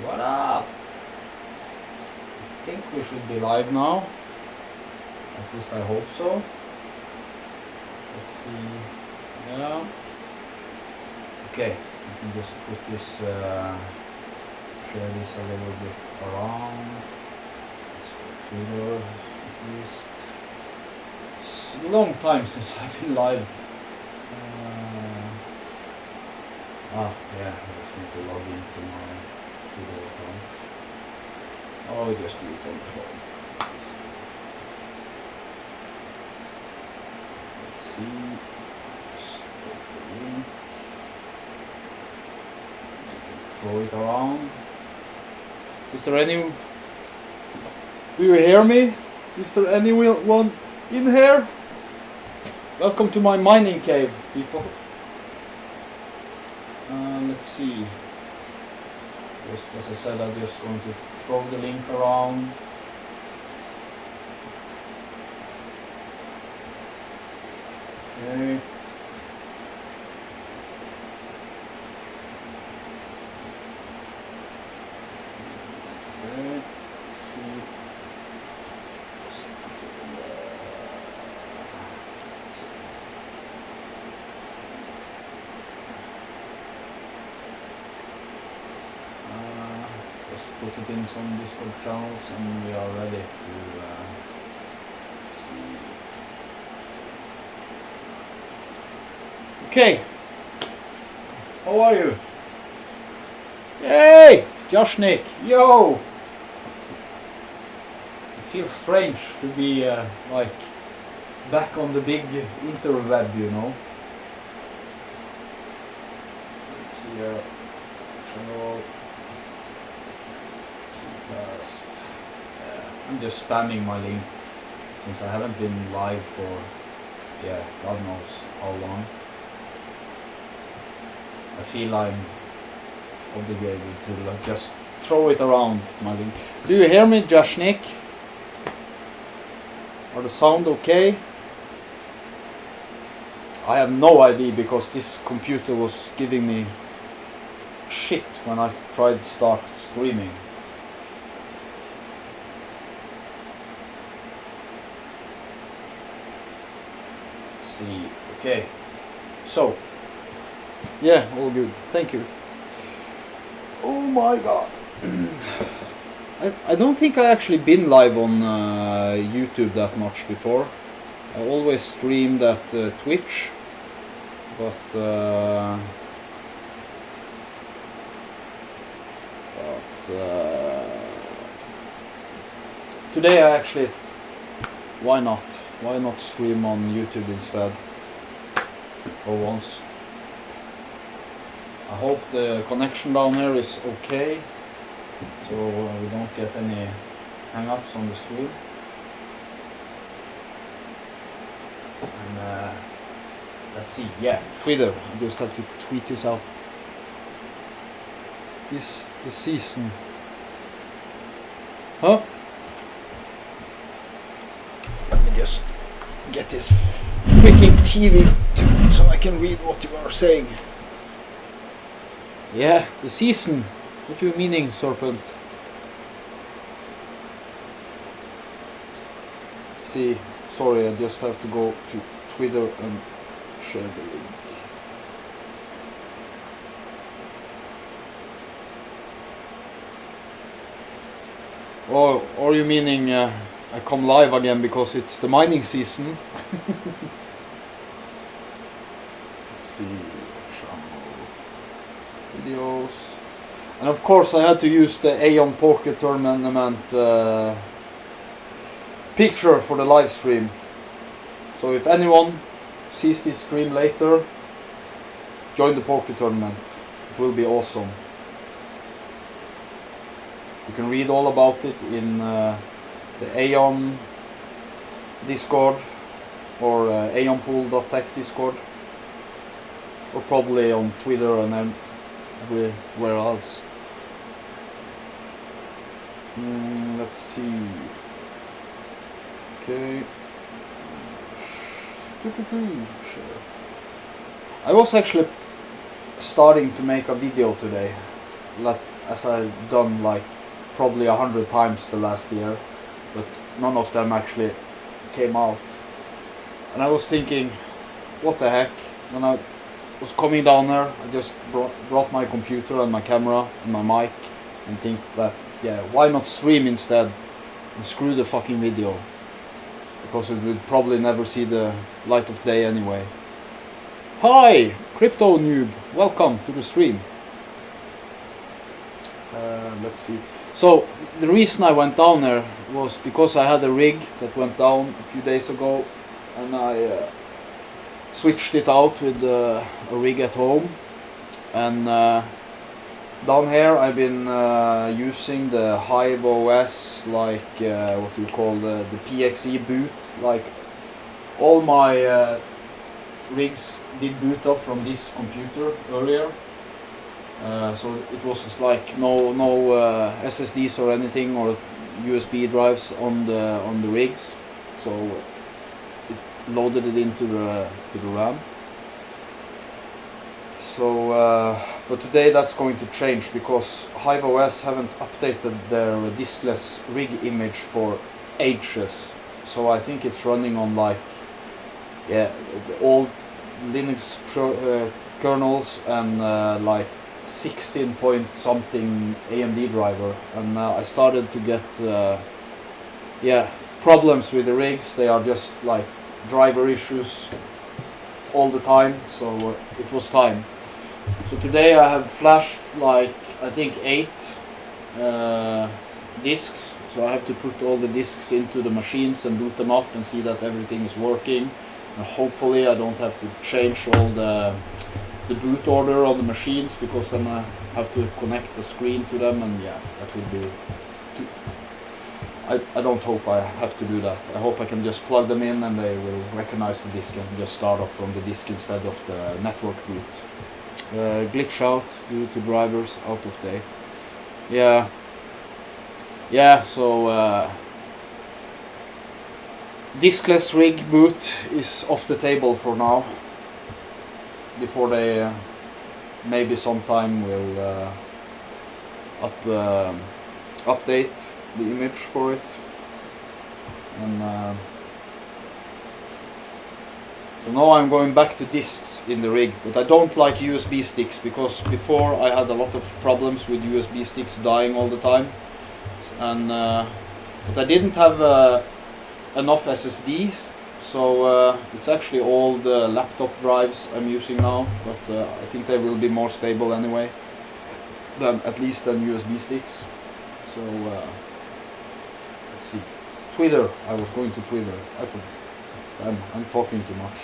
What up? I think we should be live now. At least I hope so. Let's see. Yeah. Okay, I can just put this, share this a little bit around. Let's go Twitter at least. It's a long time since I've been live. Yeah, I just need to log into my Twitter account. Oh, we just do it on the phone. Let's see. Just take the link. Throw it around. Is there any? Do you hear me? Is there anyone in here? Welcome to my mining cave, people. Let's see. Just as I said, I'm just going to throw the link around. Okay. Put it in some Discord channels and we are ready to see. Okay, how are you? Yay! Josh Nick, yo! It feels strange to be like back on the big interweb, you know. Let's see here. Channel. I'm just spamming my link since I haven't been live for, God knows how long. I feel I'm obligated to just throw it around, my link. Do you hear me, Josh Nick? Are the sound okay? I have no idea because this computer was giving me shit when I tried to start streaming. Okay, so yeah, all good, thank you. Oh my god. I don't think I actually been live on YouTube that much before. I always streamed at Twitch, but today I actually, why not stream on YouTube instead for once. I hope the connection down here is okay, so we don't get any hang-ups on the stream. And let's see, yeah, Twitter. I just have to tweet this out. This season. Huh? Let me just get this freaking TV so I can read what you are saying. Yeah, the season. What are you meaning, Serpent? See, sorry, I just have to go to Twitter and share the link. Or are you meaning I come live again because it's the mining season? Let's see, videos. And of course I had to use the Aeon Poker Tournament picture for the live stream. So if anyone sees this stream later, join the poker tournament. It will be awesome. You can read all about it in the Aeon Discord or aeonpool.tech Discord, or probably on Twitter and everywhere else. Let's see. Okay. Sure. I was actually starting to make a video today, as I've done like probably 100 times the last year, but none of them actually came out. And I was thinking, what the heck? When I was coming down there, I just brought my computer and my camera and my mic and think that, yeah, why not stream instead and screw the fucking video, because it would probably never see the light of day anyway. Hi, Crypto Noob, welcome to the stream. Let's see. So the reason I went down there was because I had a rig that went down a few days ago, and I switched it out with a rig at home. And down here I've been using the Hive OS, like what you call the PXE boot. Like all my rigs did boot up from this computer earlier. So it was just like no SSDs or anything, or USB drives on the rigs. So it loaded it into the RAM. So but today that's going to change, because Hive OS haven't updated their diskless rig image for ages. So I think it's running on like, yeah, the old Linux kernels and like 16 point something AMD driver, and I started to get problems with the rigs. They are just like driver issues all the time, so it was time. So today I have flashed like I think 8 disks, so I have to put all the disks into the machines and boot them up and see that everything is working, and hopefully I don't have to change all the boot order on the machines, because then I have to connect the screen to them, and yeah, that would be I don't hope I have to do that. I hope I can just plug them in and they will recognize the disk and just start up from the disk instead of the network boot. Glitch out due to drivers out of date. Yeah, so diskless rig boot is off the table for now, before they maybe sometime will update the image for it. And so now I'm going back to disks in the rig, but I don't like USB sticks, because before I had a lot of problems with USB sticks dying all the time, and but I didn't have enough SSDs. So it's actually all the laptop drives I'm using now, but I think they will be more stable anyway, at least than USB sticks. So let's see. Twitter. I was going to Twitter. I forgot. I'm talking too much.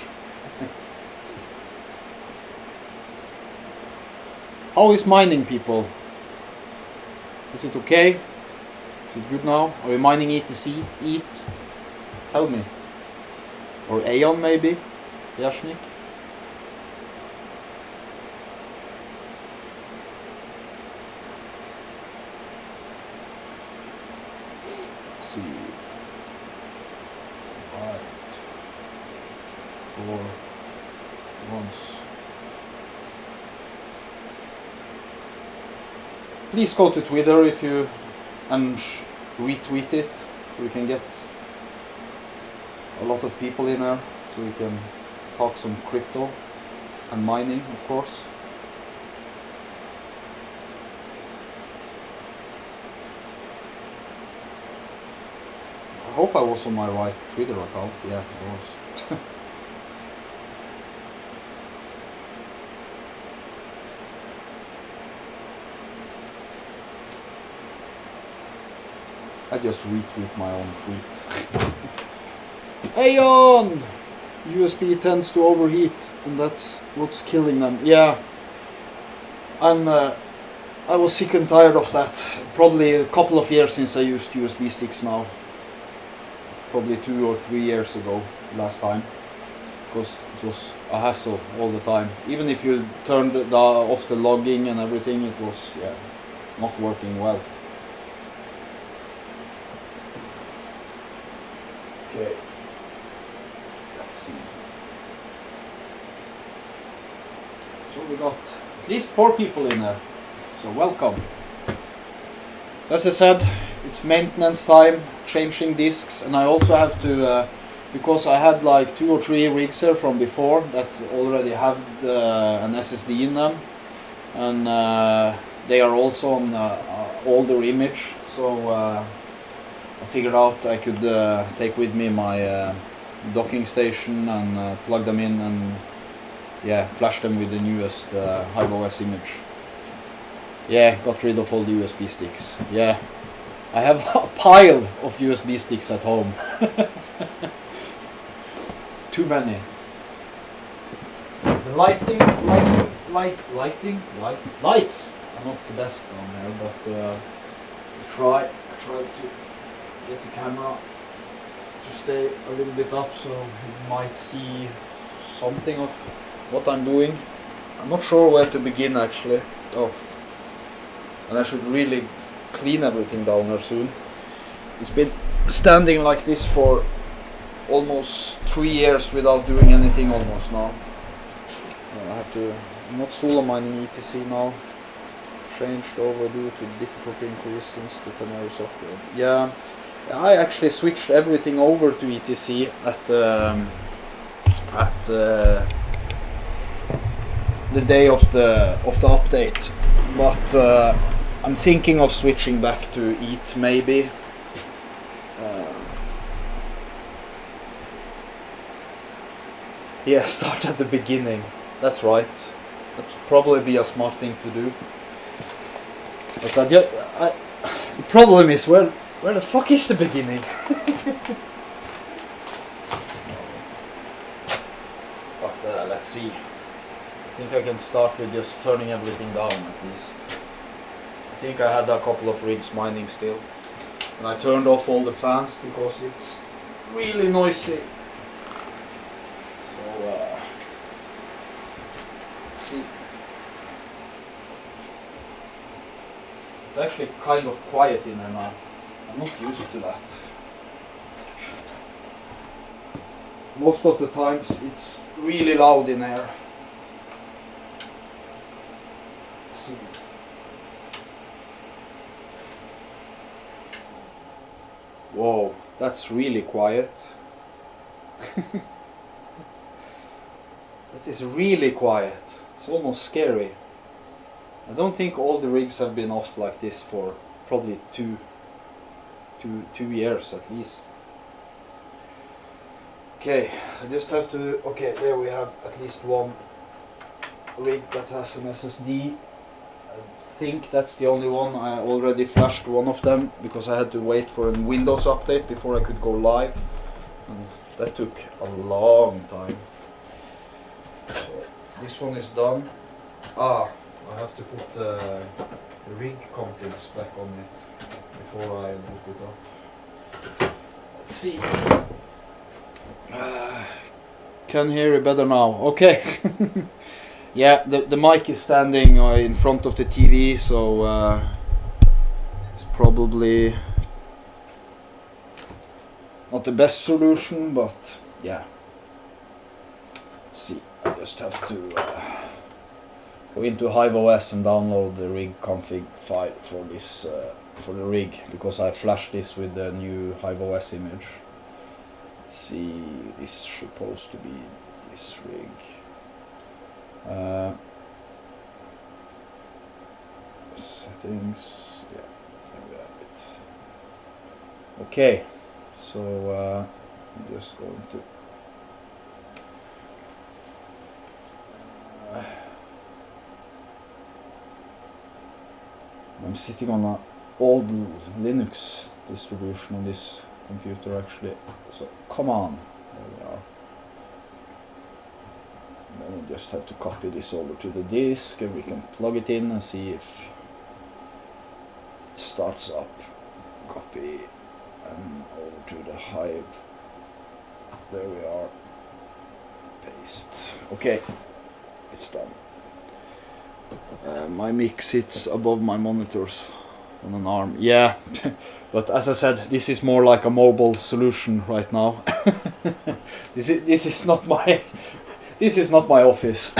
How is mining, people? Is it okay? Is it good now? Are we mining ETC? ETH? Tell me. Or Aeon maybe? Yashnik? Let's see. 5, 4, once. Please go to Twitter if you and retweet it, so we can get a lot of people in there, so we can talk some crypto and mining, of course. I hope I was on my right Twitter account. Yeah, I was. I just retweet my own tweet. Aeon! USB tends to overheat, and that's what's killing them. Yeah. And I was sick and tired of that. Probably a couple of years since I used USB sticks now. Probably 2 or 3 years ago, last time. Because it was a hassle all the time. Even if you turned off the logging and everything, it was not working well. Okay. Let's see. So we got at least 4 people in there. So welcome. As I said, it's maintenance time, changing discs, and I also have to, because I had like 2 or 3 rigs here from before that already have an SSD in them, and they are also on older image, so I figured out I could take with me my docking station and plug them in and yeah, flash them with the newest HiveOS image. Yeah, got rid of all the USB sticks. Yeah, I have a pile of USB sticks at home. Too many. The lights are not the best on here, but try to get the camera to stay a little bit up so you might see something of what I'm doing. I'm not sure where to begin actually. Oh, and I should really clean everything down here soon. It's been standing like this for almost 3 years without doing anything almost now. I have to, I'm not solo mining ETC now. Changed over due to difficulty increase since the Tenere software. Yeah, I actually switched everything over to ETC at the day of the update, but I'm thinking of switching back to ETH maybe. Yeah, start at the beginning. That's right. That'd probably be a smart thing to do. But the problem is where the fuck is the beginning? But let's see. I think I can start with just turning everything down at least. I think I had a couple of rigs mining still. And I turned off all the fans because it's really noisy. So let's see. It's actually kind of quiet in here now. I'm not used to that. Most of the times it's really loud in here. Let's see. Whoa, that's really quiet. That is really quiet. It's almost scary. I don't think all the rigs have been off like this for probably two years at least. Okay, I just have to, okay, there we have at least one rig that has an SSD. I think that's the only one. I already flashed one of them because I had to wait for a Windows update before I could go live. And that took a long time. So this one is done. I have to put the rig configs back on it before I boot it up. Let's see. Can hear you better now. Okay. Yeah, the mic is standing in front of the TV, so it's probably not the best solution, but yeah. Let's see. I just have to go into HiveOS and download the rig config file for this for the rig, because I flashed this with the new HiveOS image. Let's see, this is supposed to be this rig. Settings, yeah, there we have it. Okay, so I'm just going to I'm sitting on an old Linux distribution on this computer actually, so come on, there we are. Then we just have to copy this over to the disk and we can plug it in and see if it starts up. Copy and over to the Hive. There we are. Paste. Okay, it's done. My mic sits above my monitors, on an arm. Yeah, but as I said, this is more like a mobile solution right now. This is not my this is not my office.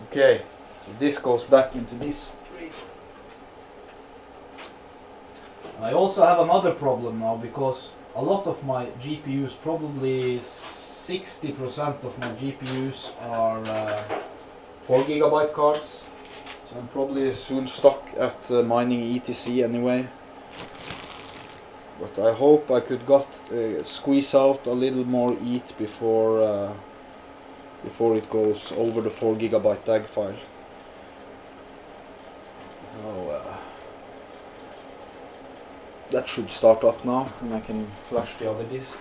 Okay, so this goes back into this. I also have another problem now because a lot of my GPUs, probably 60% of my GPUs are 4GB cards. So I'm probably soon stuck at mining ETC anyway. But I hope I could squeeze out a little more ETH before it goes over the 4GB DAG file. Oh, that should start up now, and I can flash the other disk.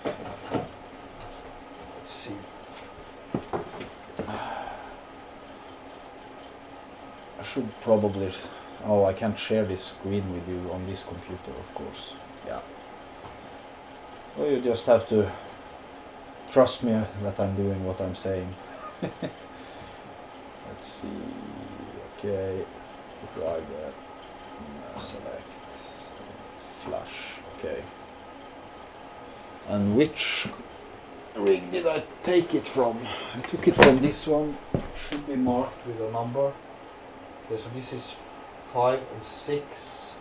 Let's see. I should probably... Oh, I can't share this screen with you on this computer, of course. Yeah. Well, you just have to trust me that I'm doing what I'm saying. Let's see. Okay. Drive that. Select. Flash. Okay. And which rig did I take it from? I took it from this one. It should be marked with a number. Okay, so this is 5 and 6.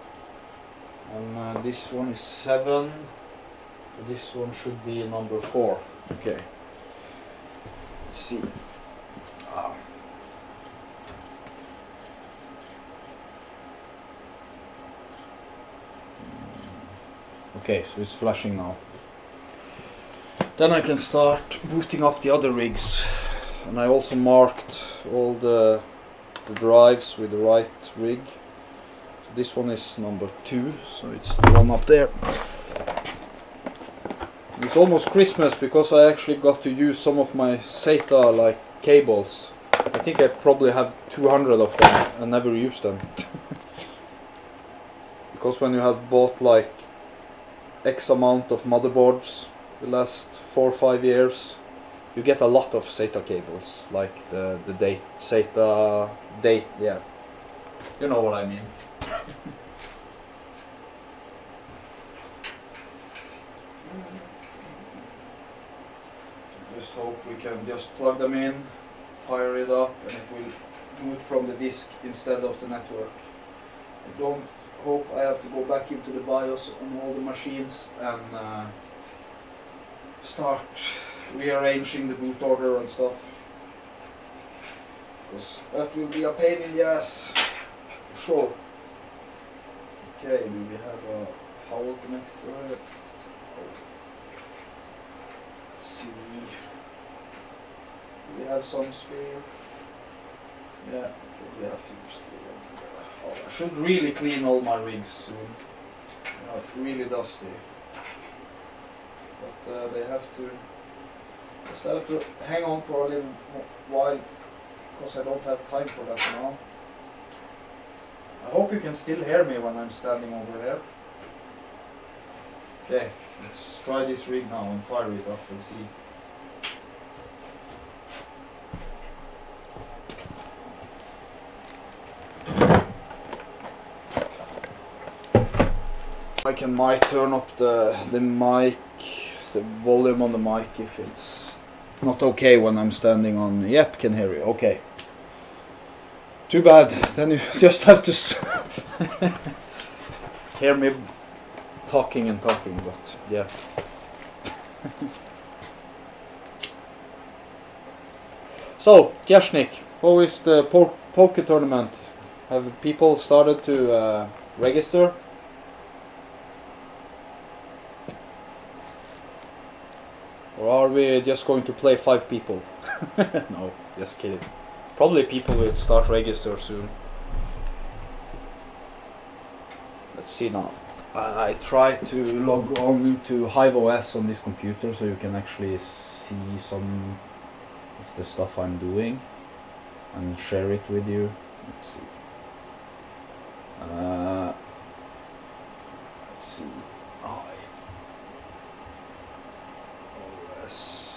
And this one is 7. So this one should be number 4. Okay. Let's see. Okay, so it's flashing now. Then I can start booting up the other rigs. And I also marked all the drives with the right rig. So this one is number 2, so it's the one up there. It's almost Christmas because I actually got to use some of my SATA like cables. I think I probably have 200 of them and never used them. Because when you have bought like X amount of motherboards the last 4 or 5 years, you get a lot of SATA cables, like the SATA date, yeah. You know what I mean. Just hope we can just plug them in, fire it up, and it will do it from the disk instead of the network. I don't hope I have to go back into the BIOS on all the machines and start rearranging the boot order and stuff, because that will be a pain in the ass for sure. Okay, do we have a power connector? Let's see. Do we have some spare? Yeah, we have to use the one. Oh, I should really clean all my rigs soon. It's really dusty. But they have to just have to hang on for a little while, because I don't have time for that now. I hope you can still hear me when I'm standing over here. Okay, let's try this rig now and fire it up and see. I might turn up the mic, the volume on the mic if it's not okay when I'm standing on. Yep, can hear you. Okay. Too bad. Then you just have to hear me talking and talking, but yeah. So, Jashnik, how is the poker tournament? Have people started to register? Or are we just going to play 5 people? No, just kidding. Probably people will start register soon. Let's see now. I try to log on to HiveOS on this computer so you can actually see some of the stuff I'm doing and share it with you. Let's see. Let's see. OS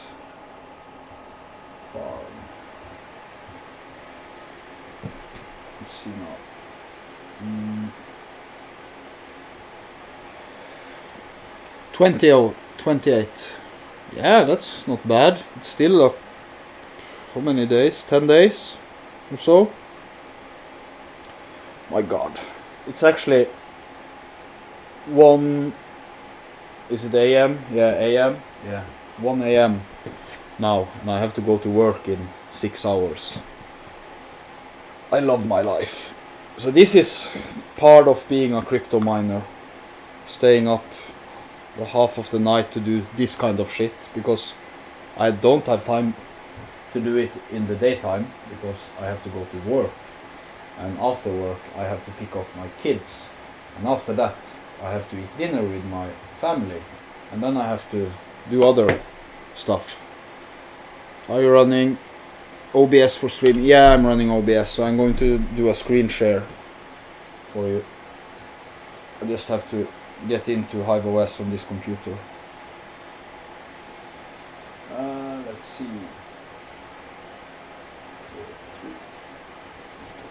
farm. Let's see now. 28. Yeah, that's not bad. It's still how many days? 10 days or so. My god. It's actually 1... Is it AM? Yeah, AM. Yeah, 1 AM now, and I have to go to work in 6 hours. I love my life. So this is part of being a crypto miner. Staying up the half of the night to do this kind of shit, because I don't have time to do it in the daytime, because I have to go to work. And after work I have to pick up my kids. And after that I have to eat dinner with my family. And then I have to do other stuff. Are you running OBS for streaming? Yeah, I'm running OBS, so I'm going to do a screen share for you. I just have to get into HiveOS on this computer. Let's see.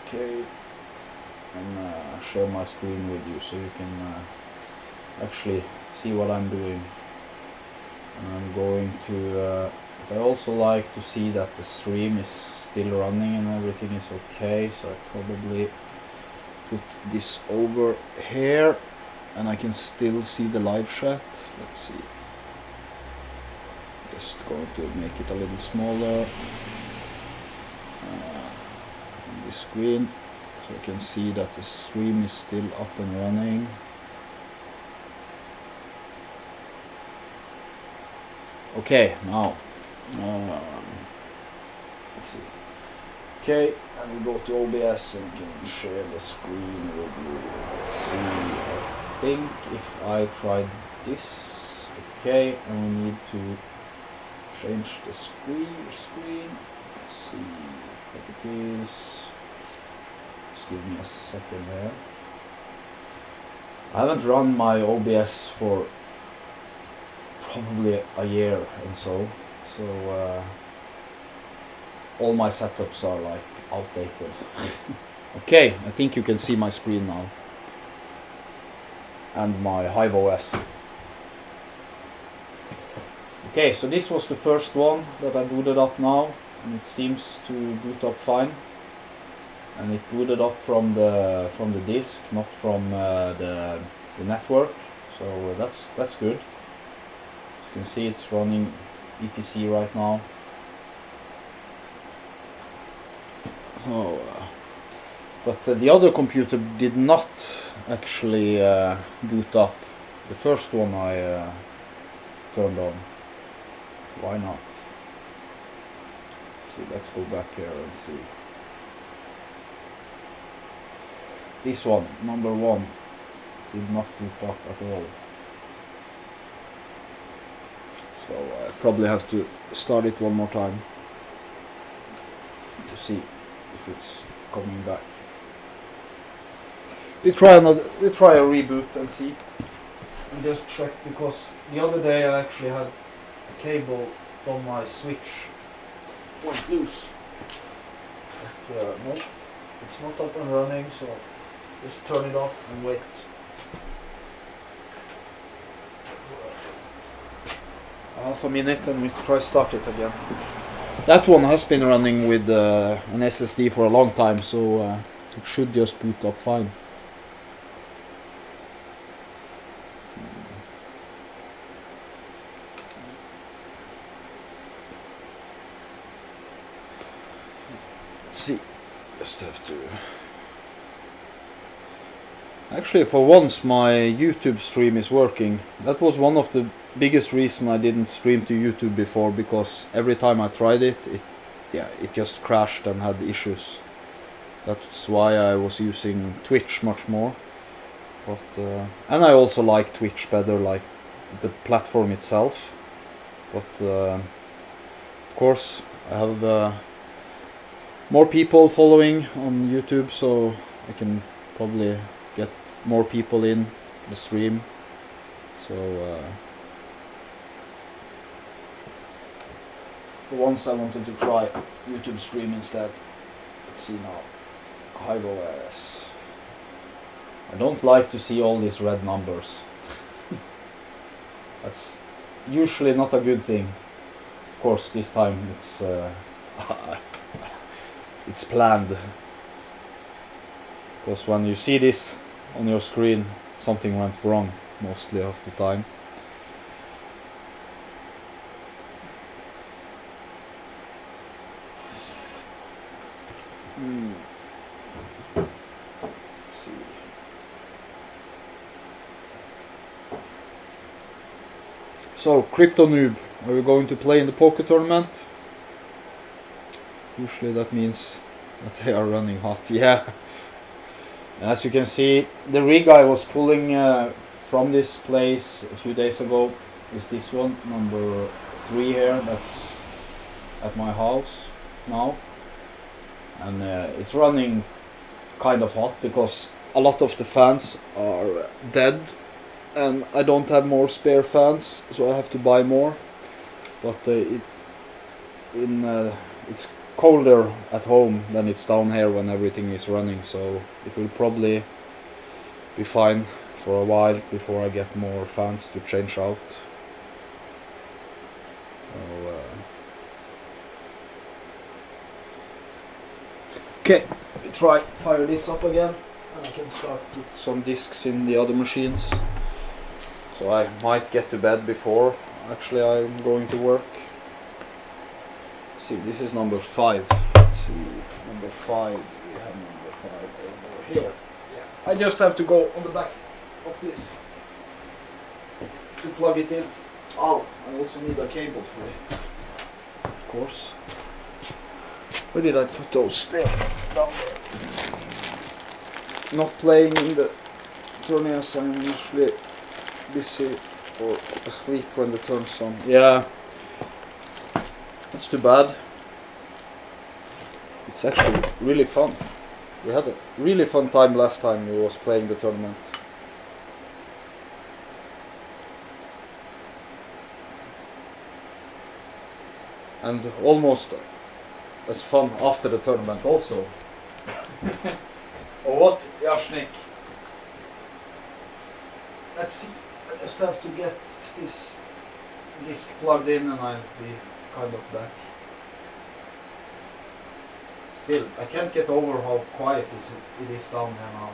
Okay, and share my screen with you so you can actually see what I'm doing. And I'm going to I also like to see that the stream is still running and everything is okay, so I probably put this over here and I can still see the live chat. Let's see. Just going to make it a little smaller on the screen so I can see that the stream is still up and running. Okay, now let's see. Okay, and we go to OBS and can share the screen with you. Let's see. I think if I try this, okay, and we need to change the screen. Let's see what it is. Just give me a second here. I haven't run my OBS for probably a year and so all my setups are like outdated. Okay, I think you can see my screen now and my HiveOS. Okay, so this was the first one that I booted up now, and it seems to boot up fine. And it booted up from the disk, not from the network. So that's good. You can see it's running EPC right now. But the other computer did not actually boot up. The first one I turned on. Why not? See, let's go back here and see. This one, number 1, did not boot up at all. So I probably have to start it one more time to see if it's coming back. We try a reboot and see. And just check, because the other day I actually had a cable from my switch went loose. But no, it's not up and running, so just turn it off and wait. Half a minute and we try start it again. That one has been running with an SSD for a long time, so it should just boot up fine. Let's see. Just have to. Actually, for once my YouTube stream is working. That was one of the biggest reason I didn't stream to YouTube before, because every time I tried it just crashed and had issues. That's why I was using Twitch much more. But and I also like Twitch better, like the platform itself. But of course I have more people following on YouTube, so I can probably get more people in the stream. So for once I wanted to try YouTube stream instead. Let's see now. HiveOS. I don't like to see all these red numbers. That's usually not a good thing. Of course, this time it's it's planned. Because when you see this on your screen, something went wrong mostly of the time. See. So, Crypto Noob, are we going to play in the poker tournament? Usually that means that they are running hot, yeah. As you can see, the rig I was pulling from this place a few days ago is this one, number 3 here, that's at my house now. And it's running kind of hot because a lot of the fans are dead and I don't have more spare fans, so I have to buy more. But it's colder at home than it's down here when everything is running, so it will probably be fine for a while before I get more fans to change out. Okay, let's fire this up again and I can start with some discs in the other machines. So I might get to bed before actually I'm going to work. See, this is number 5. Let's see, number 5. We have number 5 over here. Yeah. I just have to go on the back of this to plug it in. Oh, I also need a cable for it, of course. Where did I put those? There, down there. Not playing in the tournaments, I'm usually busy or asleep when the turn's on. Yeah. That's too bad. It's actually really fun. We had a really fun time last time we was playing the tournament. And almost as fun after the tournament also. Or what, Yashnik? Let's see. I just have to get this disc plugged in and I'll be kind of back. Still, I can't get over how quiet it is down here now.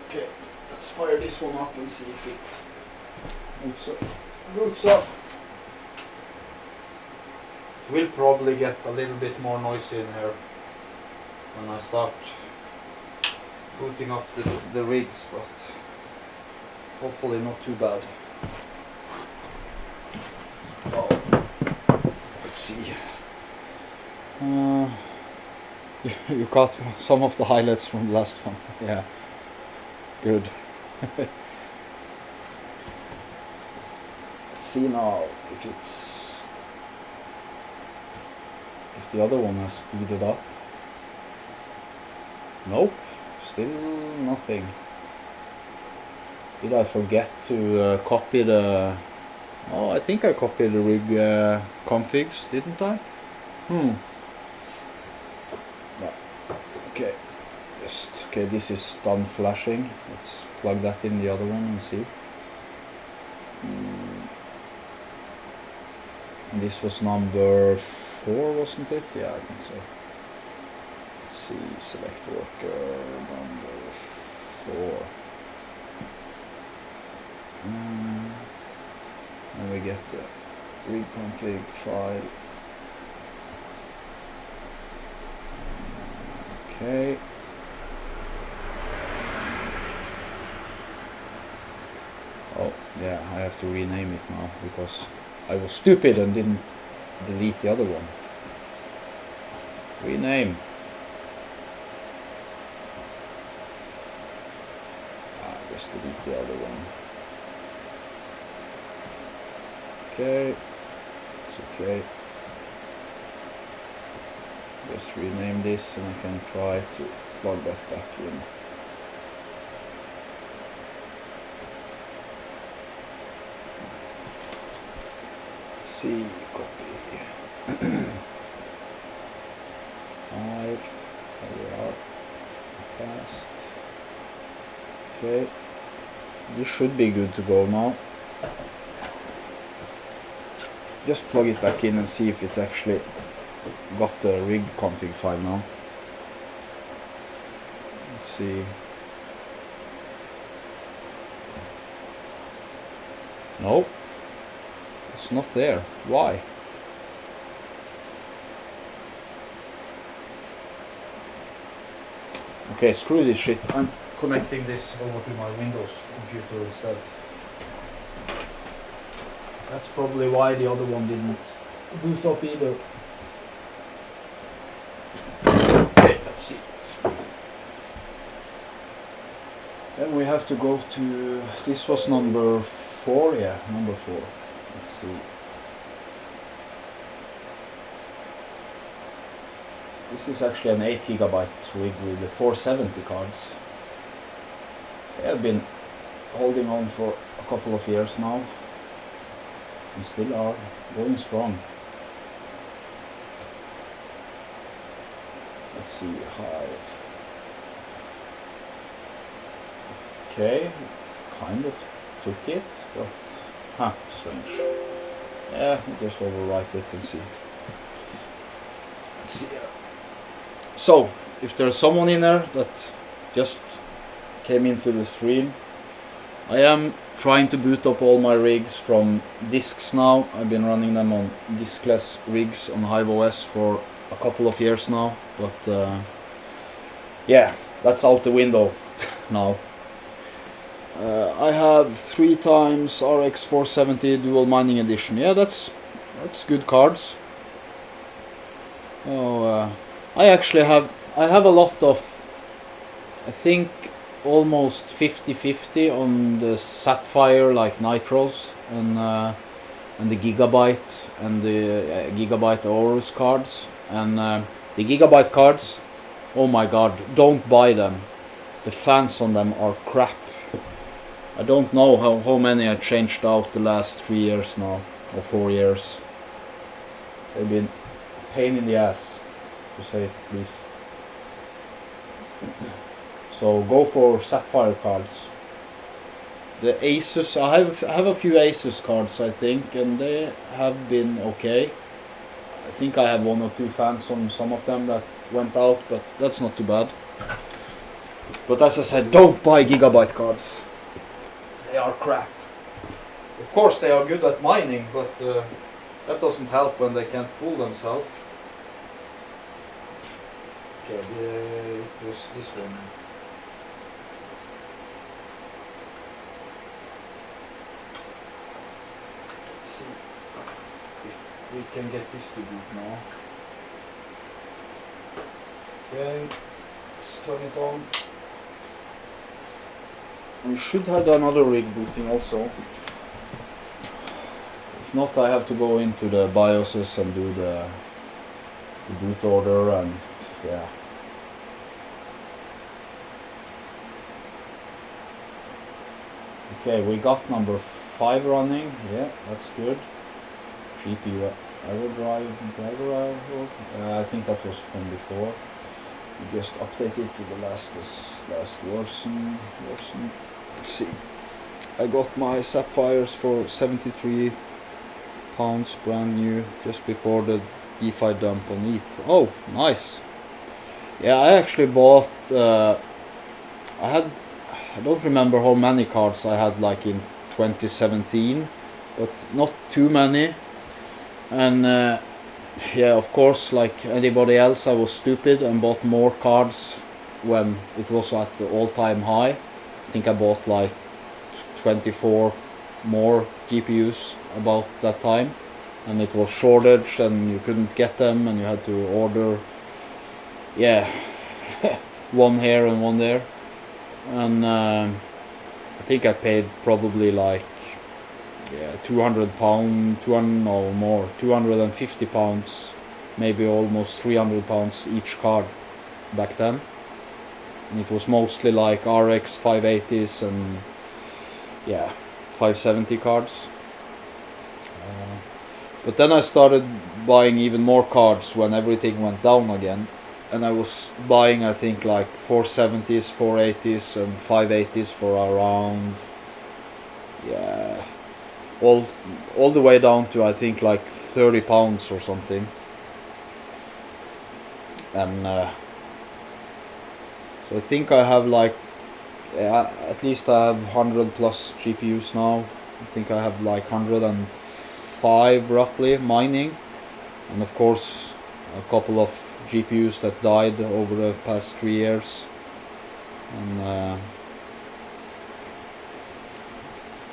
Okay, let's fire this one up and see if it boots up. It will probably get a little bit more noisy in here when I start booting up the rigs, but hopefully not too bad. Oh, let's see. You got some of the highlights from the last one. Yeah, good. Let's see now if the other one has speeded up. Nope, still nothing. Did I forget to copy the... Oh, I think I copied the rig configs, didn't I? No. Okay, okay, this is done flashing. Let's plug that in the other one and see. And this was number 4, wasn't it? Yeah, I think so. Let's see, select worker number 4. And we get the rig config file. Okay. Oh, yeah, I have to rename it now because I was stupid and didn't delete the other one. Rename. Just delete the other one. Okay, it's okay. Just rename this and I can try to plug that back in. C, copy. 5, there we are. Fast. Okay. This should be good to go now. Just plug it back in and see if it's actually got the rig config file now. Let's see. Nope. It's not there. Why? Okay, screw this shit. I'm connecting this over to my Windows computer instead. That's probably why the other one didn't boot up either. Okay, let's see. Then we have to go to, this was number 4, yeah, number 4. Let's see. This is actually an 8 GB rig with the 470 cards. They have been holding on for a couple of years now. And still are going strong. Let's see, Hive. Okay, kind of took it, but strange. Yeah, just overwrite it and see. Let's see. So, if there's someone in there that just came into the stream, I am trying to boot up all my rigs from disks now. I've been running them on diskless rigs on Hive OS for a couple of years now, but yeah, that's out the window now. I have 3 times RX 470 Dual Mining Edition. Yeah, that's good cards. Oh, I have a lot of, I think almost 50-50 on the Sapphire like Nitros and the Gigabyte and the Gigabyte Aorus cards, and the Gigabyte cards, oh my god, don't buy them. The fans on them are crap. I don't know how many I changed out the last 3 years now, or 4 years. They've been a pain in the ass, to say it least. So go for Sapphire cards. The Asus, I have a few Asus cards, I think, and they have been okay. I think I have 1 or 2 fans on some of them that went out, but that's not too bad. But as I said, don't buy Gigabyte cards. They are crap. Of course they are good at mining, but that doesn't help when they can't pull themselves. Okay, it was this one. Let's see if we can get this to boot now. Okay, let's turn it on. We should have another rig booting also. If not, I have to go into the BIOSes and do the boot order, and yeah. Okay, we got number 5 running. Yeah, that's good. GPU EverDrive driver. I think that was from before. We just updated to the last version. Let's see. I got my Sapphires for £73, brand new, just before the DeFi dump on ETH. Oh, nice. Yeah, I actually bought. I don't remember how many cards I had, like in 2017, but not too many. And yeah, of course, like anybody else, I was stupid and bought more cards when it was at the all-time high. I think I bought like 24 more GPUs about that time, and it was shortage and you couldn't get them and you had to order, yeah, one here and one there. And I think I paid probably like, yeah, £200, 200 or more, £250, maybe almost £300 each card back then. And it was mostly like RX 580s and yeah, 570 cards. But then I started buying even more cards when everything went down again. and I was buying, I think, like 470s, 480s, and 580s for around, yeah, all the way down to, I think, like £30 or something. And so I think I have like, at least I have 100 plus GPUs now. I think I have like 105 roughly mining, and of course a couple of GPUs that died over the past 3 years.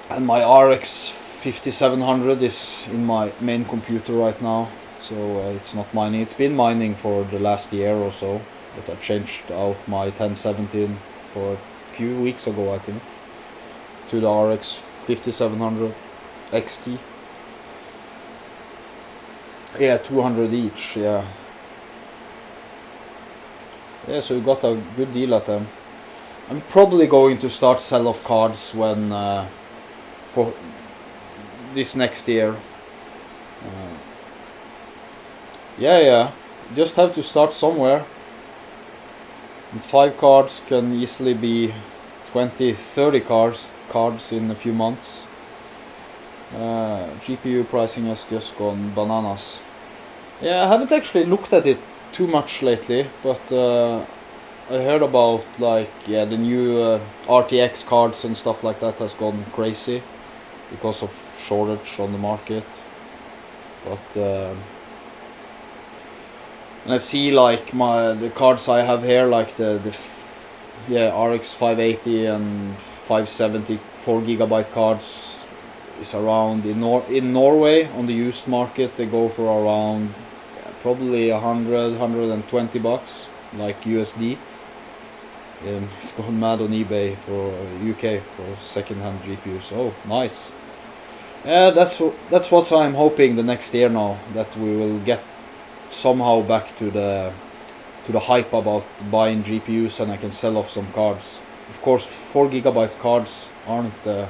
And my RX 5700 is in my main computer right now, so it's not mining. It's been mining for the last year or so, but I changed out my 1017 for a few weeks ago, I think, to the RX 5700 XT. Yeah, 200 each, yeah. Yeah, so you got a good deal at them. I'm probably going to start sell off cards when for this next year. Yeah, just have to start somewhere. And 5 cards can easily be 20, 30 cards in a few months. GPU pricing has just gone bananas. Yeah, I haven't actually looked at it too much lately, but I heard about like the new RTX cards and stuff like that has gone crazy because of shortage on the market. But and I see like the cards I have here, like the RX 580 and 570 4GB cards is around in Norway on the used market. They go for around probably 120 bucks, like USD. It's gone mad on eBay for UK for second-hand GPUs. Oh, nice. Yeah, that's what I'm hoping the next year now, that we will get somehow back to the hype about buying GPUs and I can sell off some cards. Of course, 4GB cards aren't the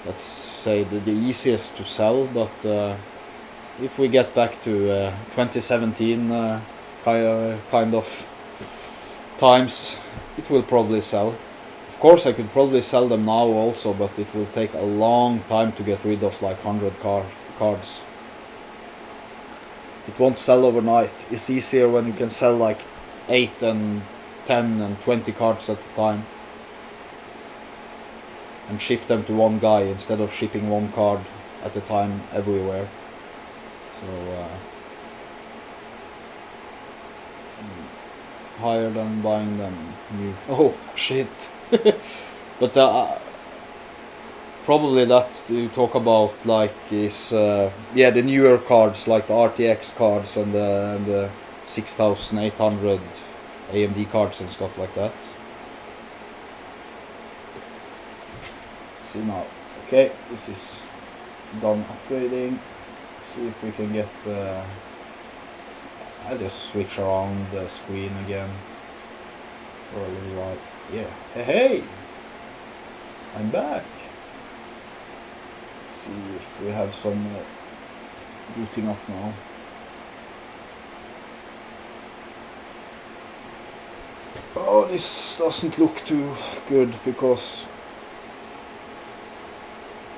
let's say the easiest to sell, but if we get back to 2017 kind of times, it will probably sell. Of course, I could probably sell them now also, but it will take a long time to get rid of like 100 cards. It won't sell overnight. It's easier when you can sell like 8 and 10 and 20 cards at a time and ship them to one guy instead of shipping one card at a time everywhere. So higher than buying them new. Oh shit. But probably that you talk about like is the newer cards, like the RTX cards and the 6800 AMD cards and stuff like that. Let's see now. Okay, this is done upgrading. Let's see if we can get I just switch around the screen again for a little while. Yeah. Hey! I'm back. Let's see if we have some booting up now. Oh, this doesn't look too good because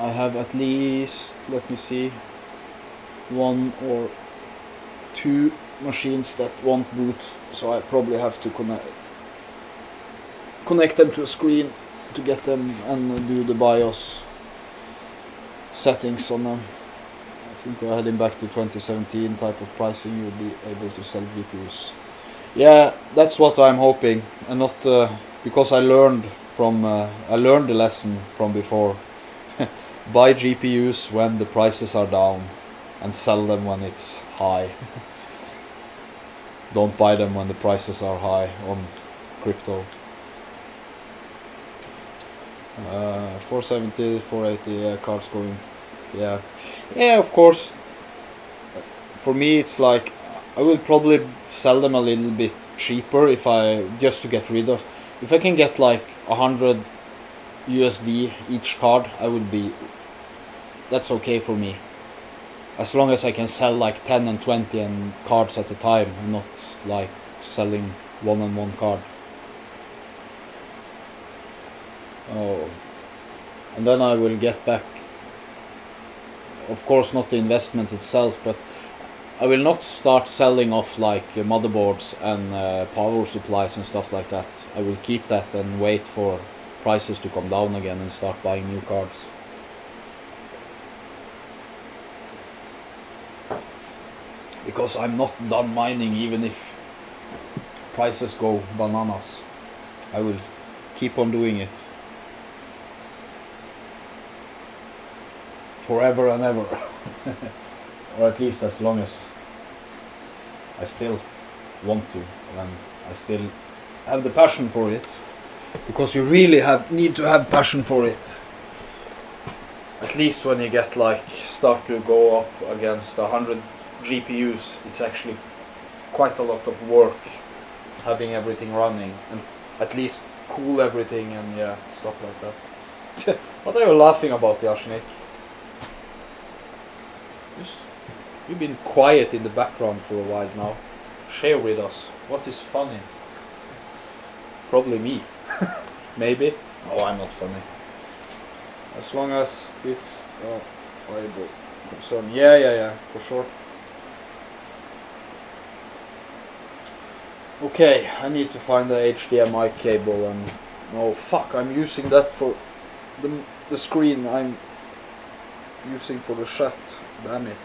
I have at least, let me see, 1 or 2 machines that won't boot, so I probably have to connect them to a screen to get them and do the BIOS settings on them. I think we're heading back to 2017 type of pricing. You'll be able to sell GPUs. Yeah, that's what I'm hoping, and not because I learned the lesson from before. Buy GPUs when the prices are down and sell them when it's high. Don't buy them when the prices are high on crypto. 470, 480 cards going. Yeah, of course. For me, it's like I will probably sell them a little bit cheaper if I just to get rid of. If I can get like 100 USD each card, I would be. That's okay for me. as long as I can sell like 10 and 20 and cards at a time, and not like selling one card. Oh, and then I will get back, of course not the investment itself, but I will not start selling off like motherboards and power supplies and stuff like that. I will keep that and wait for prices to come down again and start buying new cards. Because I'm not done mining, even if prices go bananas. I will keep on doing it. Forever and ever. Or at least as long as I still want to, and I still have the passion for it. Because you really need to have passion for it. At least when you get like start to go up against 100 GPUs, it's actually quite a lot of work having everything running and at least cool everything and yeah, stuff like that. What are you laughing about, Yashnik? You've been quiet in the background for a while now. Share with us. What is funny? Probably me. Maybe. Oh, I'm not funny. As long as it's viable concern. Yeah, for sure. Okay, I need to find the HDMI cable and... Oh fuck, I'm using that for the screen I'm using for the chat. Damn it.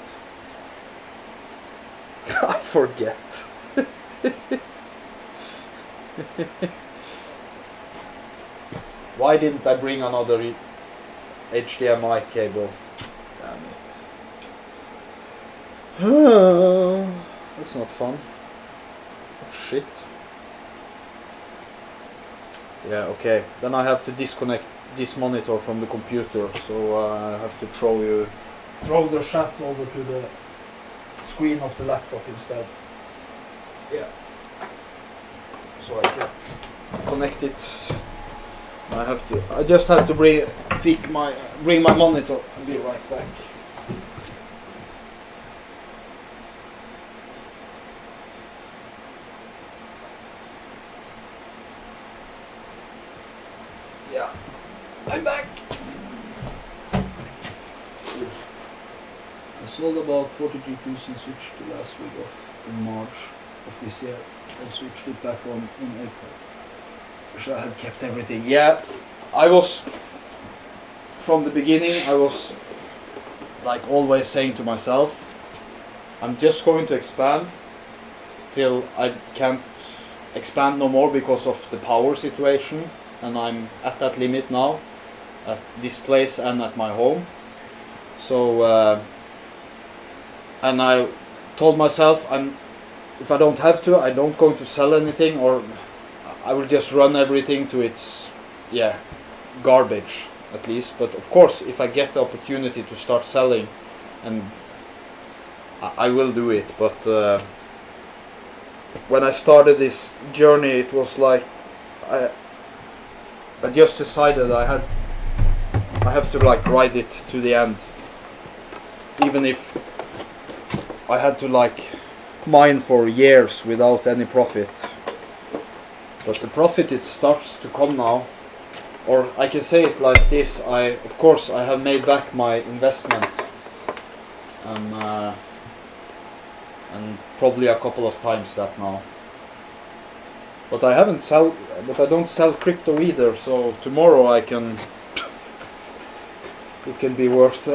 I forget. Why didn't I bring another HDMI cable? Damn it. That's not fun. Shit. Yeah, okay. Then I have to disconnect this monitor from the computer, so I have to throw the chat over to the screen of the laptop instead. Yeah. So I can connect it. I just have to bring my monitor and be right back. Yeah, I'm back. I sold about 40 GPUs and switched to last week in March of this year and switched it back on in April. Wish I had kept everything. Yeah, I was, from the beginning, I was like always saying to myself, I'm just going to expand till I can't expand no more because of the power situation, and I'm at that limit now at this place and at my home. So and I told myself, if I don't have to, I don't going to sell anything, or I will just run everything to its garbage at least. But of course, if I get the opportunity to start selling, and I will do it. But when I started this journey, it was like I just decided I have to like ride it to the end, even if I had to like mine for years without any profit. But the profit, it starts to come now. Or I can say it like this, of course I have made back my investment, and probably a couple of times that now. But I don't sell crypto either, so tomorrow it can be worth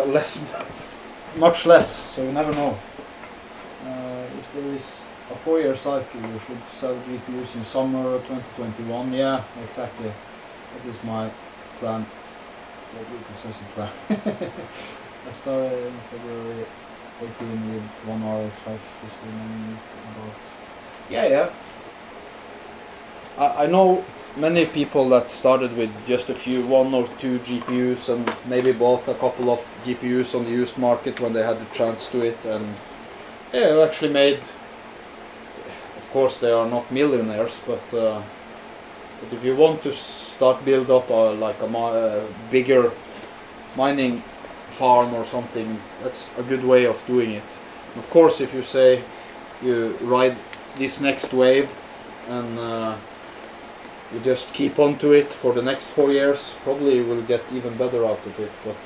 much less, so you never know. If there is a 4-year cycle, you should sell GPUs in summer 2021. Yeah, exactly. That is my plan. What we can say plan. I started in February 18 with 1 hour 5:15 minutes. Yeah. I know many people that started with just a few, 1 or 2 GPUs, and maybe bought a couple of GPUs on the used market when they had the chance to it, and yeah, actually made. Of course, they are not millionaires, but if you want to start build up a bigger mining farm or something, that's a good way of doing it. Of course, if you say you ride this next wave and you just keep on to it for the next 4 years, probably you will get even better out of it, but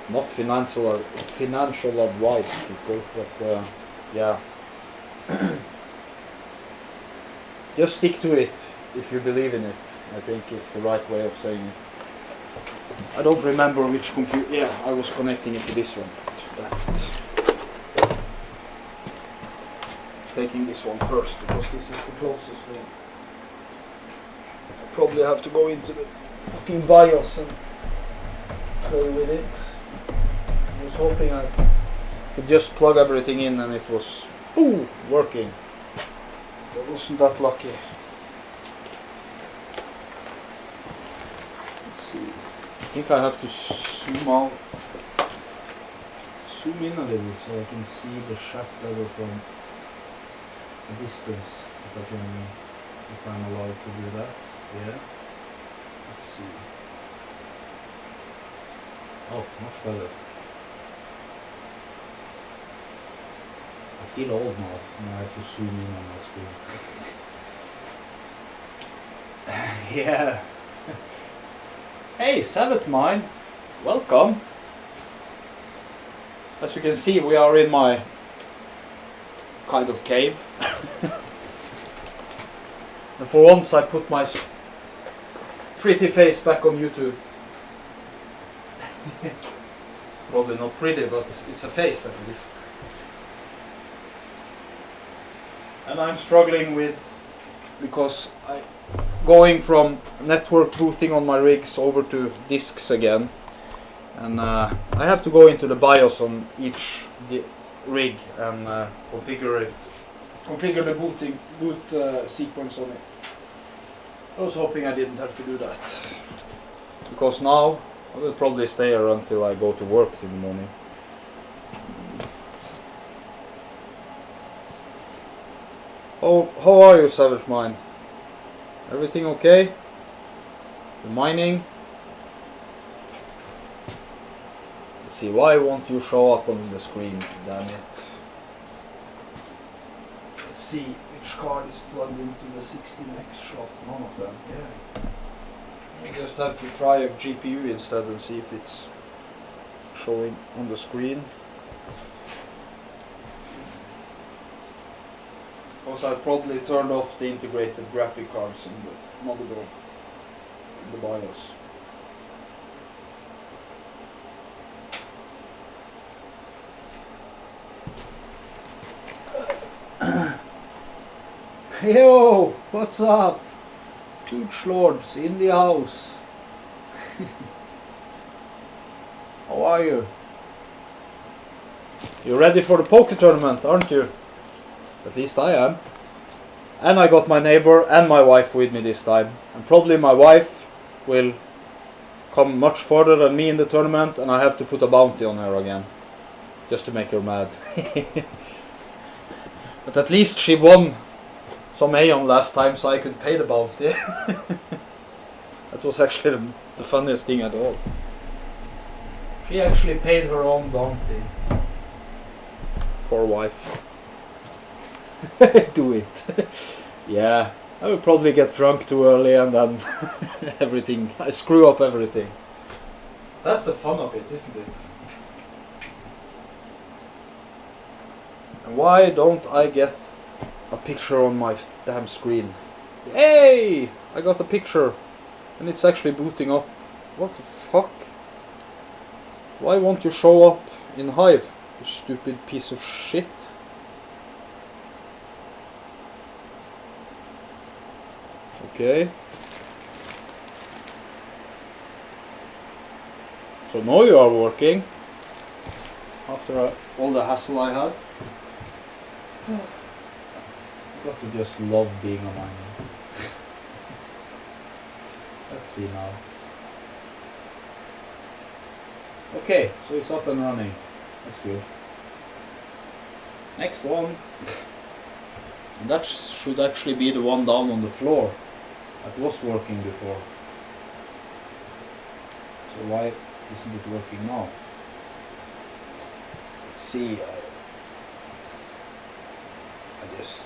not financial advice, people, but yeah. Just stick to it if you believe in it, I think it's the right way of saying it. I don't remember which computer, yeah, I was connecting it to this one. Taking this one first, because this is the closest one. I probably have to go into the fucking BIOS and play with it. I was hoping I could just plug everything in and it was working. I wasn't that lucky. Let's see. I think I have to zoom in a little so I can see the shot better from a distance. If I'm allowed to do that. Yeah. Let's see. Oh, much better. I feel old now when I have to zoom in on my screen. Yeah. Hey, Seventh Mine, welcome. As you can see, we are in my kind of cave. And for once I put my pretty face back on YouTube. Probably not pretty, but it's a face at least. And I'm struggling with, because I going from network booting on my rigs over to disks again, and I have to go into the BIOS on each rig and configure the boot sequence on it. I was hoping I didn't have to do that, because now I will probably stay here until I go to work in the morning. How are you, Savage Mine? Everything okay? The mining? Let's see, why won't you show up on the screen? Damn it. Let's see which card is plugged into the 16X shot. None of them. Yeah. I just have to try a GPU instead and see if it's showing on the screen. Also, I probably turned off the integrated graphic cards in the motherboard, in the BIOS. Yo, what's up? Tooch Lords in the house. How are you? You're ready for the poker tournament, aren't you? At least I am. And I got my neighbor and my wife with me this time. And probably my wife will come much further than me in the tournament, and I have to put a bounty on her again. Just to make her mad. But at least she won some Aeon last time, so I could pay the bounty. That was actually the funniest thing at all. She actually paid her own bounty. Poor wife. Do it. Yeah, I will probably get drunk too early and then everything, I screw up everything. That's the fun of it, isn't it? And why don't I get a picture on my damn screen? Hey! I got a picture and it's actually booting up. What the fuck? Why won't you show up in Hive, you stupid piece of shit? Okay. So now you are working after all the hassle I had. I got to just love being a miner. Let's see now. Okay, so it's up and running. That's good. Next one. And that should actually be the one down on the floor. That was working before. So why isn't it working now? let's see, I just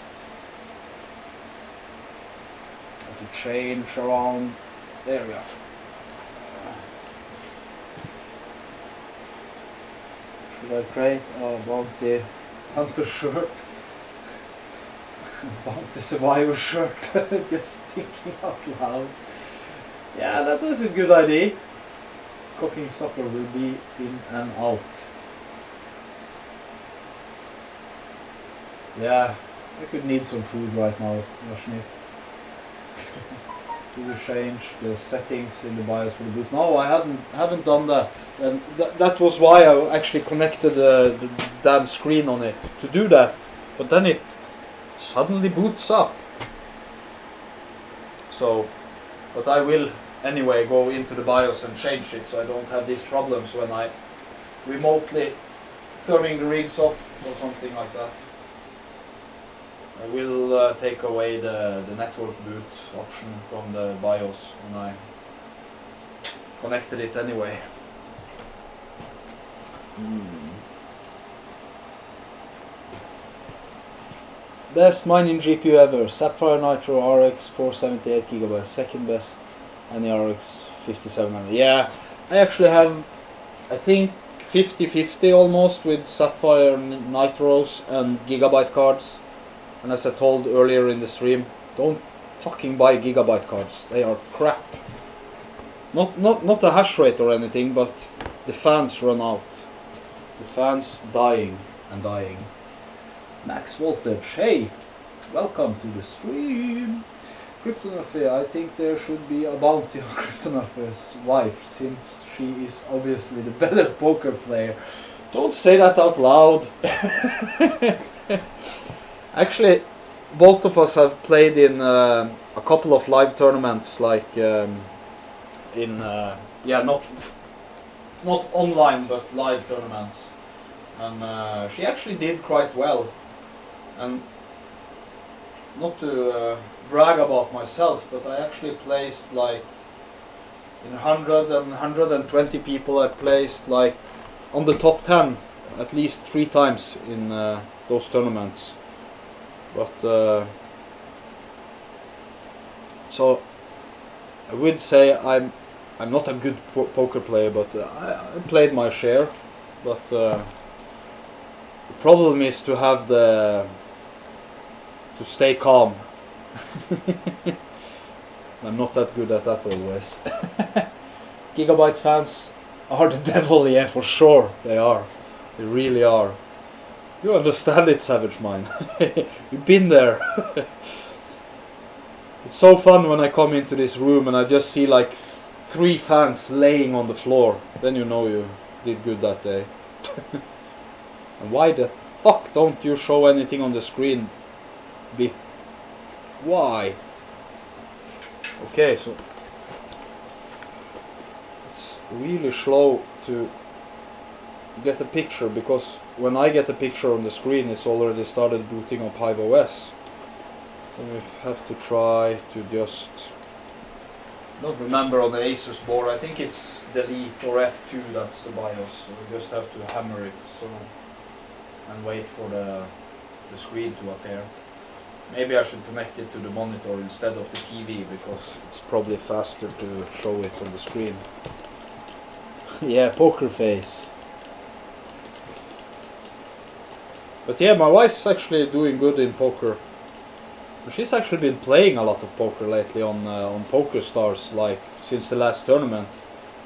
have to change around. There we are. Should I create a Bounty Hunter shirt? Bounty Survivor shirt? Just thinking out loud. Yeah, that was a good idea. Cooking supper will be in and out. Yeah, I could need some food right now, Rashni. Do we change the settings in the BIOS for the boot? No, I haven't done that, and that was why I actually connected the damn screen on it to do that. But then it suddenly boots up. So, but I will anyway go into the BIOS and change it, so I don't have these problems when I remotely turning the rigs off or something like that. I will take away the network boot option from the BIOS when I connected it anyway. Best mining GPU ever, Sapphire Nitro RX 478GB, second best any RX 5700. Yeah, I actually have, I think 50-50 almost with Sapphire Nitros and Gigabyte cards. And as I told earlier in the stream, don't fucking buy Gigabyte cards. They are crap. Not the hash rate or anything, but the fans run out. The fans dying and dying. Max Voltage, hey, welcome to the stream. Cryptonarfia, I think there should be a bounty on Cryptonarfia's wife, since she is obviously the better poker player. Don't say that out loud. Actually, both of us have played in a couple of live tournaments, like yeah, not online but live tournaments, and she actually did quite well. And not to brag about myself, but I actually placed like in 100 and 120 people. I placed like on the top 10 at least 3 times in those tournaments. But so I would say I'm not a good poker player, but I played my share. But the problem is to have to stay calm. I'm not that good at that always. Gigabyte fans are the devil, yeah, for sure they are. They really are. You understand it, Savage Mind. You've been there. It's so fun when I come into this room and I just see like 3 fans laying on the floor. Then you know you did good that day. And why the fuck don't you show anything on the screen? Why? Okay, so it's really slow to get a picture, because when I get a picture on the screen it's already started booting up HiveOS. So we have to try to just not remember on the Asus board. I think it's delete or F2, that's the BIOS, so we just have to hammer it and wait for the screen to appear. Maybe I should connect it to the monitor instead of the TV, because it's probably faster to show it on the screen. Yeah, poker face. But yeah, my wife's actually doing good in poker. She's actually been playing a lot of poker lately on PokerStars, like since the last tournament.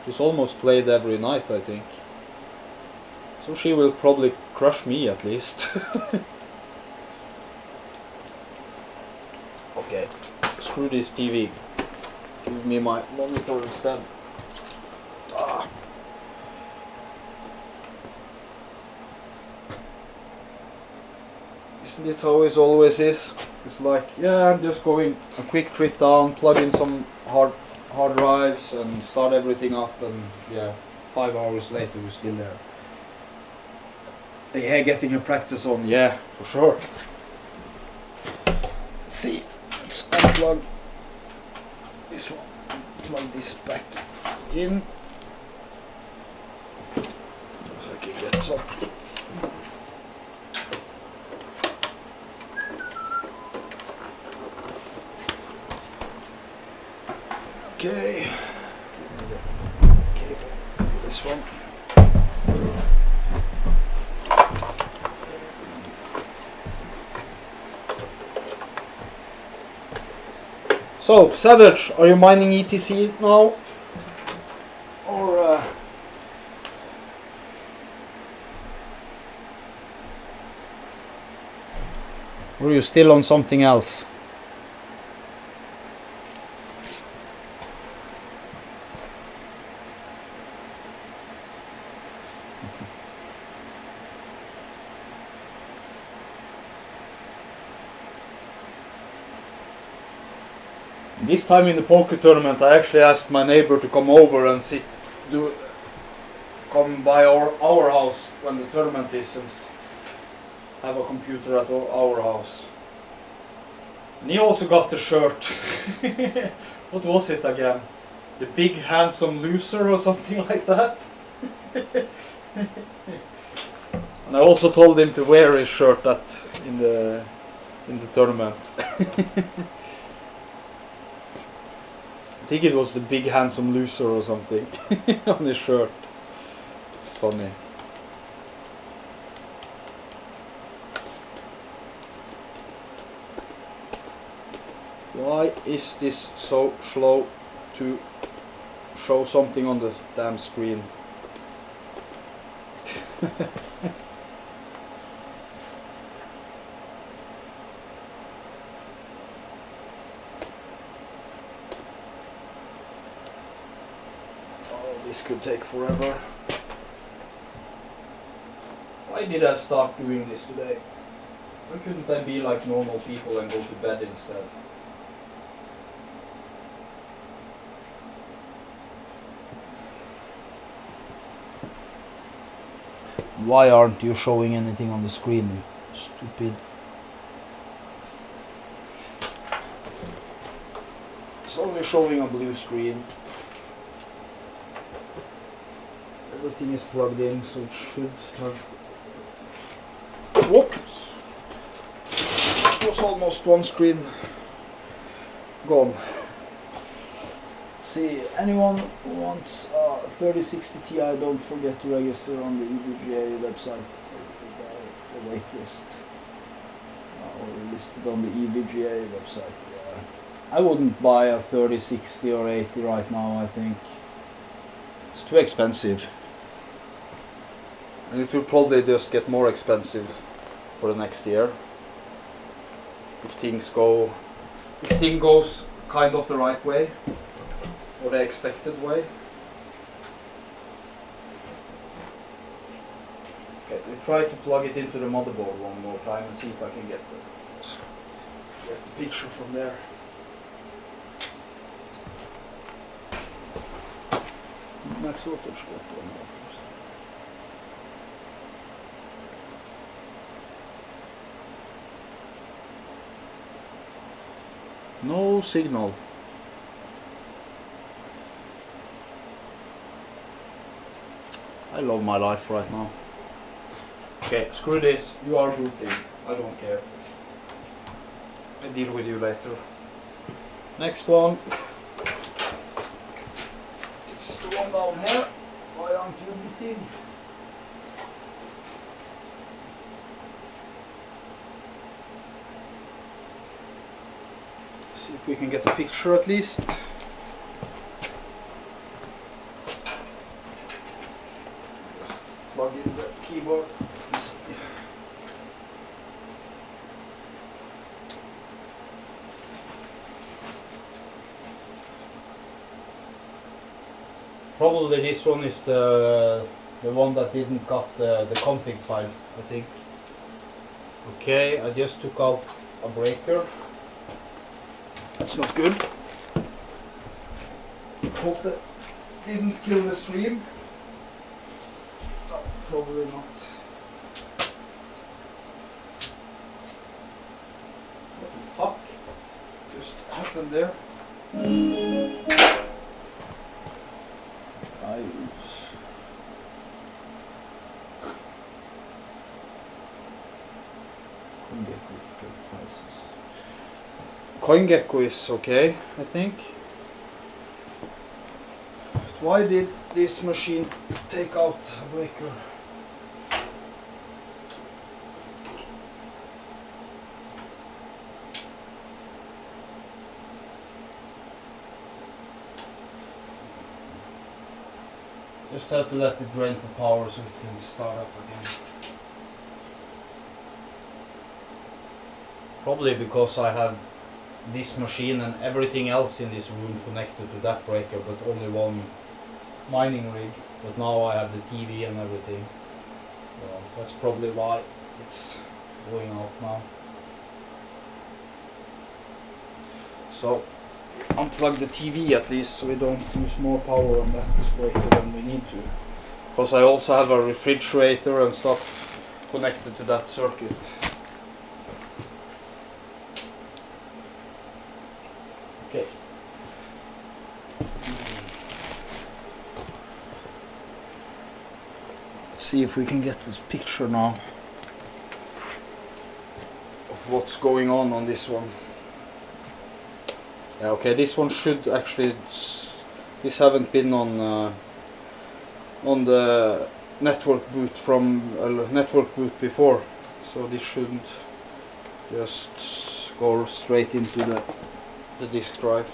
She's almost played every night, I think. So she will probably crush me at least. Okay, screw this TV. Give me my monitor instead. Ah. Isn't it how it always is? It's like, yeah, I'm just going a quick trip down, plug in some hard drives and start everything up, and yeah, 5 hours later we're still there. Yeah, getting a practice on, yeah, for sure. Let's see, let's unplug this one, plug this back in, so I can get some Okay. Okay, this one. So, Savage, are you mining ETC now? Or are you still on something else? This time in the poker tournament, I actually asked my neighbor to come over and come by our house when the tournament is, and have a computer at our house. And he also got the shirt. What was it again? The Big Handsome Loser or something like that? And I also told him to wear his shirt in the tournament. I think it was the Big Handsome Loser or something on his shirt. It's funny. Why is this so slow to show something on the damn screen? This could take forever. Why did I start doing this today? Why couldn't I be like normal people and go to bed instead? Why aren't you showing anything on the screen, you stupid? It's only showing a blue screen. Everything is plugged in, so it should have... Whoops! It was almost one screen gone. See, anyone who wants a 3060 Ti, don't forget to register on the EVGA website. The waitlist. Or listed on the EVGA website. Yeah. I wouldn't buy a 3060 or 80 right now, I think. It's too expensive. And it will probably just get more expensive for the next year. If things goes kind of the right way. Or the expected way. Okay, we try to plug it into the motherboard one more time and see if I can get the picture from there. Max voltage got on. No signal. I love my life right now. Okay, screw this. You are booting. I don't care. I'll deal with you later. Next one. It's the one down here. Why aren't you booting? See if we can get a picture at least. Plug in the keyboard. Probably this one is the one that didn't got the config file, I think. Okay, I just took out a breaker. That's not good. Hope that didn't kill the stream. No, probably not. What the fuck just happened there? CoinGecko is okay, I think. Why did this machine take out a breaker? Just have to let it drain for power so it can start up again. Probably because I have this machine and everything else in this room connected to that breaker, but only one mining rig. But now I have the TV and everything. So that's probably why it's going out now. So unplug the TV at least so we don't use more power on that breaker than we need to. Because I also have a refrigerator and stuff connected to that circuit. Okay. Let's see if we can get this picture now of what's going on this one. Yeah, okay, this one should actually, this haven't been on the network boot from network boot before, so this shouldn't just go straight into the disk drive.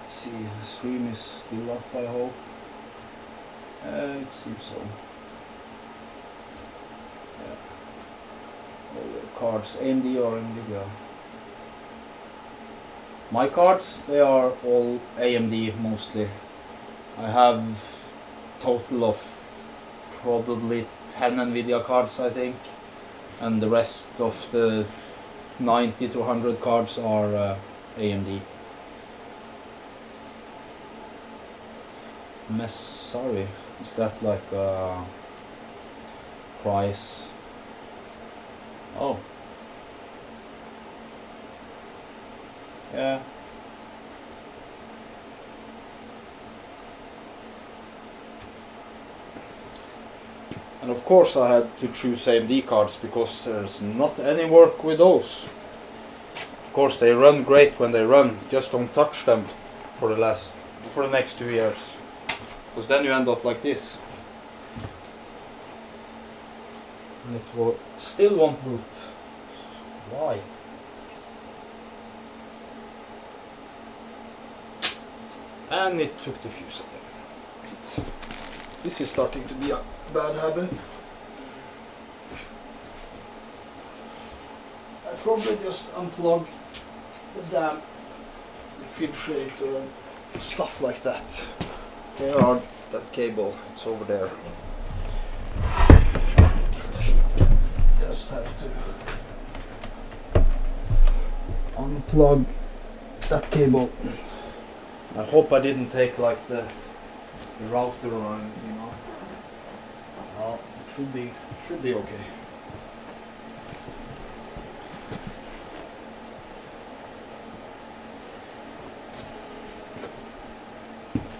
Let's see, the stream is still up, I hope. It seems so. Yeah. All the cards, AMD or Nvidia. My cards, they are all AMD mostly. I have total of probably 10 Nvidia cards, I think, and the rest of the 90 to 100 cards are AMD. Sorry, is that like a price? Oh. Yeah. And of course I had to choose AMD cards because there's not any work with those. Of course they run great when they run, just don't touch them for the next 2 years. Because then you end up like this. And it will still won't boot. Why? And it took the fuse again. This is starting to be a bad habit. I probably just unplug the damn refrigerator and stuff like that. There are that cable, it's over there. Let's see. Just have to unplug that cable. I hope I didn't take like the router or anything off. Well, it should be okay.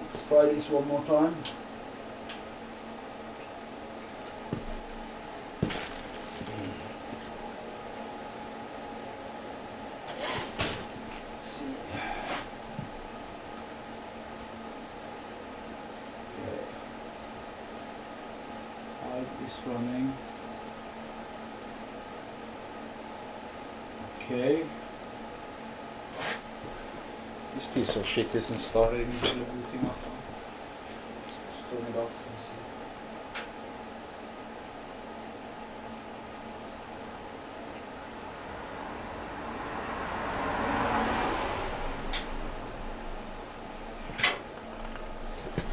Let's try this one more time. Running. Okay. This piece of shit isn't starting really booting up. Let's turn it off and see.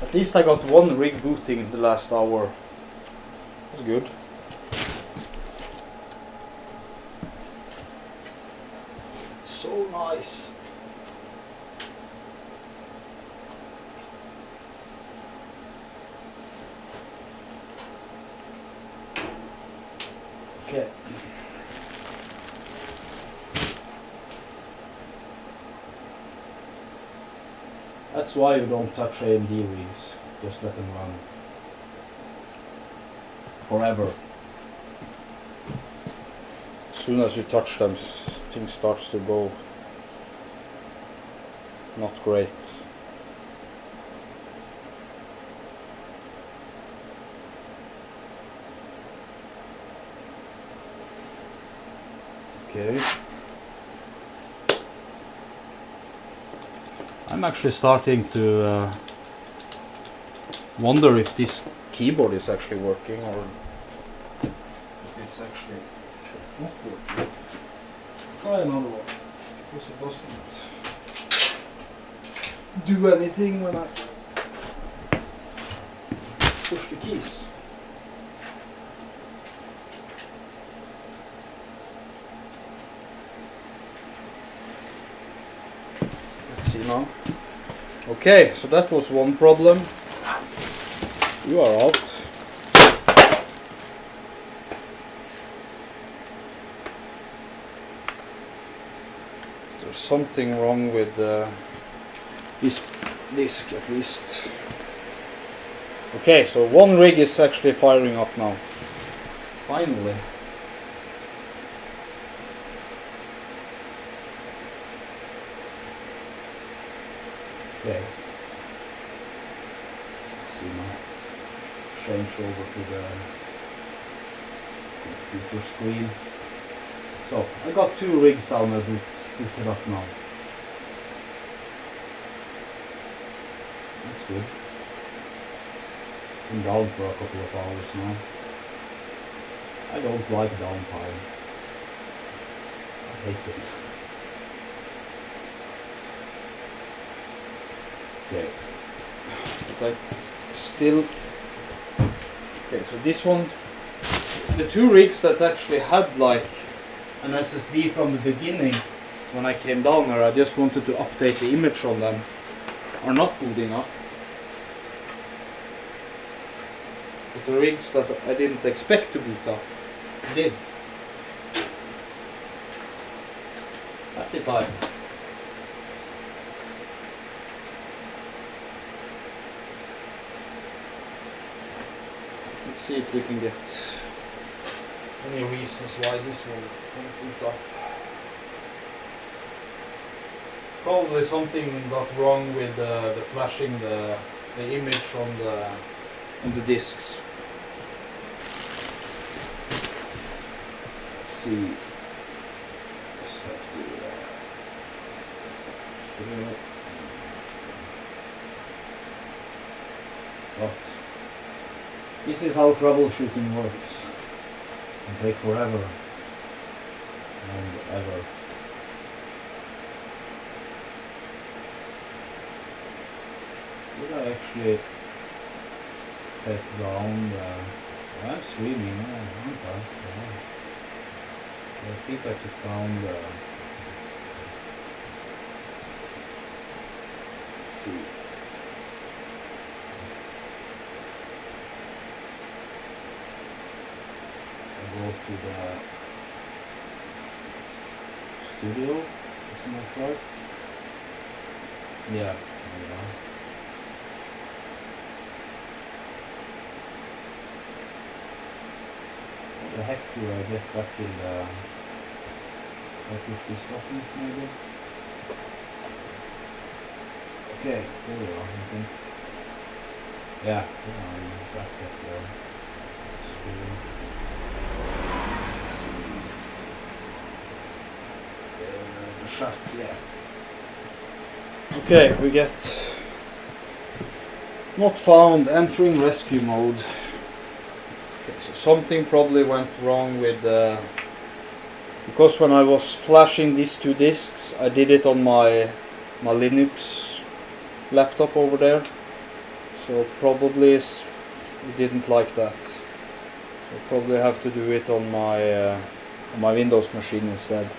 At least I got one rig booting in the last hour. That's good. So nice. Okay. That's why you don't touch AMD rigs. Just let them run forever. As soon as you touch them, things starts to go not great. Okay. I'm actually starting to wonder if this keyboard is actually working or if it's actually not working. Try another one, because it doesn't do anything when I push the keys. Let's see now. Okay, so that was one problem. You are out. There's something wrong with this disc at least. Okay, so one rig is actually firing up now. Finally. Okay. Let's see now. Change over to the computer screen. So I got two rigs down there booted up now. That's good. Been down for a couple of hours now. I don't like downtime. I hate it. Okay. But I still. Okay, so this one, the two rigs that actually had like an SSD from the beginning when I came down there, I just wanted to update the image on them, are not booting up. But the rigs that I didn't expect to boot up did. Happy time. Let's see if we can get any reasons why this one won't boot up. Probably something got wrong with the flashing the image on the discs. Let's see. Just have to but this is how troubleshooting works. It can take forever and ever. Did I actually take down the... I'm streaming, aren't I? Yeah. I think I took down the... Let's see. I go to the studio, isn't that right? Yeah, there we are. What the heck do I get back in the... I push this button maybe? Okay, there we are, I think. Yeah, I'm back at the screen. Let's see. Shut, yeah. Okay, we get not found, entering rescue mode. Okay, so something probably went wrong with because when I was flashing these two discs, I did it on my Linux laptop over there, so probably it didn't like that. I'll probably have to do it on my Windows machine instead.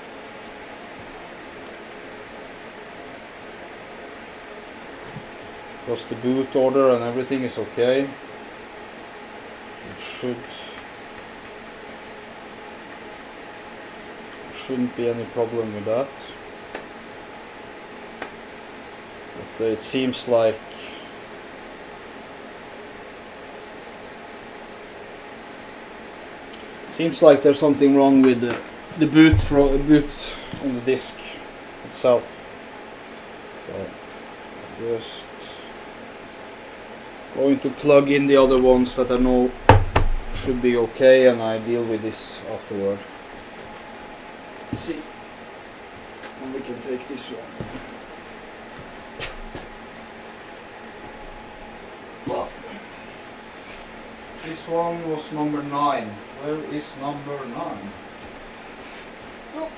Because the boot order and everything is okay. It shouldn't be any problem with that. But it seems like there's something wrong with the boot on the disc itself. So just going to plug in the other ones that I know should be okay, and I deal with this afterward. Let's see, and we can take this one. Well, this one was number 9. Where is number 9? Oh,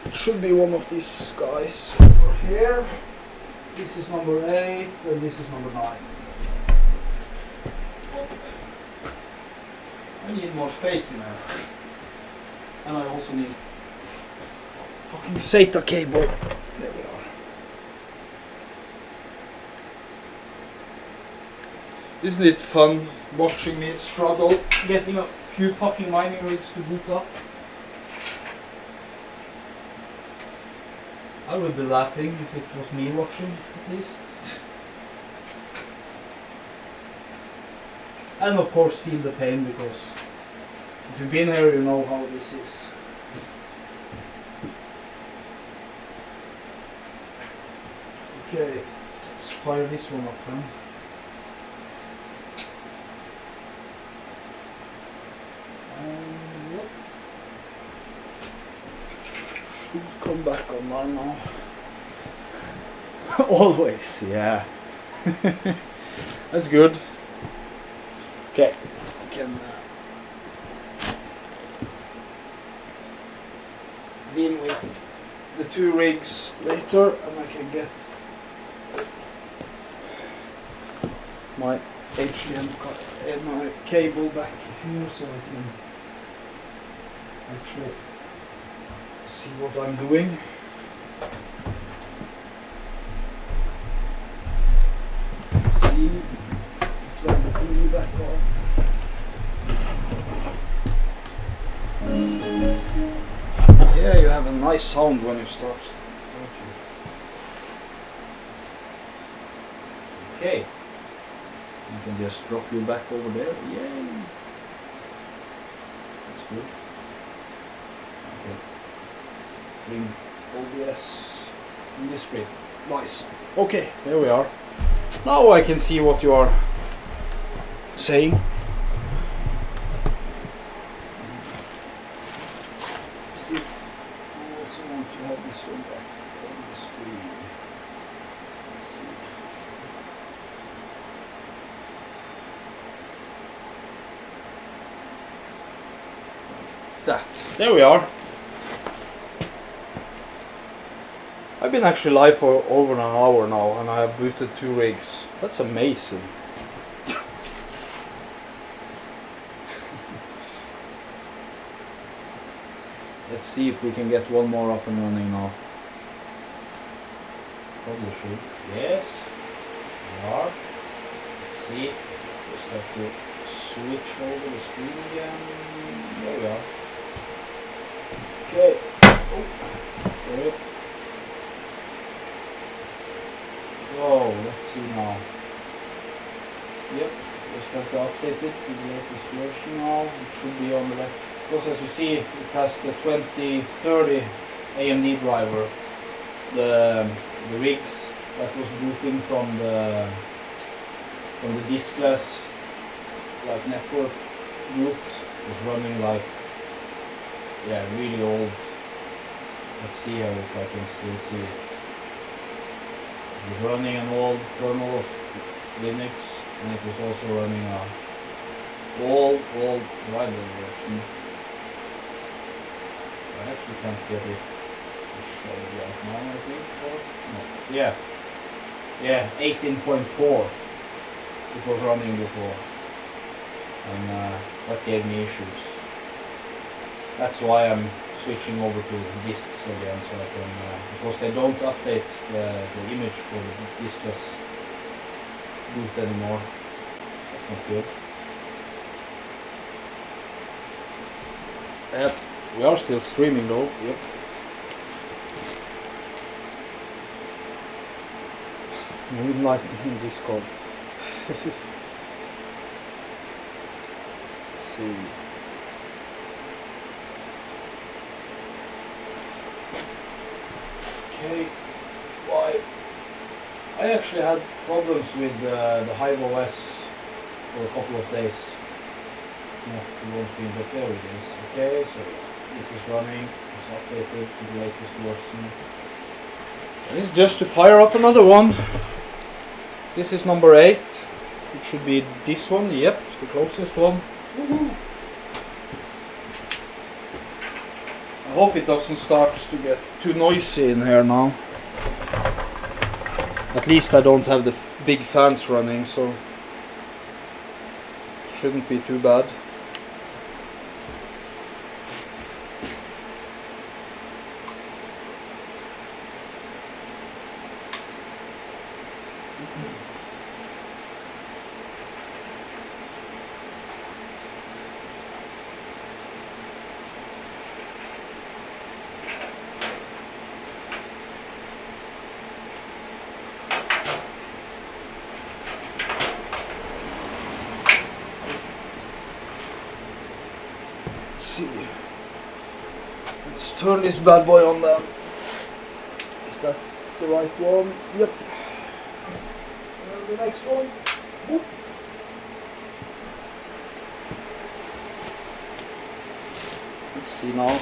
it should be one of these guys over here. This is number 8 and this is number 9. I need more space in there. And I also need fucking SATA cable. There we are. Isn't it fun watching me struggle getting a few fucking mining rigs to boot up? I would be laughing if it was me watching, at least. And of course feel the pain, because if you've been here you know how this is. Okay, let's fire this one up then. Yep. Should come back online now. Always, yeah. That's good. Okay, I can deal with the 2 rigs later, and I can get my HDMI cable back here so I can actually see what I'm doing. See, turn the TV back on. Yeah, you have a nice sound when you start, don't you? Okay. You can just drop you back over there. Yay! That's good. Okay. Bring OBS in this screen. Nice. Okay, there we are. Now I can see what you are saying. See, I also want to have this one back on the screen. Let's see. That. There we are. I've been actually live for over an hour now, and I have booted 2 rigs. That's amazing. Let's see if we can get one more up and running now. Probably should. Yes. We are. Let's see. Just have to switch over the screen again. There we are. Okay. Oh. Sorry. Oh, let's see now. Yep, just have to update it to the latest version now. It should be on the left. Because as you see, it has the 2030 AMD driver. The rigs that was booting from the diskless like network boot was running like, yeah, really old. Let's see here if I can still see it. It was running an old kernel of Linux, and it was also running a old driver version. I actually can't get it to show right now, I think. Or no. Yeah, 18.4 it was running before, and that gave me issues. That's why I'm switching over to disks again, so I can, because they don't update the image for the diskless boot anymore. That's not good. Yep, we are still streaming though. Yep. Moonlight in Discord. Let's see. Okay, why? I actually had problems with the Hive OS for a couple of days. Not launching, but there it is. Okay, so this is running. It's updated to the latest version. And it's just to fire up another one. This is number 8. It should be this one. Yep, the closest one. Woohoo! I hope it doesn't start to get too noisy in here now. At least I don't have the big fans running, so it shouldn't be too bad. See, let's turn this bad boy on then. Is that the right one? Yep. And the next one. Boop. Let's see now.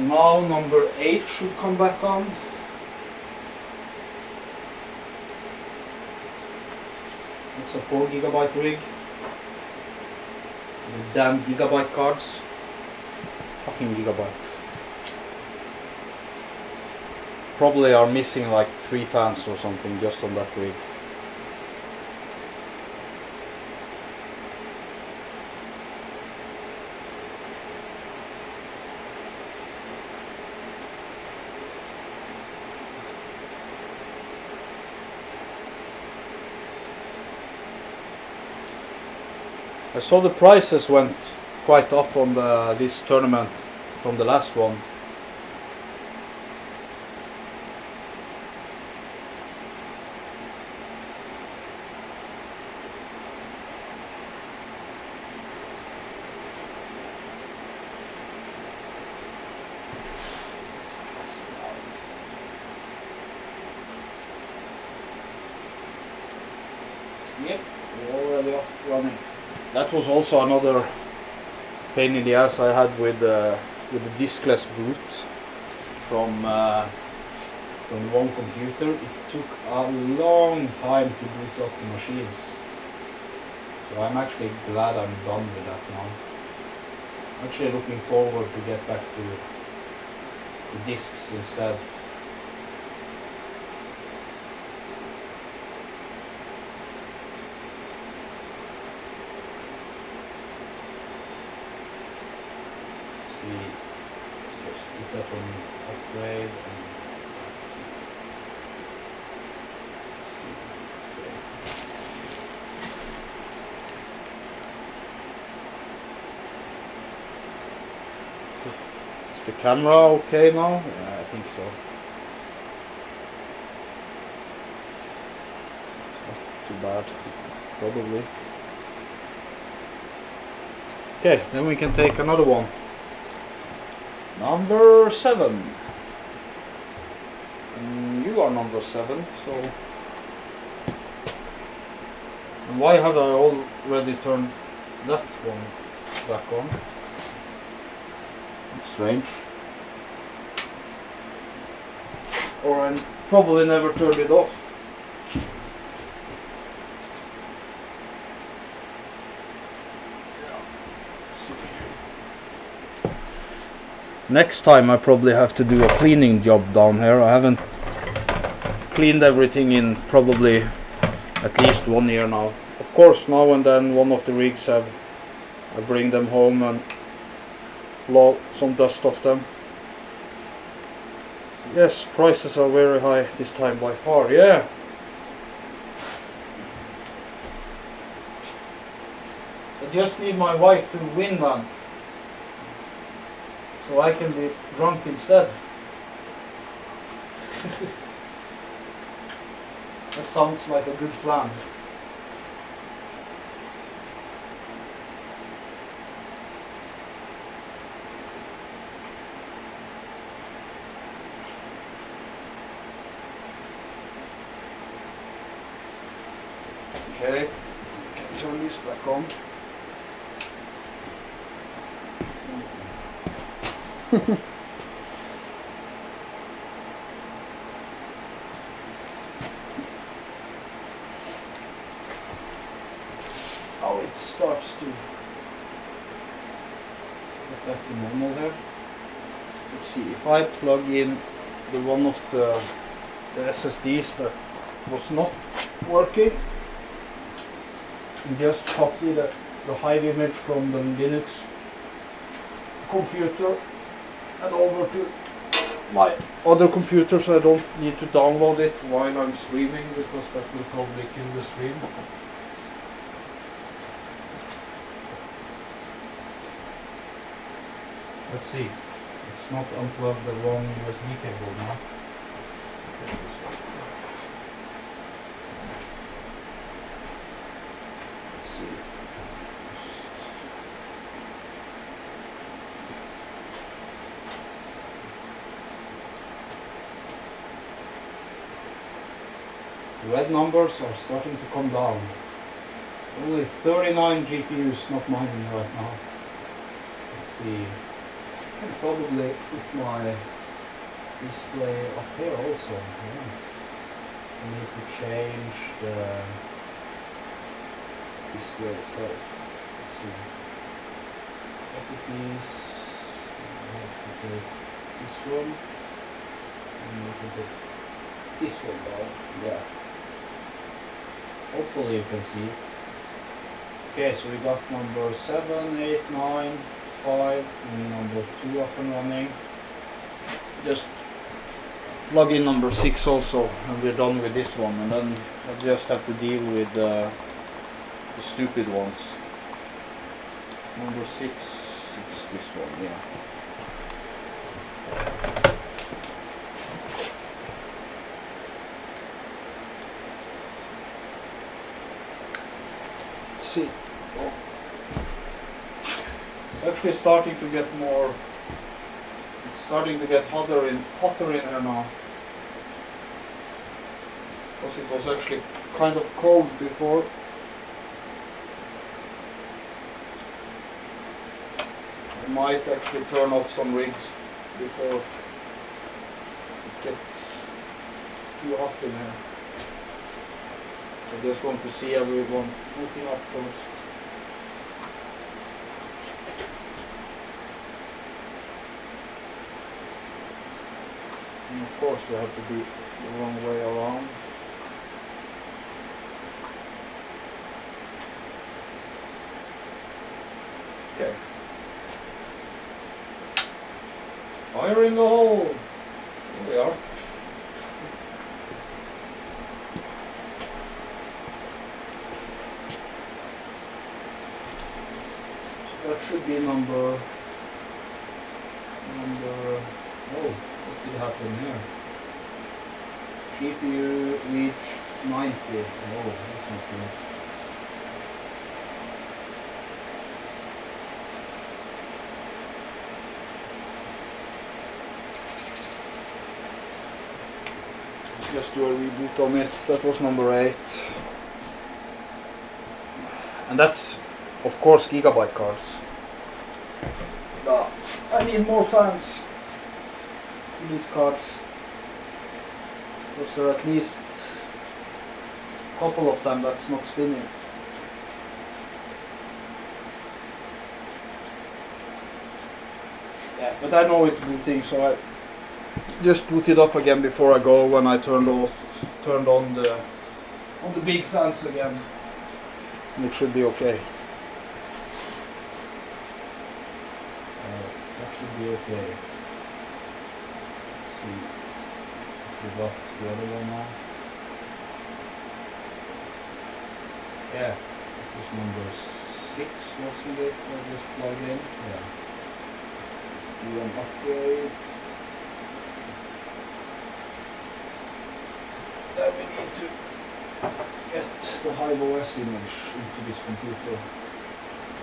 Now number 8 should come back on. It's a 4 GB rig. The damn gigabyte cards. Fucking gigabyte. Probably are missing like 3 fans or something just on that rig. I saw the prices went quite up on this tournament from the last one. Yep, we're already up running. That was also another pain in the ass I had with the diskless boot from one computer. It took a long time to boot up the machines. So I'm actually glad I'm done with that now. I'm actually looking forward to get back to the disks instead. Let's put that on upgrade and is the camera okay now? Yeah, I think so. Not too bad, probably. Okay, then we can take another one. Number 7. You are number 7, so. And why have I already turned that one back on? It's strange. Or I probably never turned it off. Next time I probably have to do a cleaning job down here. I haven't cleaned everything in probably at least 1 year now. Of course, now and then one of the rigs I bring them home and blow some dust off them. Yes, prices are very high this time by far, yeah. I just need my wife to win, man. So I can be drunk instead. That sounds like a good plan. Okay, turn this back on. Oh, it starts to get back to normal there. Let's see, if I plug in the one of the SSDs that was not working, and just copy the Hive image from the Linux computer and over to my other computer, so I don't need to download it while I'm streaming, because that will probably kill the stream. Let's see, it's not unplugged the wrong USB cable now. Let's see. The red numbers are starting to come down. Only 39 GPUs not mining right now. Let's see. I can probably put my display up here also. Yeah. I need to change the display itself. Let's see. Copy these. I have to take this one. And we can take this one down. Yeah. Hopefully you can see. Okay, so we got number 7, 8, 9, 5, and number 2 up and running. Just plug in number 6 also, and we're done with this one, and then I just have to deal with the stupid ones. Number 6, it's this one, yeah. Let's see. Oh. It's actually starting to get more. It's starting to get hotter in here now. Because it was actually kind of cold before. I might actually turn off some rigs before it gets too hot in here. I just want to see everyone booting up first. And of course you have to be the wrong way around. Okay. Fire in the hole! Here we are. So that should be number... Oh, what did happen here? GPU reached 90. Oh, that's not good. Just do a reboot on it. That was number 8. And that's, of course, gigabyte cards. But I need more fans in these cards. Because there are at least a couple of them that's not spinning. Yeah, but I know it's booting, so I just boot it up again before I go when I turned on the big fans again. And it should be okay. That should be okay. Let's see. We got the other one now. Yeah, this is number 6, wasn't it? I just plugged in. Yeah. Do an upgrade. to get the Hive OS image into this computer.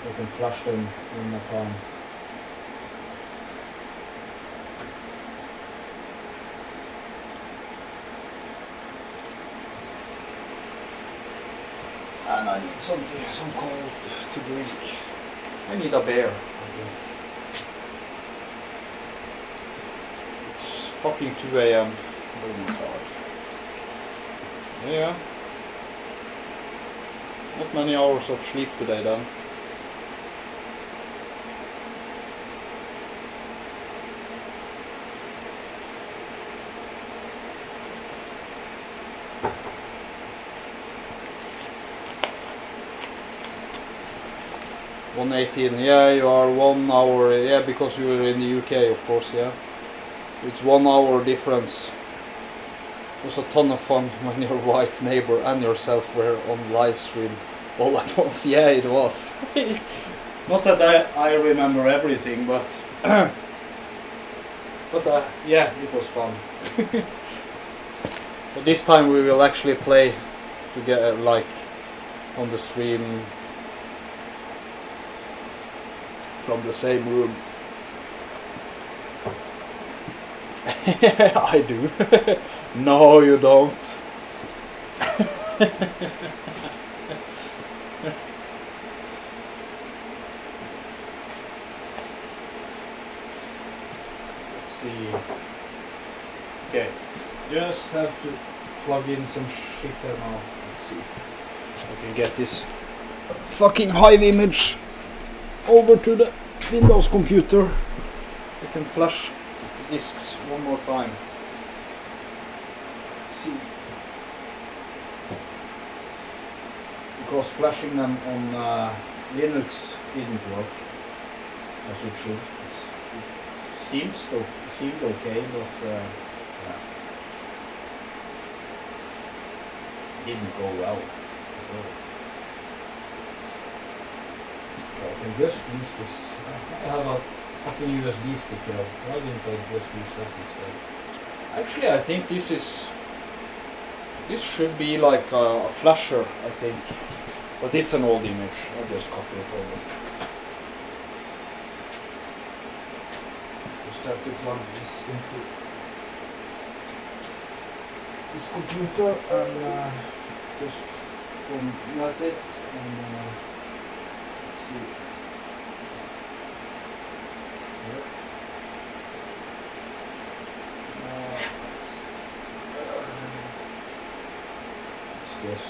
I can flash them in my time. And I need some cold to drink. I need a beer. It's fucking 2 AM. Yeah. Not many hours of sleep today then. $1.18, yeah, you are 1 hour, yeah, because you are in the UK, of course, yeah. It's 1 hour difference. It was a ton of fun when your wife, neighbor, and yourself were on live stream all at once. Yeah, it was. Not that I remember everything, but yeah, it was fun. But this time we will actually play together, like on the stream from the same room. I do. No, you don't. Let's see. Okay, just have to plug in some shit there now. Let's see. I can get this fucking Hive image over to the Windows computer. I can flash the disks one more time. Let's see. Because flashing them on Linux didn't work as it should. It seemed okay, but yeah. Didn't go well at all. I can just use this. I have a fucking USB stick here. Why didn't I just use that instead? Actually, I think this should be like a flasher, I think. But it's an old image. I'll just copy it over. Just have to plug this into this computer and just format it and see. Yep. Let's just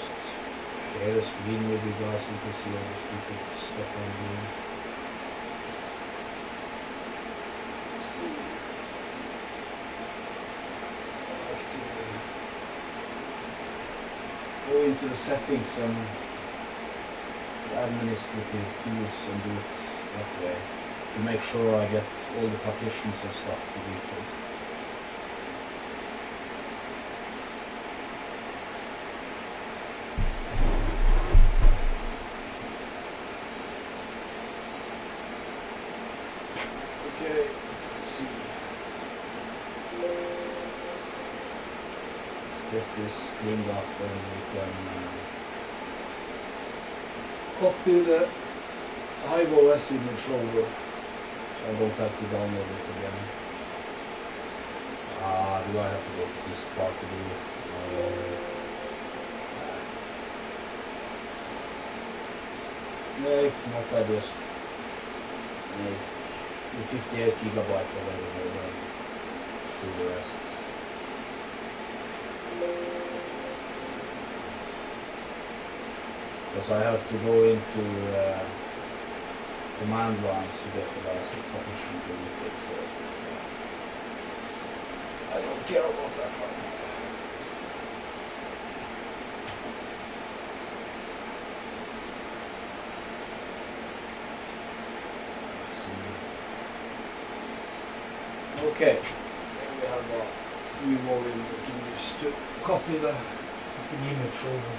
share the screen with you guys so you can see all the stupid stuff I'm doing. Go into the settings and administrative tools and do it that way to make sure I get all the partitions and stuff deleted. Okay, let's see. Let's get this cleaned up and we can copy the Hive OS image over, so I don't have to download it again. Do I have to go to this part to do it? If not, I just make the 58 gigabyte available and do the rest. Because I have to go into command lines to get the last partition deleted, so I don't care about that one. Let's see. Okay, then we have a new volume we can use to copy the image over.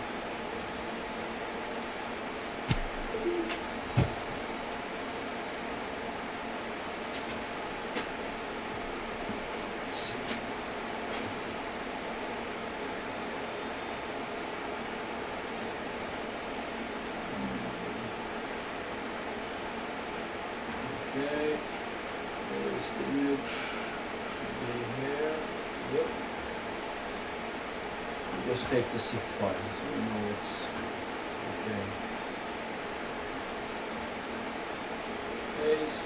just take the zip file so you know it's okay. Paste.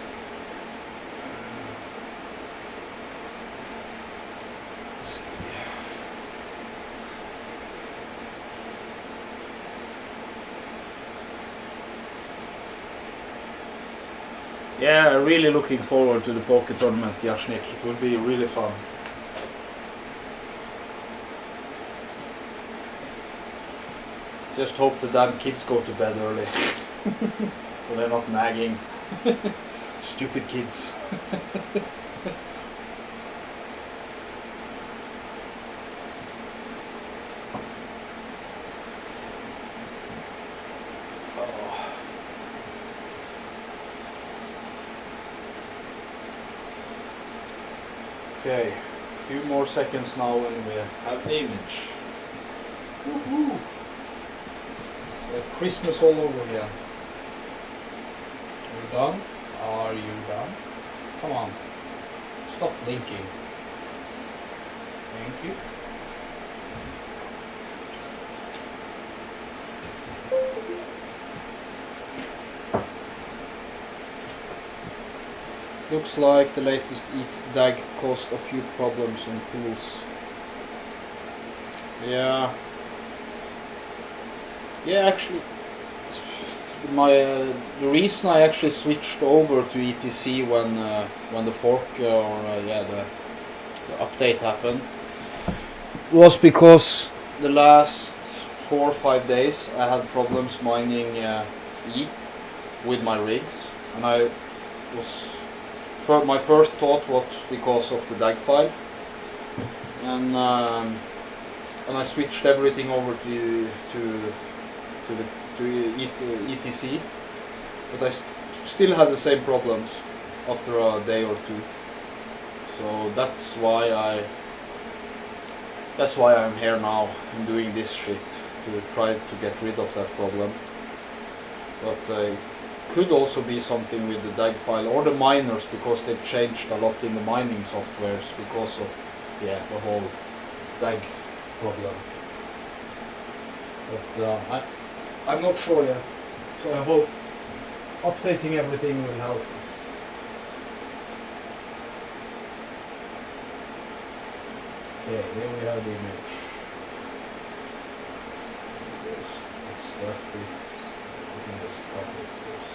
Yeah, really looking forward to the poker tournament, Yashnik. It will be really fun. Just hope the damn kids go to bed early. So they're not nagging. Stupid kids. Okay, a few more seconds now and we have the image. Woohoo! Like Christmas all over again. Are you done? Are you done? Come on. Stop blinking. Thank you. Looks like the latest ETH DAG caused a few problems on pools. Yeah. Yeah, actually, the reason I actually switched over to ETC when the fork the update happened was because the last 4 or 5 days I had problems mining ETH with my rigs, and my first thought was because of the DAG file, and I switched everything over to ETC, but I still had the same problems after a day or two. So that's why I'm here now and doing this shit to try to get rid of that problem. But could also be something with the DAG file or the miners, because they've changed a lot in the mining softwares because of the whole DAG problem. But I'm not sure yet, so I hope updating everything will help. Okay, here we have the image. It's dirty. I think there's a couple of this.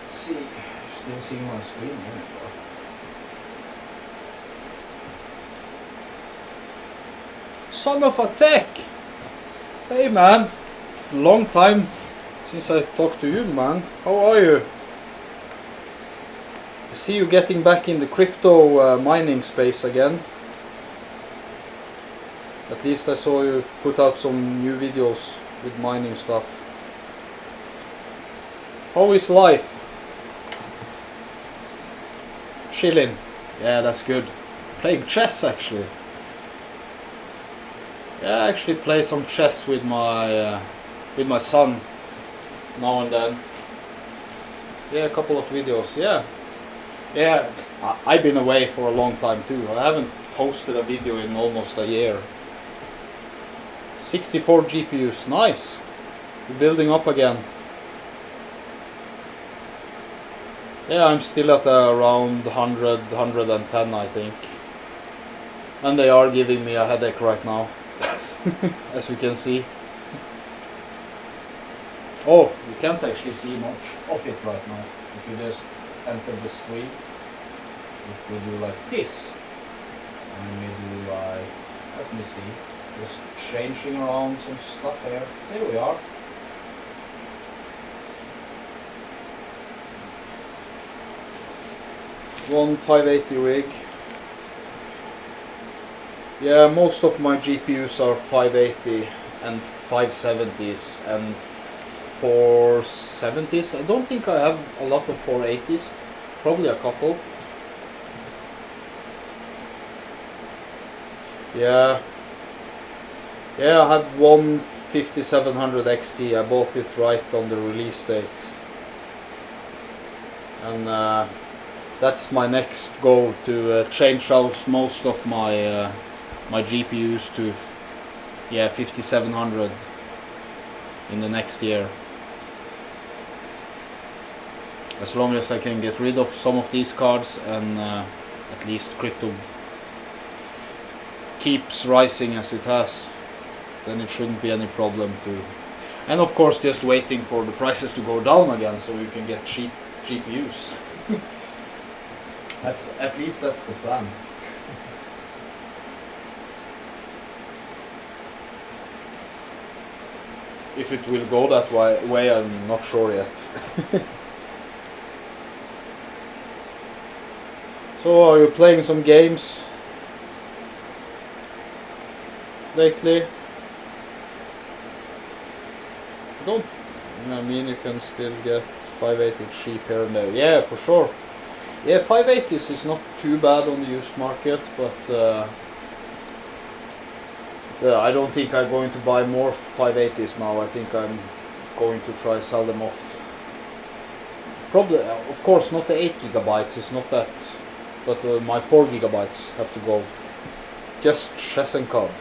Let's see, still seeing my screen here. Son of a tech! Hey man, long time since I talked to you, man. How are you? I see you getting back in the crypto mining space again. At least I saw you put out some new videos with mining stuff. How is life? Chilling. Yeah, that's good. Playing chess actually. Yeah, I actually play some chess with my son now and then. Yeah, a couple of videos. Yeah. I've been away for a long time too. I haven't posted a video in almost a year. 64 GPUs, nice. We're building up again. Yeah, I'm still at around 100, 110, I think. And they are giving me a headache right now. As you can see. Oh, you can't actually see much of it right now. If you just enter the screen, if we do like this, and we do like, let me see, just changing around some stuff here. There we are. One 580 rig. Yeah, most of my GPUs are 580 and 570s and 470s. I don't think I have a lot of 480s, probably a couple. Yeah, I had one 5700 XT. I bought it right on the release date, and that's my next goal, to change out most of my my GPUs to 5700 in the next year. As long as I can get rid of some of these cards, and at least crypto keeps rising as it has, then it shouldn't be any problem to. And of course, just waiting for the prices to go down again so you can get cheap GPUs. At least that's the plan. If it will go that way, I'm not sure yet. So, are you playing some games lately? I mean, you can still get 580 cheap here and there. Yeah, for sure. Yeah, 580s is not too bad on the used market, but I don't think I'm going to buy more 580s now. I think I'm going to try sell them off. Probably, of course, not the 8 gigabytes. It's not that, but my 4 gigabytes have to go. Just Shesenkad.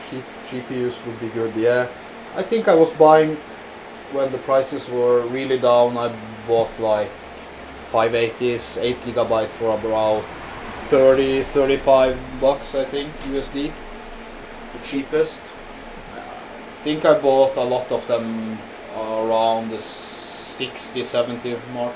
Cheap GPUs would be good. Yeah, I think I was buying when the prices were really down. I bought like 580s, 8 gigabyte for about 30-35 bucks, I think, USD, the cheapest. I think I bought a lot of them around the 60-70 mark.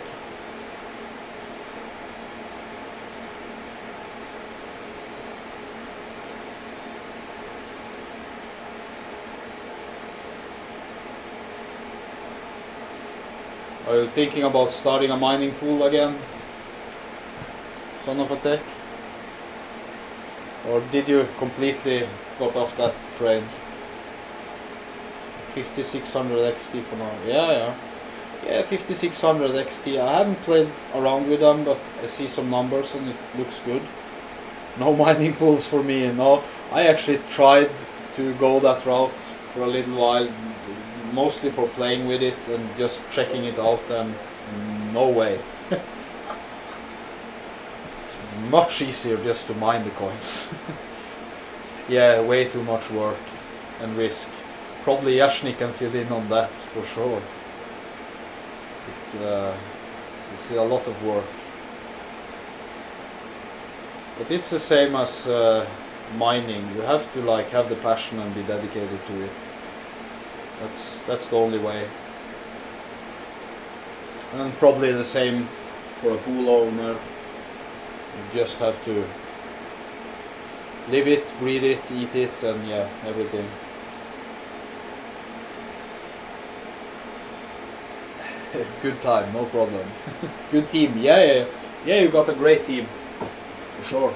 Are you thinking about starting a mining pool again, Son of a Tech? Or did you completely got off that train? 5600 XT for now. Yeah, 5600 XT. I haven't played around with them, but I see some numbers and it looks good. No mining pools for me. No, I actually tried to go that route for a little while, mostly for playing with it and just checking it out, and no way. It's much easier just to mine the coins. Yeah, way too much work and risk. Probably Yashnik can fill in on that for sure. It's a lot of work. But it's the same as mining. You have to like have the passion and be dedicated to it. That's the only way. And probably the same for a pool owner. You just have to live it, breathe it, eat it, and yeah, everything. Good time, no problem. Good team, yeah, you got a great team, for sure.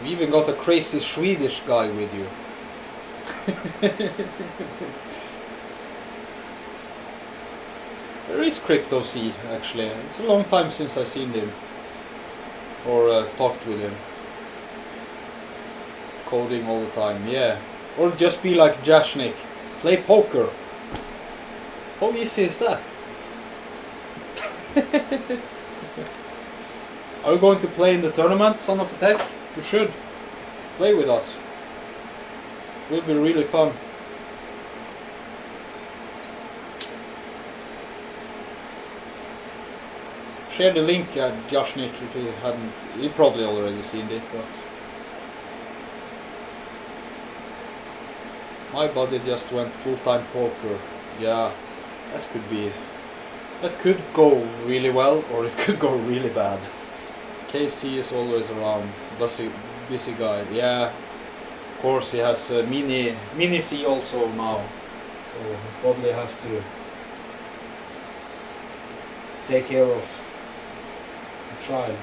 We even got a crazy Swedish guy with you. There is CryptoC actually. It's a long time since I've seen him or talked with him. Coding all the time, yeah. Or just be like Jashnik, play poker. How easy is that? Are you going to play in the tournament, Son of a Tech? You should play with us. Will be really fun. Share the link, Jashnik, if you hadn't. You've probably already seen it, but my buddy just went full-time poker. Yeah, that could go really well, or it could go really bad. KC is always around, busy guy. Yeah. Of course, he has mini C also now, so he'll probably have to take care of the child.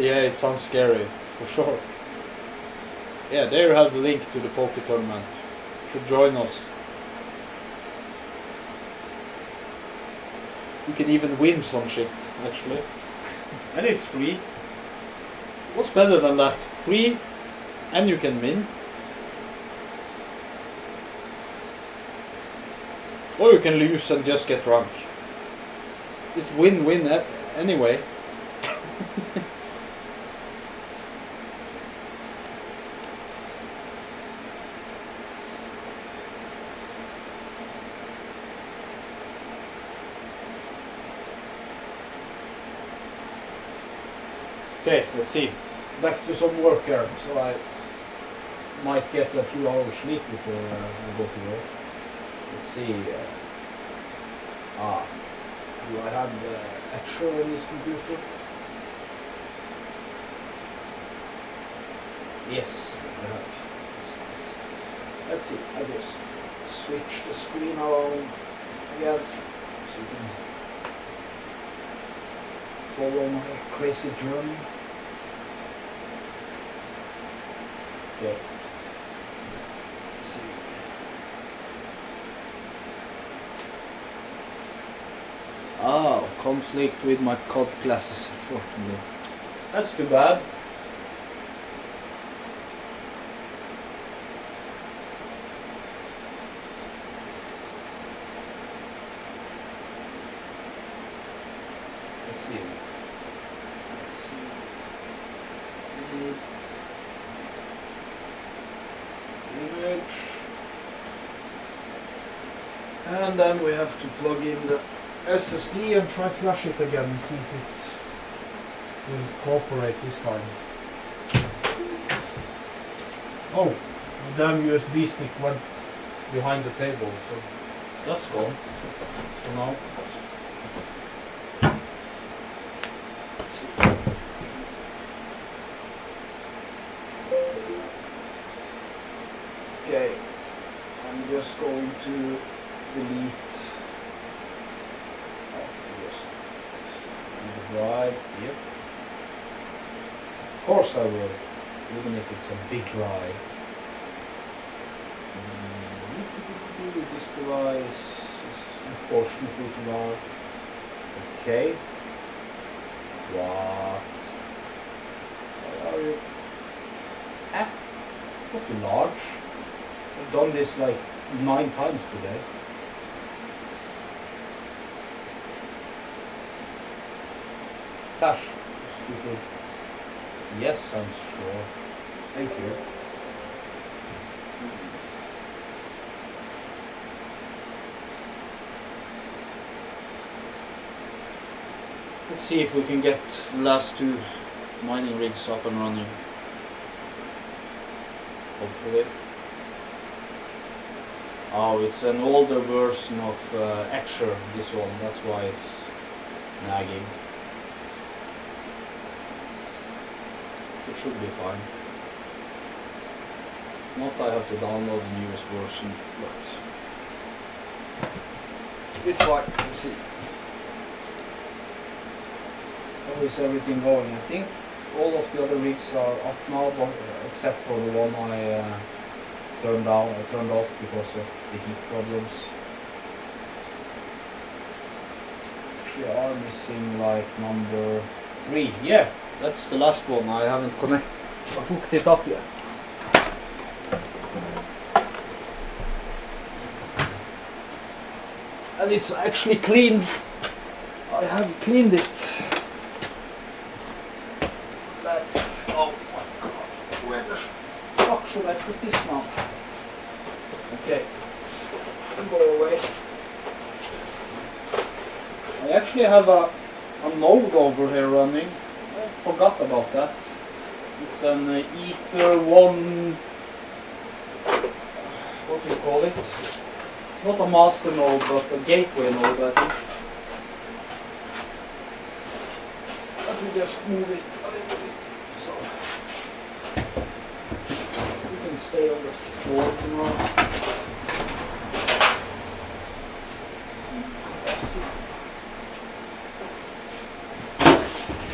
Yeah, it sounds scary, for sure. Yeah, there you have the link to the poker tournament. You should join us. You can even win some shit, actually. And it's free. What's better than that? Free, and you can win. Or you can lose and just get drunk. It's win-win anyway. Okay, let's see. Back to some work here, so I might get a few hours sleep before I go to work. Let's see. Do I have the extra on this computer? Yes, I have. Let's see. I just switch the screen around again so you can follow my crazy journey. Okay. Let's see. Oh, conflict with my COD classes, unfortunately. That's too bad. Let's see. Let's see. Image. And then we have to plug in the SSD and try flash it again and see if it will cooperate this time. Oh, the damn USB stick went behind the table, so that's gone. So now, let's see. Okay, I'm just going to delete drive. Yep. Of course I will, even if it's a big drive. This device is unfortunately too large. Okay. What? Where are you? Ah, not too large. I've done this like 9 times today. Tash, stupid. Yes, I'm sure. Thank you. Let's see if we can get the last 2 mining rigs up and running. Hopefully. Oh, it's an older version of Exer, this one. That's why it's nagging. It should be fine. Not I have to download the newest version, but it's fine. Let's see. How is everything going? I think all of the other rigs are up now, but except for the one I turned off because of the heat problems. Actually, I are missing like number 3. Yeah. That's the last one. I haven't hooked it up yet. And it's actually cleaned. I have cleaned it. That's, oh my god. Where the fuck should I put this now? Okay. Go away. I actually have a node over here running. I forgot about that. It's an Ether 1, what do you call it? Not a master node, but a gateway node, I think. Let me just move it a little bit, so you can stay on the floor for now. Let's see.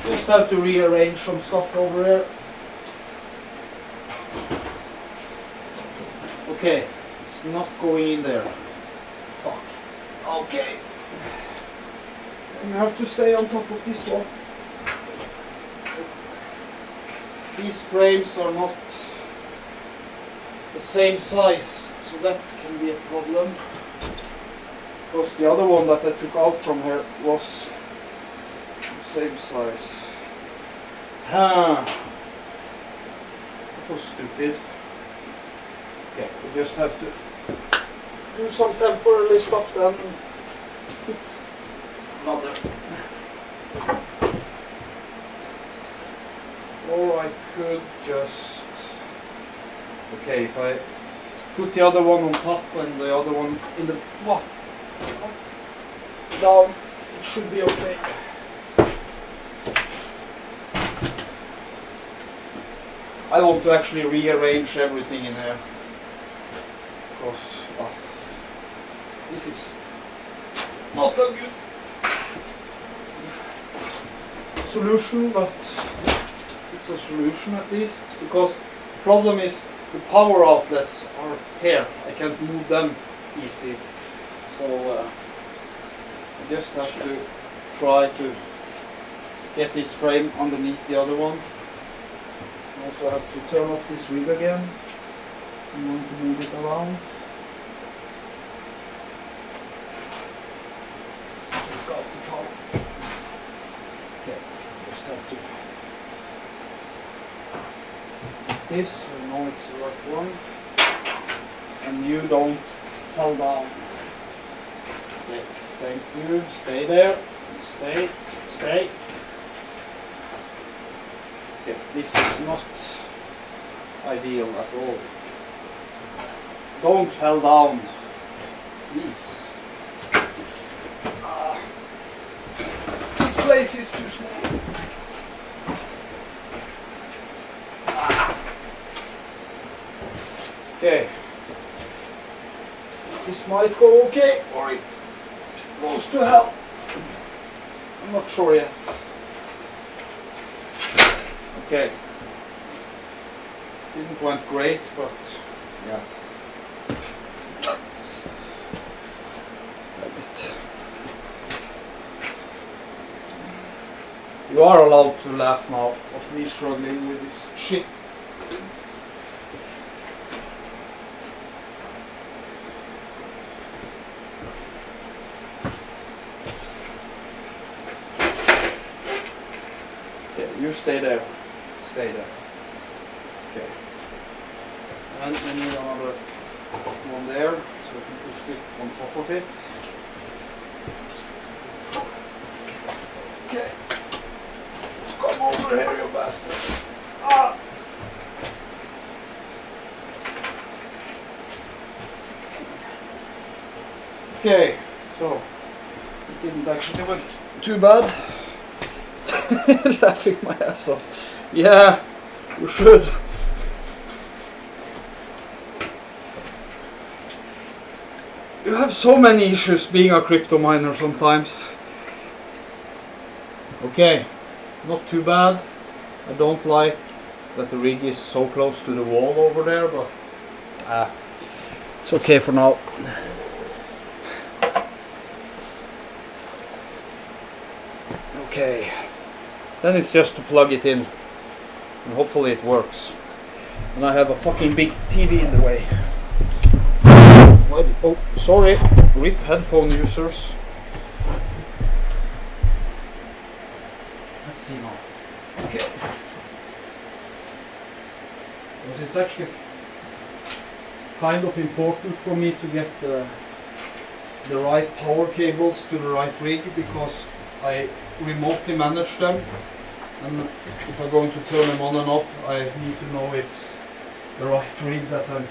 Just have to rearrange some stuff over here. Okay, it's not going in there. Fuck. Okay. You have to stay on top of this one. These frames are not the same size, so that can be a problem. Because the other one that I took out from here was the same size. That was stupid. Okay, we just have to do some temporary stuff then. Another. Or I could just... Okay, if I put the other one on top and the other one in the bottom, down, it should be okay. I want to actually rearrange everything in here. Because this is not a good solution, but it's a solution at least. Because the problem is the power outlets are here. I can't move them easy. So I just have to try to get this frame underneath the other one. I also have to turn off this rig again. I'm going to move it around. Take out the power. Okay, just have to put this, so I know it's the right one. And you don't fall down. Okay, thank you. Stay there. Stay. Stay. Okay, this is not ideal at all. Don't fall down, please. This place is too small. Okay. This might go okay, or it goes to hell. I'm not sure yet. Okay. Didn't went great, but yeah. You are allowed to laugh now of me struggling with this shit. Okay, you stay there. Stay there. Okay. And then you need another one there, so you can put it on top of it. Okay. Come over here, you bastard. Ah! Okay, so it didn't actually went too bad. Laughing my ass off. Yeah, you should. You have so many issues being a crypto miner sometimes. Okay, not too bad. I don't like that the rig is so close to the wall over there, but it's okay for now. Okay, then it's just to plug it in and hopefully it works. And I have a fucking big TV in the way. Oh, sorry, RIP headphone users. Let's see now. Okay. Because it's actually kind of important for me to get the right power cables to the right rig, because I remotely manage them, and if I'm going to turn them on and off, I need to know it's the right rig that I'm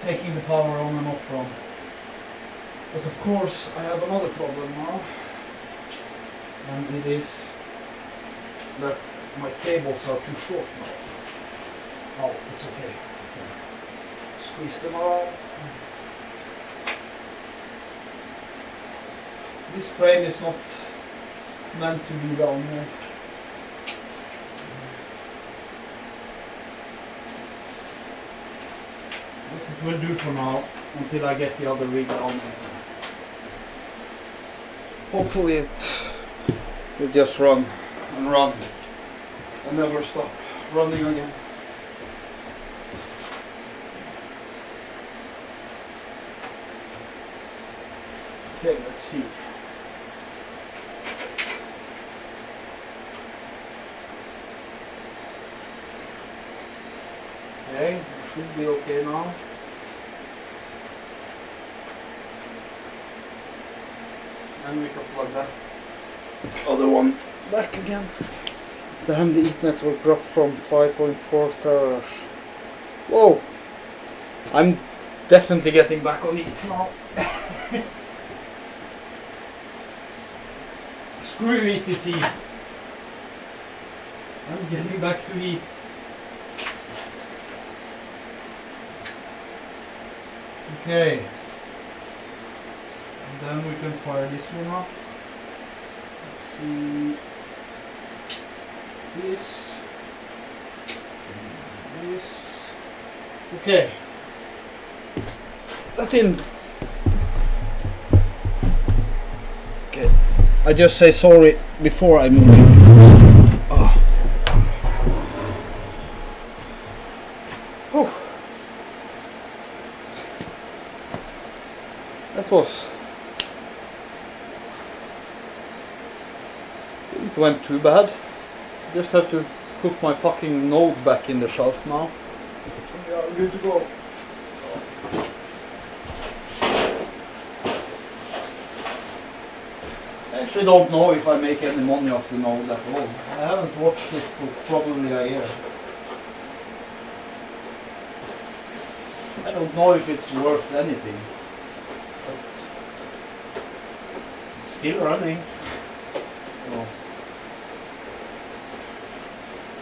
taking the power on and off from. But of course I have another problem now, and it is that my cables are too short now. Oh, it's okay. Squeeze them around. This frame is not meant to be down here. But it will do for now, until I get the other rig down here. hopefully it will just run and run and never stop running again. Okay, let's see. Okay, should be okay now. And we can plug that other one back again. Damn, the Ethernet will drop from 5.4 terahash. Whoa! I'm definitely getting back on ETH now. Screw ETC. I'm getting back to ETH. Okay. And then we can fire this one up. Let's see. This. Okay. That in. Okay. I just say sorry before I move. Oh. Oh. That was. It went too bad. Just have to put my fucking node back in the shelf now. We are good to go. I actually don't know if I make any money off the node at all. I haven't watched it for probably a year. I don't know if it's worth anything. But it's still running. So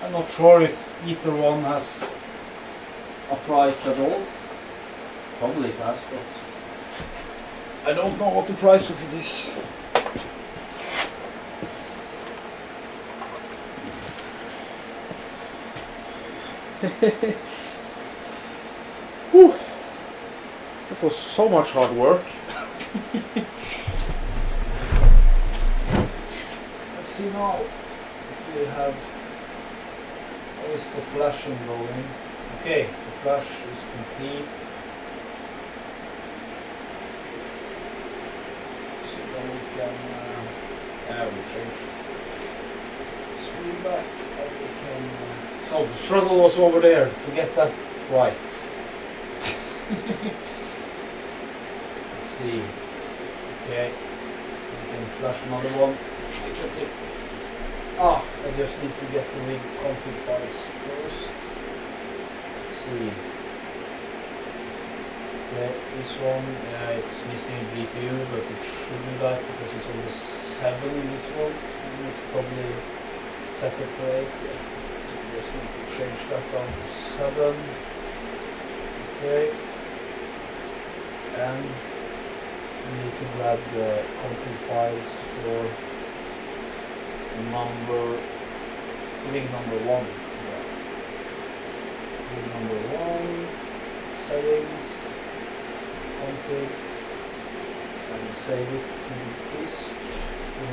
I'm not sure if Ether 1 has a price at all. Probably it has, but I don't know what the price of it is. Whew. That was so much hard work. Let's see now if we have. How is the flashing going? Okay, the flash is complete. So then we can we change screen back and we can so the struggle was over there to get that right. Let's see. Okay. We can flash another one. I can take I just need to get the rig config files first. Let's see. Okay, this one, it's missing GPU, but it should be that because it's only 7 in this one. And it's probably set up for 8. Yeah. Just need to change that down to 7. Okay. And we need to grab the config files for rig number 1. Yeah. Rig number 1, settings, config, and save it to the disk. We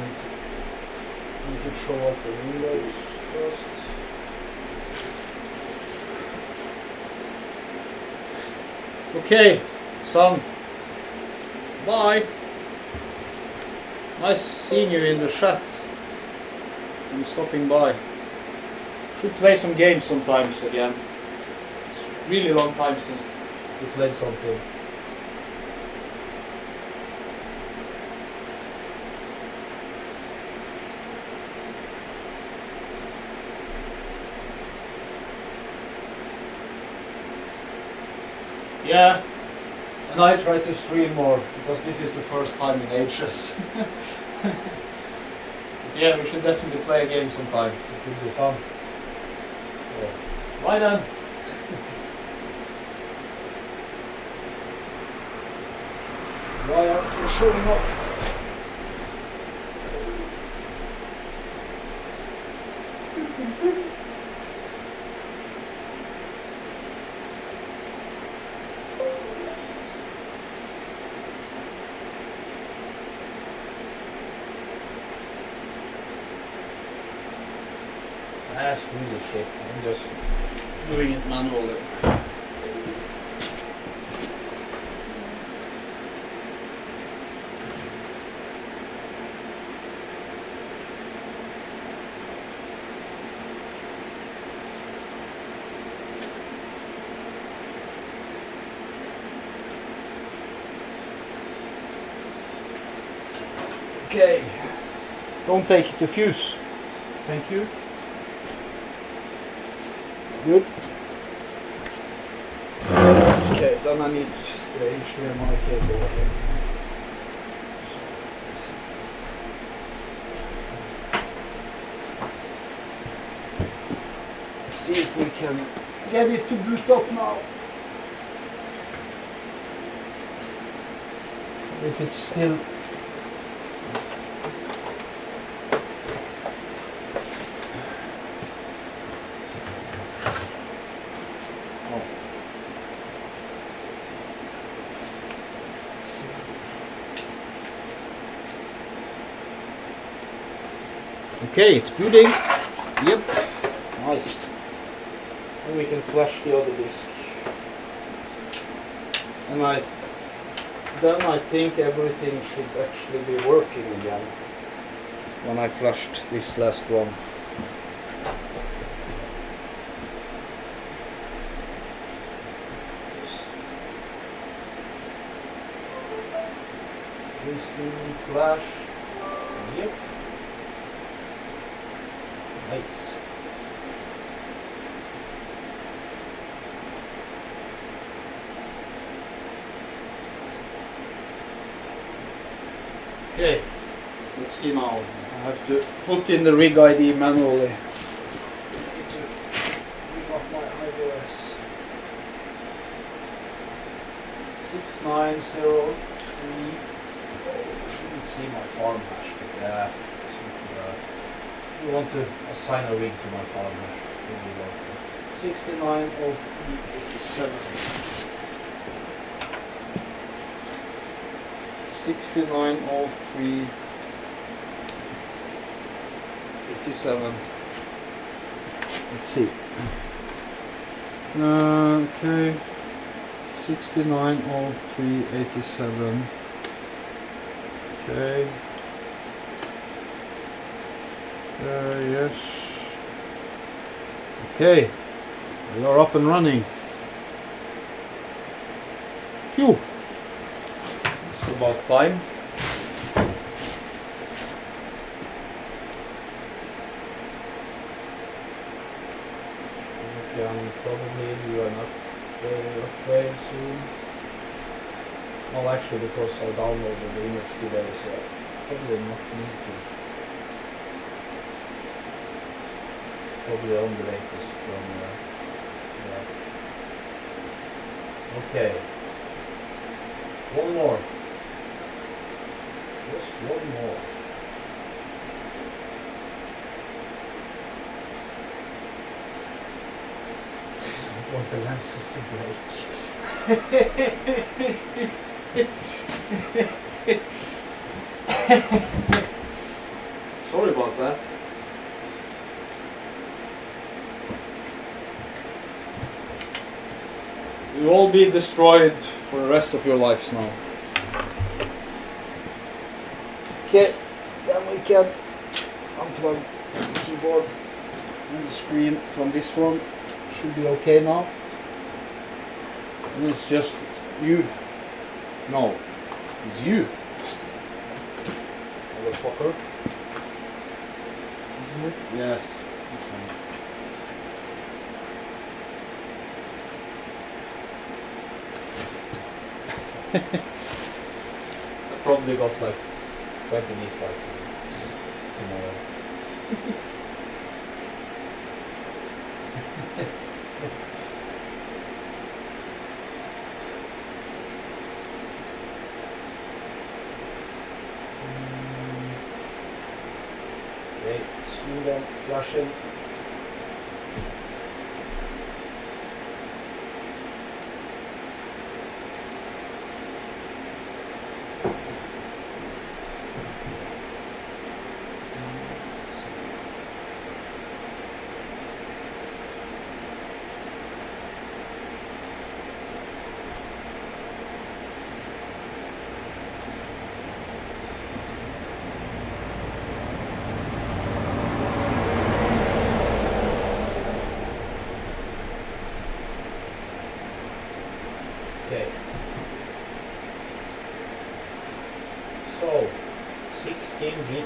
need to show up the windows first. Okay, son. Bye. Nice seeing you in the chat. I'm stopping by. Should play some games sometimes again. It's really long time since we played something. Yeah, and I try to stream more because this is the first time in ages. Yeah, we should definitely play a game sometimes. It would be fun. Yeah. Bye then. Why aren't you showing up? Screw this shit. I'm just doing it manually. Okay. Don't take it to fuse. Thank you. Good. Okay, then I need the HDMI cable again. So, let's see if we can get it to boot up now. If it's still okay, it's booting. Yep. Nice. And we can flash the other disk. And then I think everything should actually be working again when I flashed this last one. Flash. Yep. Nice. Okay, let's see now. I have to put in the rig ID manually. I need to bring up my iOS. 6903. Shouldn't see my farm hash, but yeah. You want to assign a rig to my farm hash. 690387. 690387. Let's see. Okay. 690387. Okay. Yes. Okay. We are up and running. Phew. It's about time. We can probably do an upgrade soon. Well, actually, because I downloaded the image today, so I probably not need to. Probably on the latest from yeah. Okay. One more. Just one more. I want the lenses to break. Sorry about that. You will all be destroyed for the rest of your lives now. Okay, then we can unplug the keyboard and the screen from this one. Should be okay now. And it's just you. No, it's you. Motherfucker. Isn't it? Yes. I probably got like 20 dislikes tomorrow. Okay, smooth and flashing.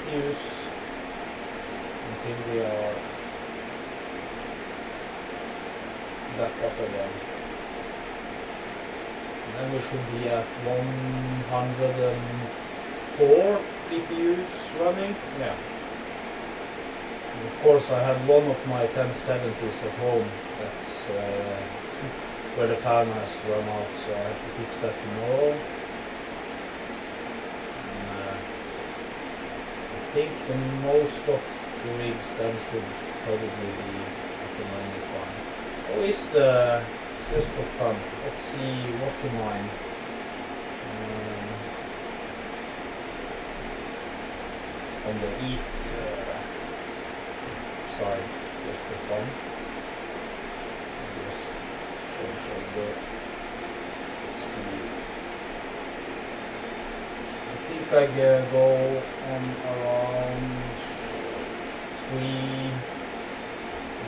CPUs until we are back up again. And then we should be at 104 GPUs running. Yeah. And of course, I have one of my 1070s at home. That's where the fan has run out, so I have to fix that tomorrow. I think the most of the rigs then should probably be at the 95. Or is the, just for fun, let's see what to mine. On the EAT side, just for fun. Just change over. Let's see. I think I go on around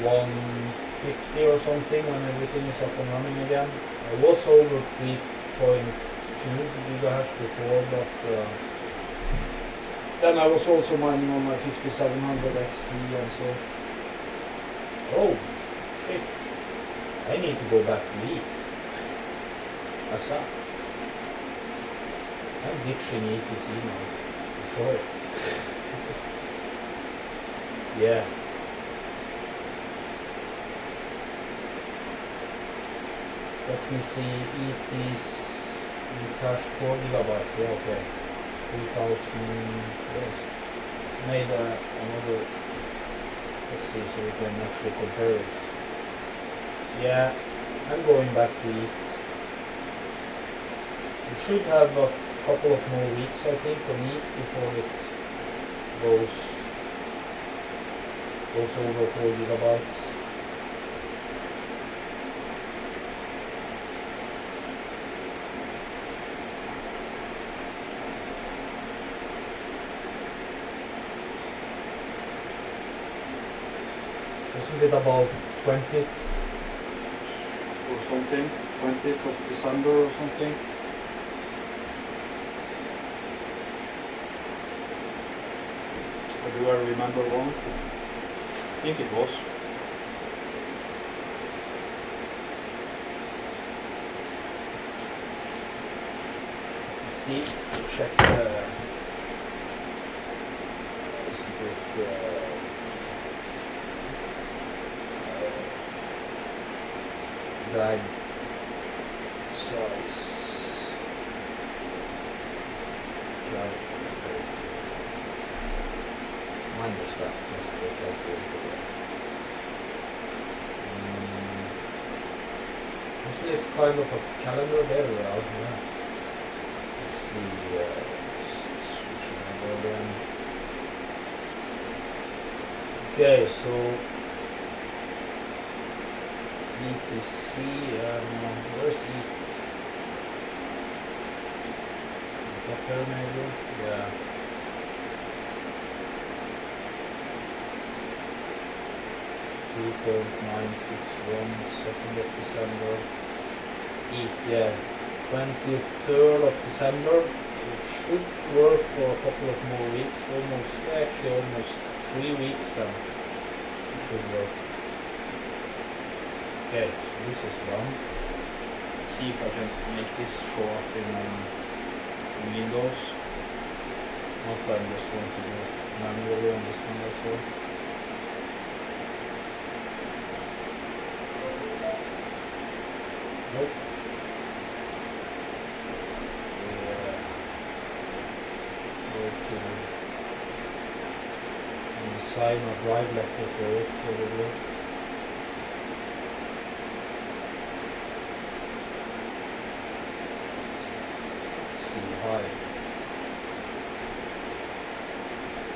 150 or something when everything is up and running again. I was over 3.2 gigahash before, but then I was also mining on my 5700 XT and so. Oh, shit. I need to go back to EAT. Assa. I'm ditching ETC now, for sure. Yeah. Let me see, ET's cache 4 gigabyte, yeah, okay. 3000, yes. Made another, let's see, so we can actually compare it. Yeah, I'm going back to EAT. We should have a couple of more weeks, I think, on EAT before it goes over 4 gigabytes. Wasn't it about 20th or something? 20th of December or something? Or do I remember wrong? I think it was. Let's see, check isn't it drag size, drag, minus that, let's go calculate it. Isn't it kind of a calendar there? Yeah. Let's see, switching over again. Okay, so ETC, where's EAT? Up there maybe? Yeah. $3.961, 2nd of December. EAT, yeah. 23rd of December. It should work for a couple of more weeks, actually almost 3 weeks then. It should work. Okay, so this is done. Let's see if I can make this show up in Windows. Not that I'm just going to do it manually on this one also. Nope. Go to sign a drive letter for it probably. Hi.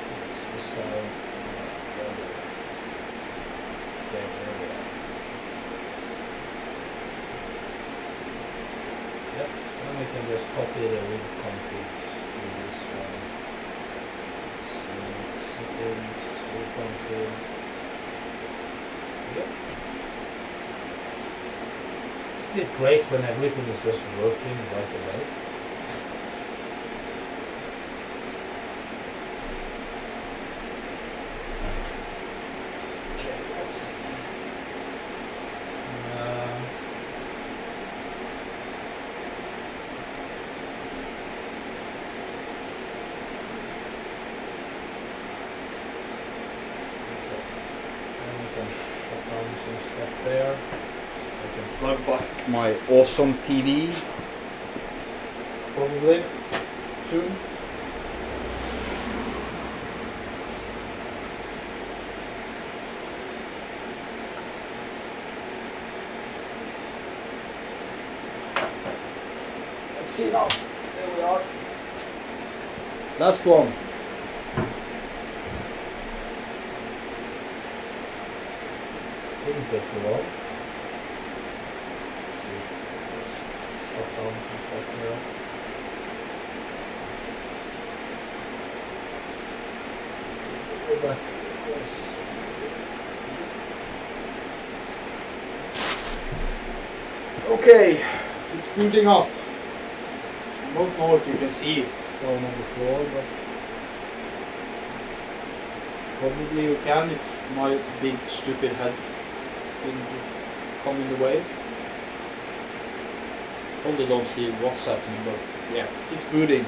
Let's decide. Okay, there we are. Yep, then we can just copy the rig config to this one. Let's see, settings, rig config. Yep. Isn't it great when everything is just working right away? found some stuff there. I can plug back my awesome TV probably soon. Let's see now. There we are. Last one. Didn't take too long. Let's see. Shut down some stuff here. Go back. Yes. Okay, it's booting up. I don't know if you can see it down on the floor, but probably you can if my big stupid head didn't come in the way. Probably don't see what's happening, but yeah, it's booting.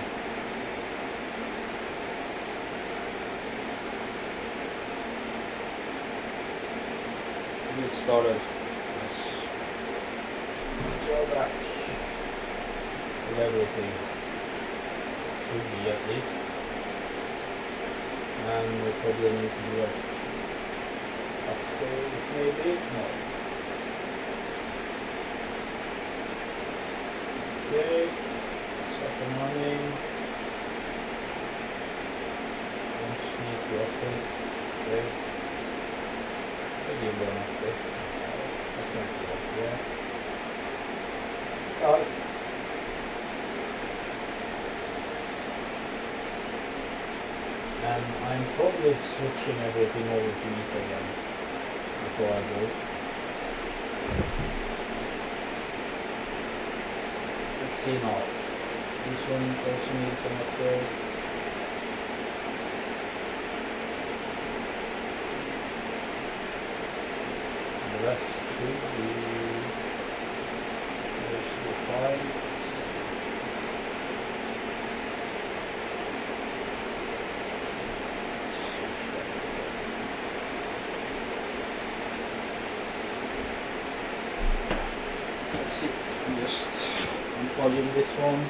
It started. Let's go back with everything. Should be at least. And we probably need to do a upgrade maybe? No. Okay. Set the running. Don't need to upgrade. Okay. Maybe I'm going to upgrade. I can't do that. Yeah. Start. And I'm probably switching everything over to it again before I go. Let's see now. This one also needs some upgrade. And the rest should be fine. Let's see, I'm just unplugging this one.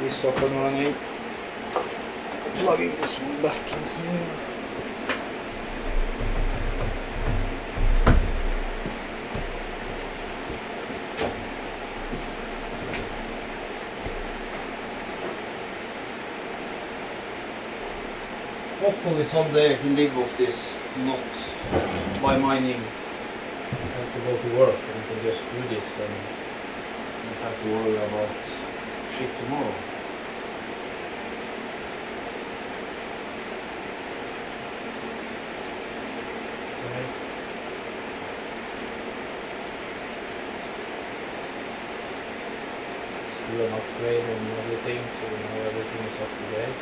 This up and running. Plugging this one back in here. Hopefully someday I can live off this, not by mining. I have to go to work and I can just do this and not have to worry about shit tomorrow. Okay. Let's do an upgrade on everything so we know everything is up to date.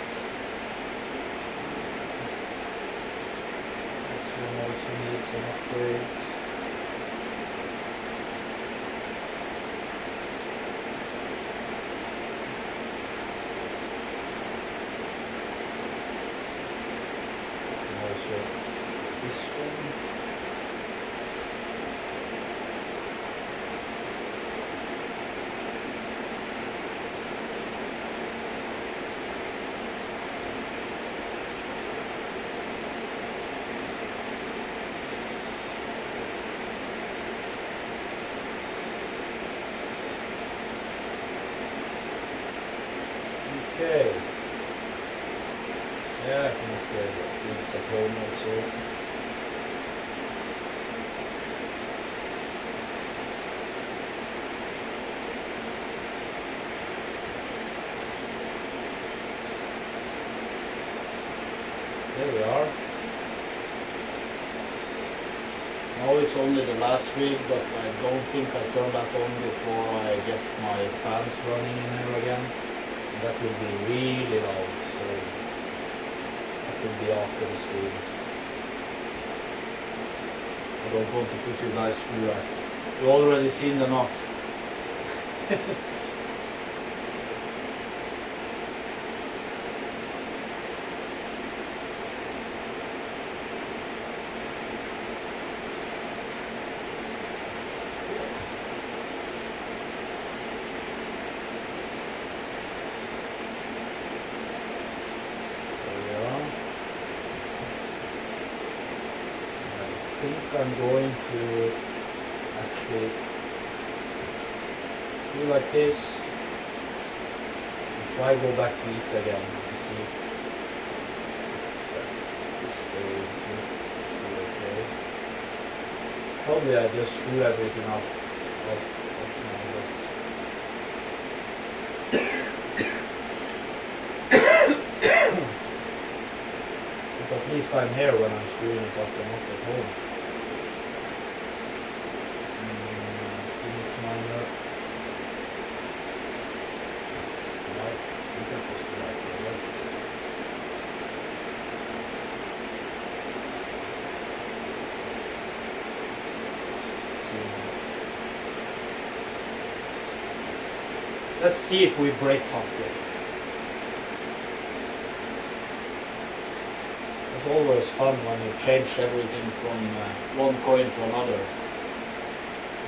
Also need some upgrades. And also this one. Okay. Yeah, I can upgrade these at home also. There we are. Now it's only the last rig, but I don't think I turn that on before I get my fans running in here again. That will be really loud, so that will be after the stream. I don't want to put you guys through that. You've already seen enough. think I'm going to actually do like this and try go back to it again and see if this will be okay. Probably I just screw everything up now, but at least I'm here when I'm screwing it up and not at home. Things minor. Right, you can push it right there. Let's see if we break something. It's always fun when you change everything from one coin to another.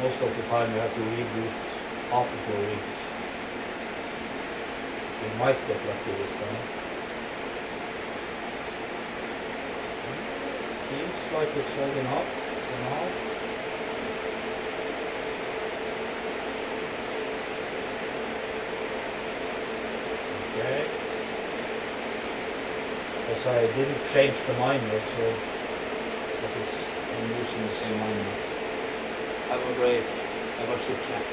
Most of the time you have to reboot half of your rigs. You might get lucky this time. Seems like it's holding up for now. Okay. Because I didn't change the miner, so I'm using the same miner. Have a break. Have a Kit Kat.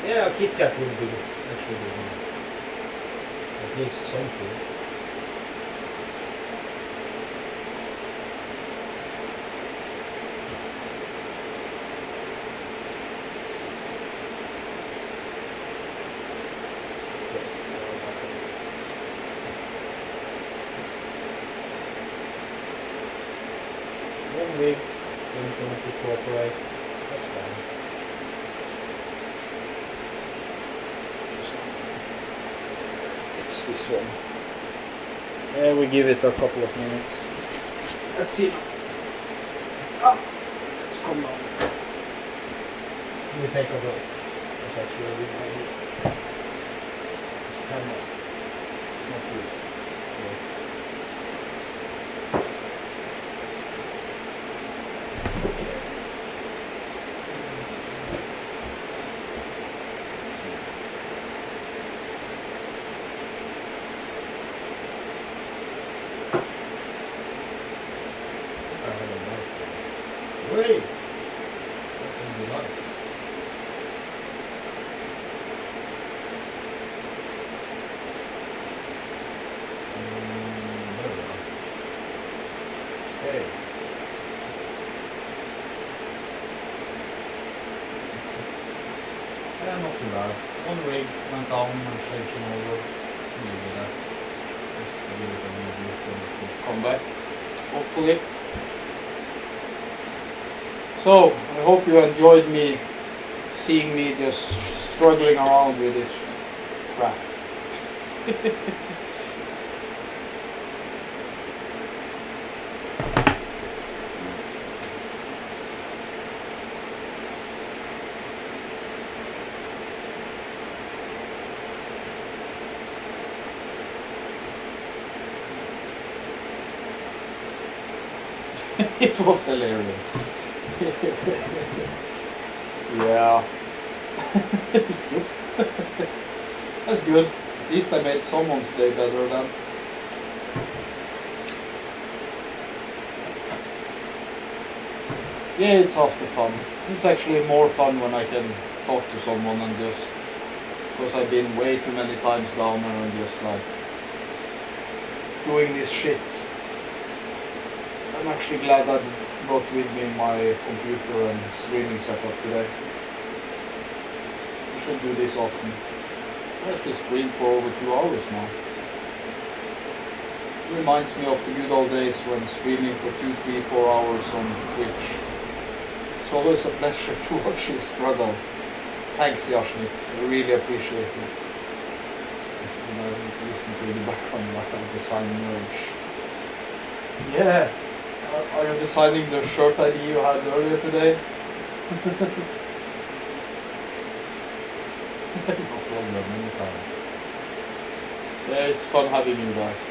Yeah, a Kit Kat would be actually good. At least something. One rig, don't want to cooperate. That's fine. It's this one. Yeah, we give it a couple of minutes. Let's see. Ah, let's come down. Let me take a break. That's actually a good idea. It's camera. It's not good. Wait! What can be like? There we are. Okay. Yeah, not too bad. One rig went down and changing over. Leave it there. Just give it a review and it will come back, hopefully. So, I hope you enjoyed me seeing me just struggling around with this crap. It was hilarious. Yeah. That's good. At least I made someone's day better than. Yeah, it's half the fun. It's actually more fun when I can talk to someone and just, because I've been way too many times down there and just like doing this shit. I'm actually glad I brought with me my computer and streaming setup today. I should do this often. I actually streamed for over 2 hours now. It reminds me of the good old days when streaming for 2, 3, 4 hours on Twitch. It's always a pleasure to watch you struggle. Thanks, Yashnik. I really appreciate it. And I listen to the background like a design merge. Yeah. Are you deciding the shirt idea you had earlier today? No problem, anytime. Yeah, it's fun having you guys.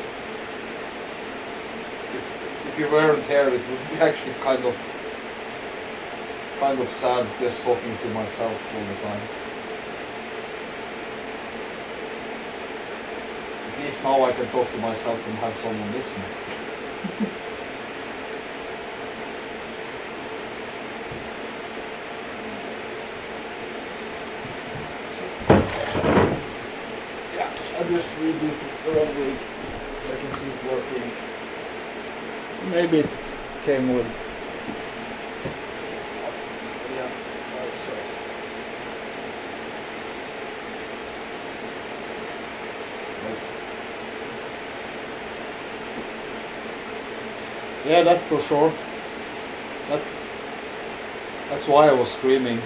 If you weren't here, it would be actually kind of sad just talking to myself all the time. At least now I can talk to myself and have someone listen. Yeah, I just reboot the wrong way so I can see it working. Maybe it came with. Yeah, that's off. Yeah, that's for sure. That's why I was screaming.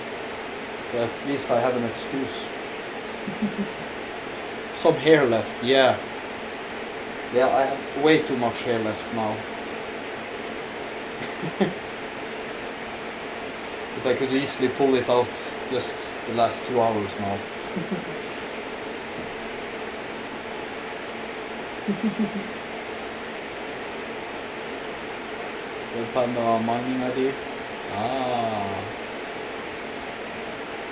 But at least I have an excuse. Some hair left, yeah. Yeah, I have way too much hair left now. But I could easily pull it out just the last 2 hours now. Red Panda mining ID? Ah.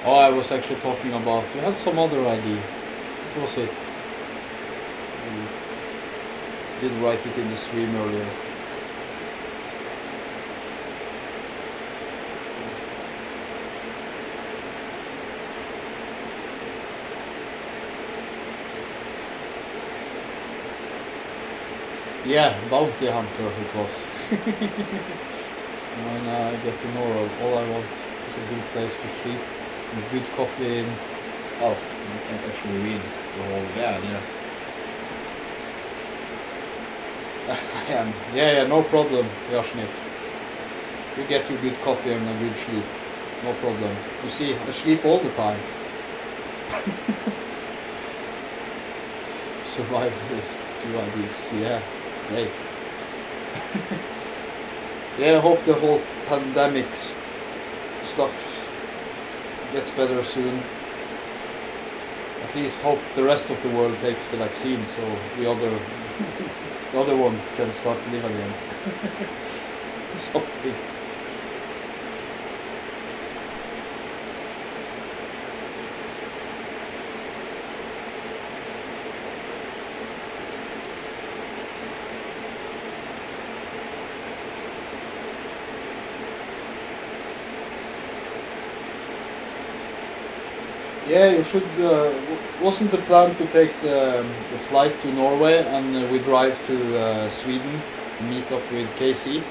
Oh, I was actually talking about, you had some other ID. What was it? You did write it in the stream earlier. Yeah, Bounty Hunter it was. When I get to Norway, all I want is a good place to sleep, and good coffee in. Oh, I can't actually read the whole. Yeah. I am. Yeah, no problem, Yashnik. You get your good coffee and a good sleep. No problem. You see, I sleep all the time. Survivalist, 2 IDs, yeah, great. Yeah, I hope the whole pandemic stuff gets better soon. At least hope the rest of the world takes the vaccine so the other one can start to live again. Something. Yeah, you should. Wasn't the plan to take the flight to Norway and we drive to Sweden, meet up with KC?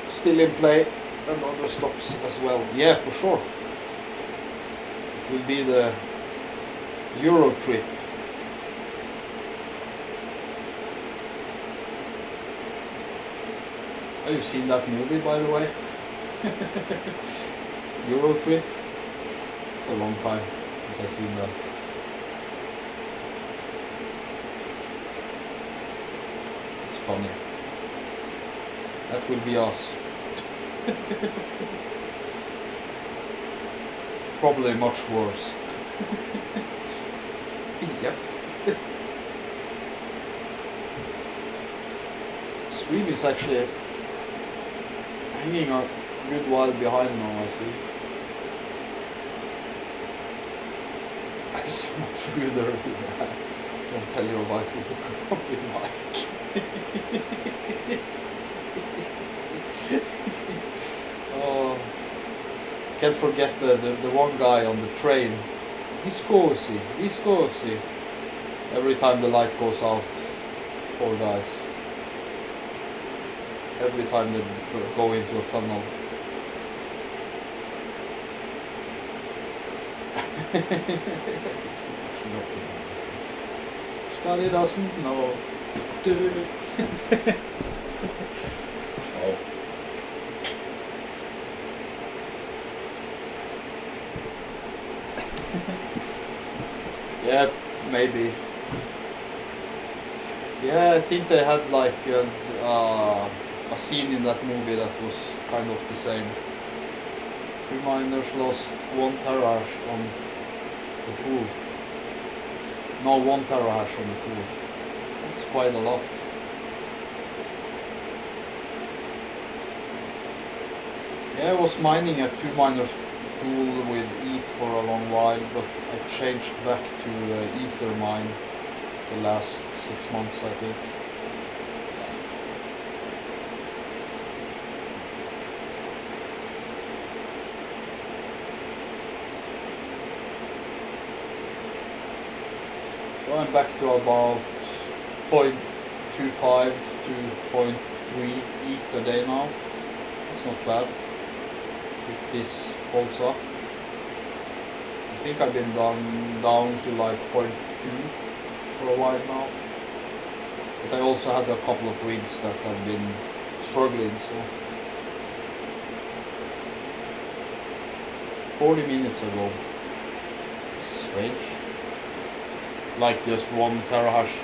Still in play and other stops as well. Yeah, for sure. It will be the Euro trip. Have you seen that movie, by the way? Euro trip? It's a long time since I've seen that. It's funny. That will be us. Probably much worse. Yep. Stream is actually hanging a good while behind now, I see. I saw much ruder. Don't tell your wife you hook up with Mike. Oh, can't forget the one guy on the train. Viscosi. Every time the light goes out. Poor guys. every time they go into a tunnel. Scotty doesn't know. Oh. Yeah, maybe. Yeah, I think they had like a scene in that movie that was kind of the same. 2 miners lost 1 terahash on the pool. No, 1 terahash on the pool. That's quite a lot. Yeah, I was mining at 2 miners pool with ETH for a long while, but I changed back to Ethermine the last 6 months, I think. Going back to about 0.25 to 0.3 ETH a day now. It's not bad if this holds up. I think I've been down to like 0.2 for a while now. But I also had a couple of rigs that have been struggling, so 40 minutes ago. Strange. Like just 1 terahash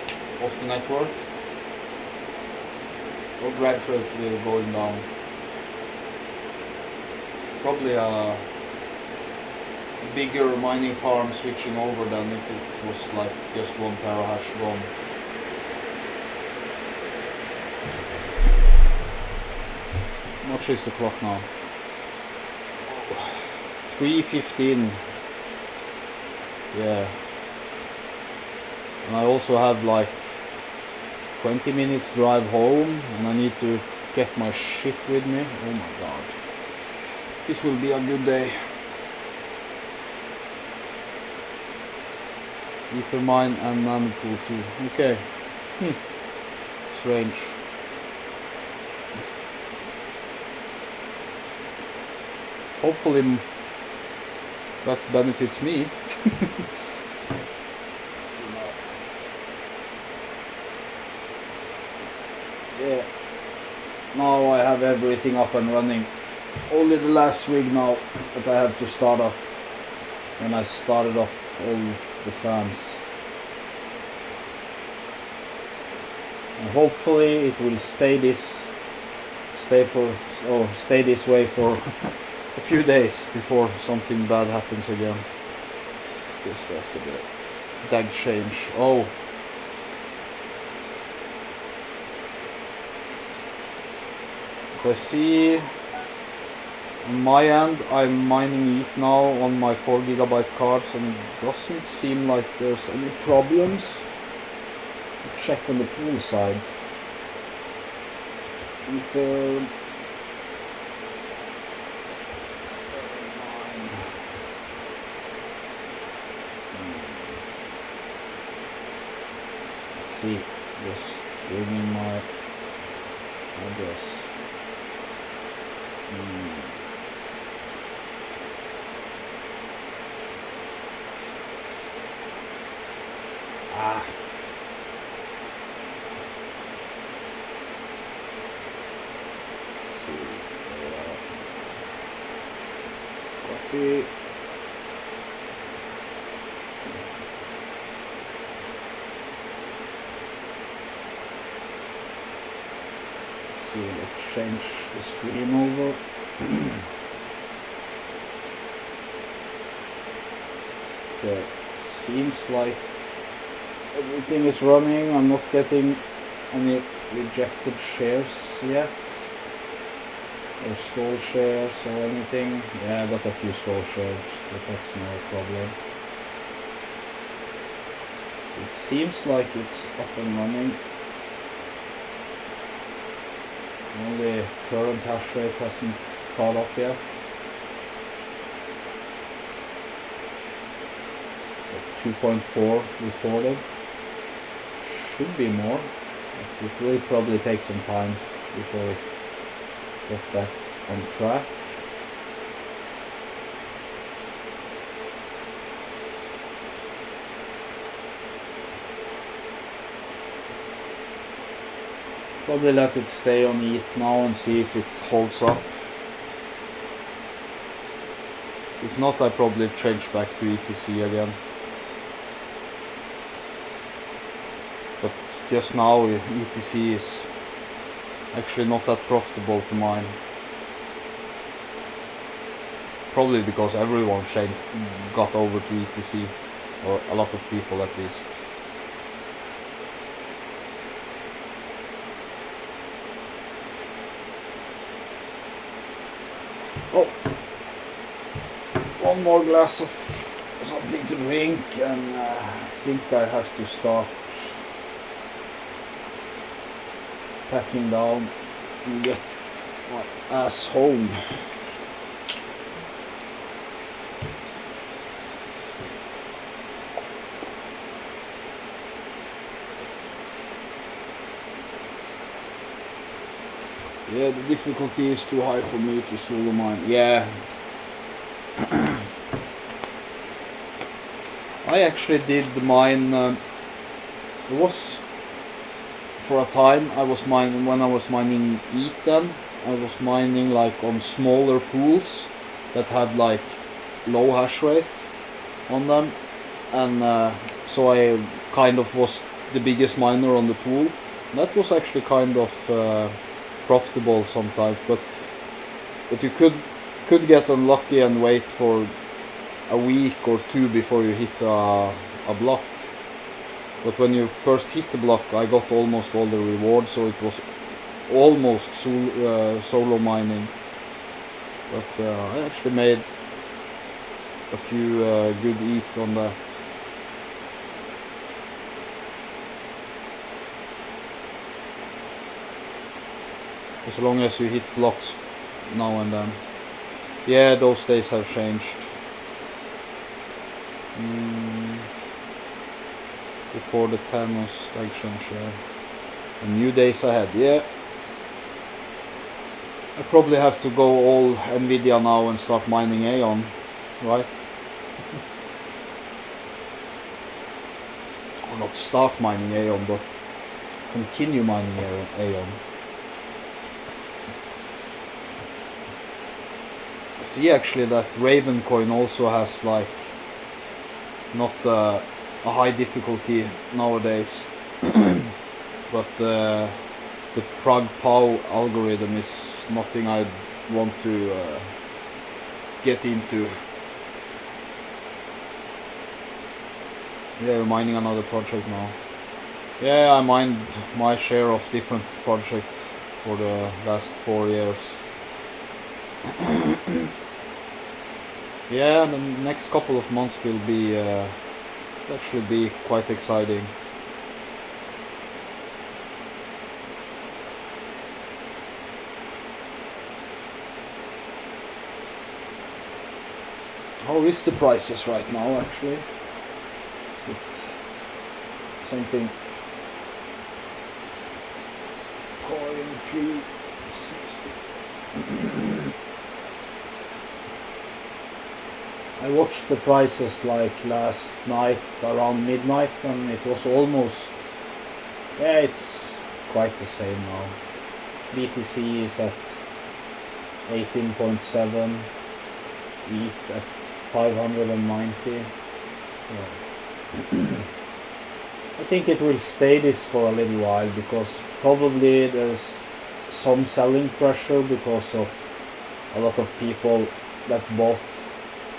off the network, or gradually going down. Probably a bigger mining farm switching over than if it was like just 1 terahash gone. How much is the clock now? 3:15. Yeah. And I also have like 20 minutes drive home, and I need to get my shit with me. Oh my god. This will be a good day. Ethermine and Nanopool too. Okay. Strange. Hopefully that benefits me. Yeah. Now I have everything up and running. Only the last rig now that I have to start up. When I started up all the fans. And hopefully it will stay this way for a few days before something bad happens again. Just after the DAG change. Oh. I see on my end I'm mining ETH now on my 4 GB cards, and it doesn't seem like there's any problems. Check on the pool side. Let's see, just bringing my address. Copy. See, let's change the screen over. Okay, seems like everything is running. I'm not getting any rejected shares yet, or stall shares or anything. Yeah, I got a few stall shares, but that's no problem. It seems like it's up and running. Only current hash rate hasn't caught up yet. 2.4 recorded. Should be more. It will probably take some time before it get back on track. Probably let it stay on ETH now and see if it holds up. If not, I probably change back to ETC again. But just now ETC is actually not that profitable to mine. Probably because everyone got over to ETC, or a lot of people at least. Oh, one more glass of something to drink, and I think I have to start packing down and get my ass home. Yeah, the difficulty is too high for me to solo mine. Yeah. I actually did mine. It was for a time I was mining when I was mining ETH. Then I was mining like on smaller pools that had like low hash rate on them, and so I kind of was the biggest miner on the pool. That was actually kind of profitable sometimes, but you could get unlucky and wait for a week or two before you hit a block. But when you first hit the block, I got almost all the rewards, so it was almost solo mining. But I actually made a few good ETH on that. As long as you hit blocks now and then. Yeah, those days have changed. Before the Thanos exchange, yeah. And new days ahead, yeah. I probably have to go all Nvidia now and start mining Aeon, right? Or not start mining Aeon, but continue mining Aeon. See actually that Ravencoin also has like not a high difficulty nowadays, but the Prague POW algorithm is nothing I want to get into. Yeah, we're mining another project now. Yeah, I mined my share of different projects for the last 4 years. Yeah, the next couple of months will be actually be quite exciting. How is the prices right now actually? Is it something? Coin 360. I watched the prices like last night around midnight, and it was almost, yeah, it's quite the same now. BTC is at 18.7, ETH at 590. Yeah. I think it will stay this for a little while, because probably there's some selling pressure because of a lot of people that bought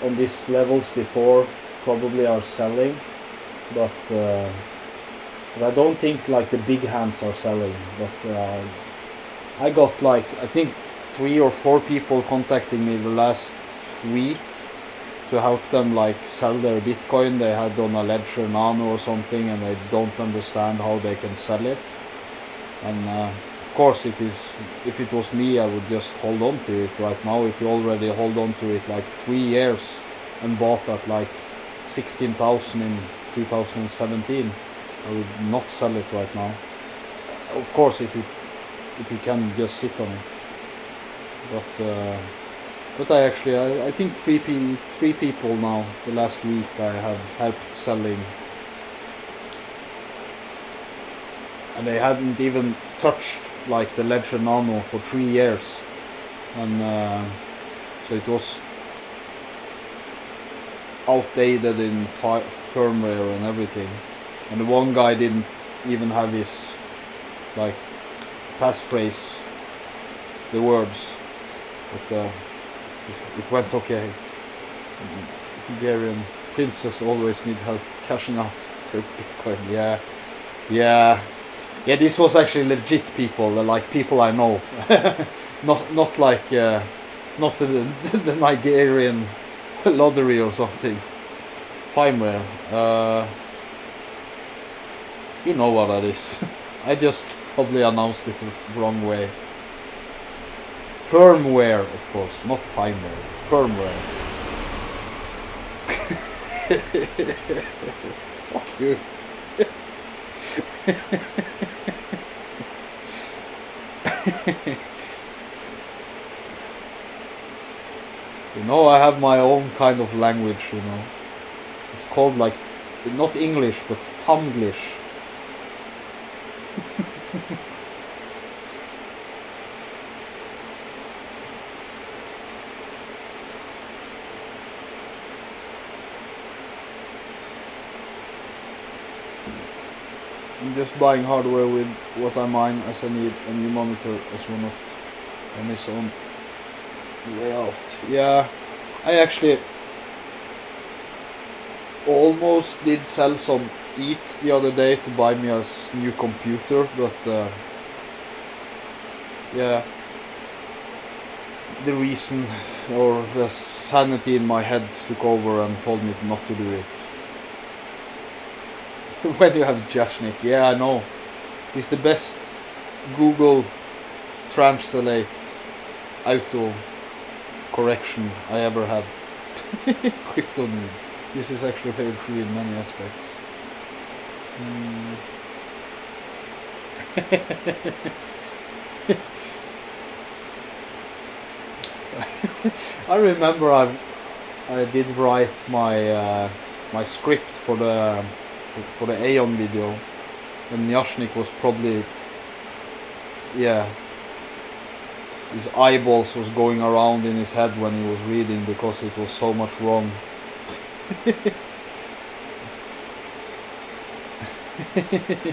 on these levels before probably are selling, but I don't think like the big hands are selling. But I got like, I think 3 or 4 people contacting me the last week to help them like sell their Bitcoin they had on a Ledger Nano or something, and they don't understand how they can sell it. And of course, if it was me, I would just hold on to it right now. If you already hold on to it like 3 years and bought at like 16,000 in 2017, I would not sell it right now. Of course, if you can just sit on it. but I think three people now the last week I have helped selling, and they hadn't even touched like the Legend Nano for 3 years, and so it was outdated in firmware and everything, and the one guy didn't even have his like passphrase, the words, but it went okay. Bulgarian princess always need help cashing out their Bitcoin. Yeah. This was actually legit people, like people I know, not like not the Nigerian lottery or something. Firmware. You know what that is. I just probably announced it the wrong way. Firmware, of course, not firmware. Firmware. Fuck you. You know, I have my own kind of language, you know. It's called like, not English, but Tamglish. I'm just buying hardware with what I mine, as I need a new monitor as one of its own layout. Yeah, I actually almost did sell some ETH the other day to buy me a new computer, but yeah, the reason or the sanity in my head took over and told me not to do it. When you have Jashnik, yeah, I know. He's the best Google Translate auto correction I ever had. Crypto noob. This is actually very true in many aspects. I remember I did write my my script for the Aeon video, and Yashnik was probably, yeah, his eyeballs was going around in his head when he was reading because it was so much wrong.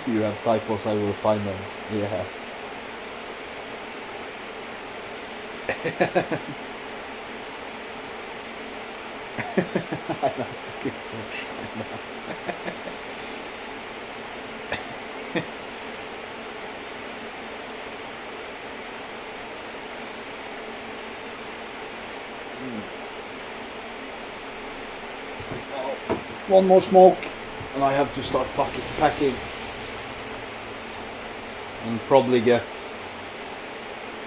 You have typos, I will find them. Yeah. I love fucking French. One more smoke and I have to start packing and probably get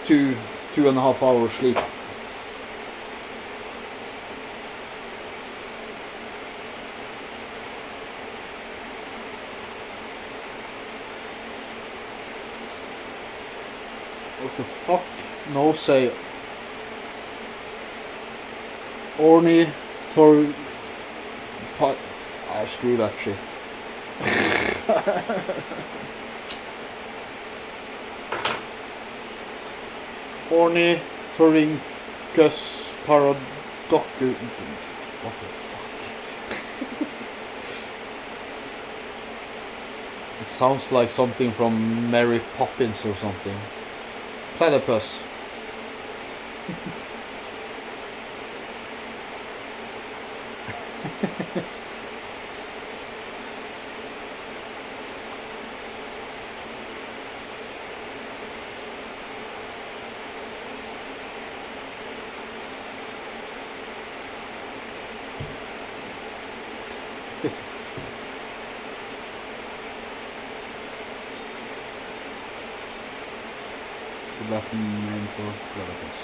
2.5 hours sleep. What the fuck? No, say I screw that shit. Ornithorhynchus paradocus. What the fuck? It sounds like something from Mary Poppins or something. Platypus. It's a Latin name for platypus.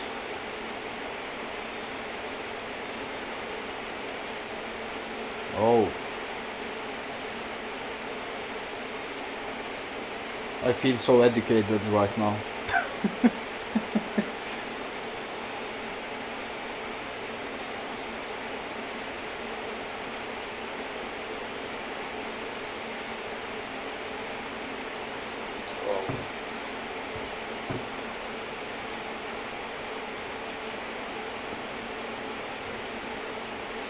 Oh. I feel so educated right now.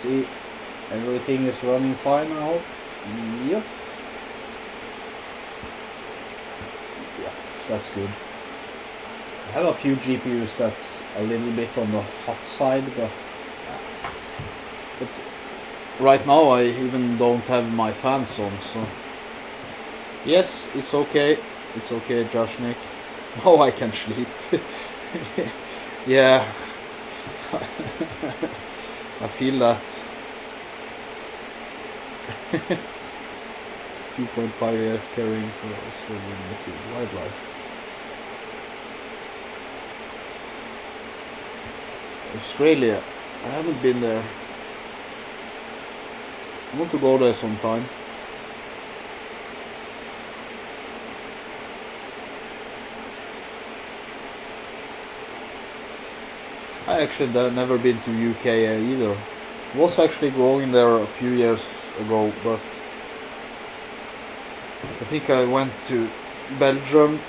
see. Everything is running fine, I hope. Yep. Yeah, that's good. I have a few GPUs that's a little bit on the hot side, but right now I even don't have my fans on, so yes, it's okay. It's okay, Josh Nick. Now I can sleep. Yeah. I feel that. 2.5 years caring for Australian wildlife. Australia, I haven't been there. I want to go there sometime. I actually never been to UK either. Was actually going there a few years ago, but I think I went to Belgium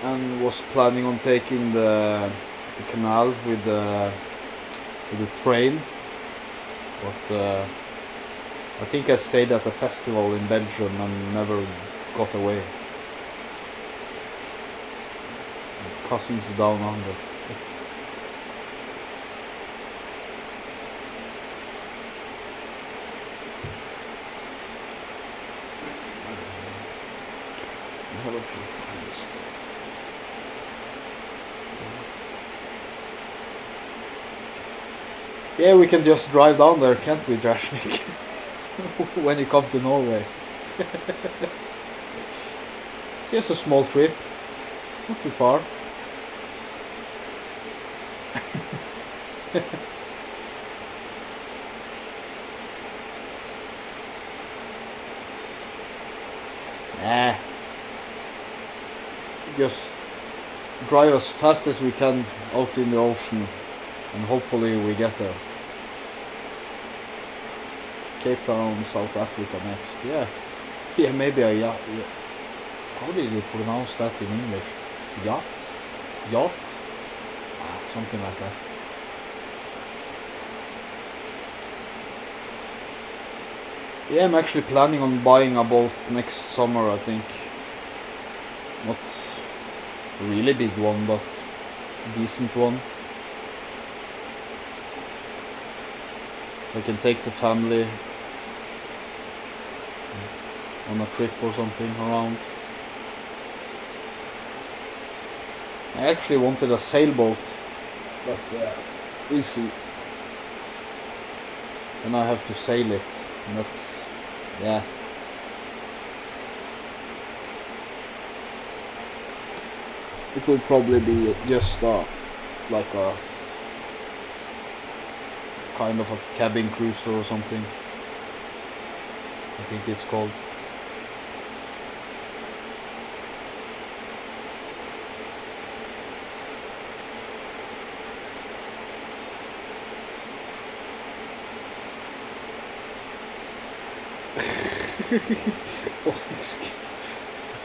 and was planning on taking the canal with the train, but I think I stayed at a festival in Belgium and never got away. Cousins down under. I have a few friends. Yeah, we can just drive down there, can't we, Drashnik? When you come to Norway. It's just a small trip. Not too far. Nah. Just drive as fast as we can out in the ocean and hopefully we get there. Cape Town, South Africa next. Yeah. Yeah, maybe a yacht. Yeah. How did you pronounce that in English? Yacht? Yacht? Something like that. Yeah, I'm actually planning on buying a boat next summer, I think. Not a really big one, but a decent one. I can take the family on a trip or something around. I actually wanted a sailboat, but we'll see. And I have to sail it. And that's, yeah. It will probably be just like a kind of a cabin cruiser or something. I think it's called.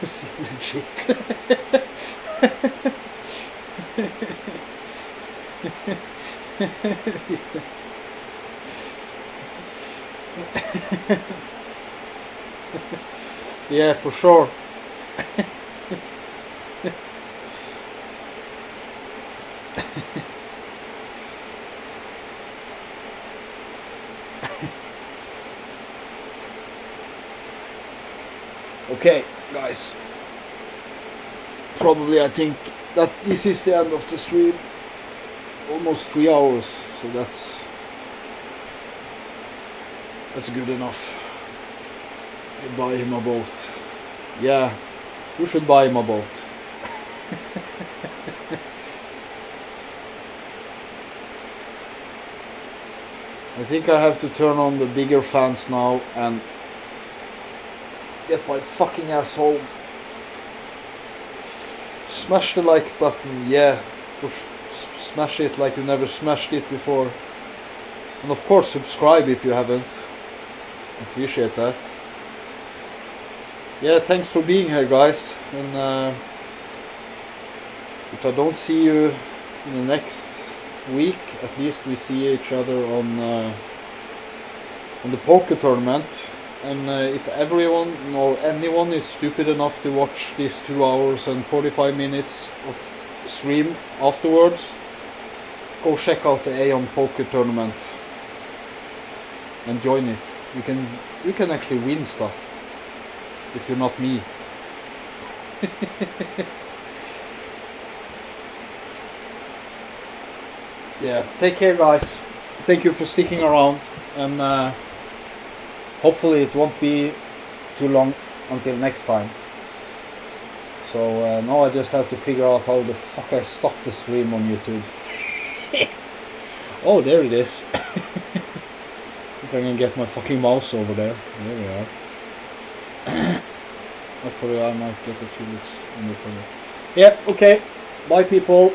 Secret shit. Yeah, for sure. Okay, guys. Probably I think that this is the end of the stream. Almost 3 hours, so that's good enough. Buy him a boat. Yeah, we should buy him a boat. I think I have to turn on the bigger fans now and get my fucking ass home. Smash the like button, yeah. Smash it like you never smashed it before. And of course subscribe if you haven't. Appreciate that. Yeah, thanks for being here, guys. And if I don't see you in the next week, at least we see each other on on the poker tournament. And if everyone or anyone is stupid enough to watch these 2 hours and 45 minutes of stream afterwards, go check out the Aeon poker tournament and join it. You can actually win stuff if you're not me. Yeah, take care guys. Thank you for sticking around, and hopefully it won't be too long until next time. So now I just have to figure out how the fuck I stop the stream on YouTube. Oh, there it is. If I can get my fucking mouse over there. There we are. Hopefully I might get a few looks in the corner. Yeah, okay. Bye people.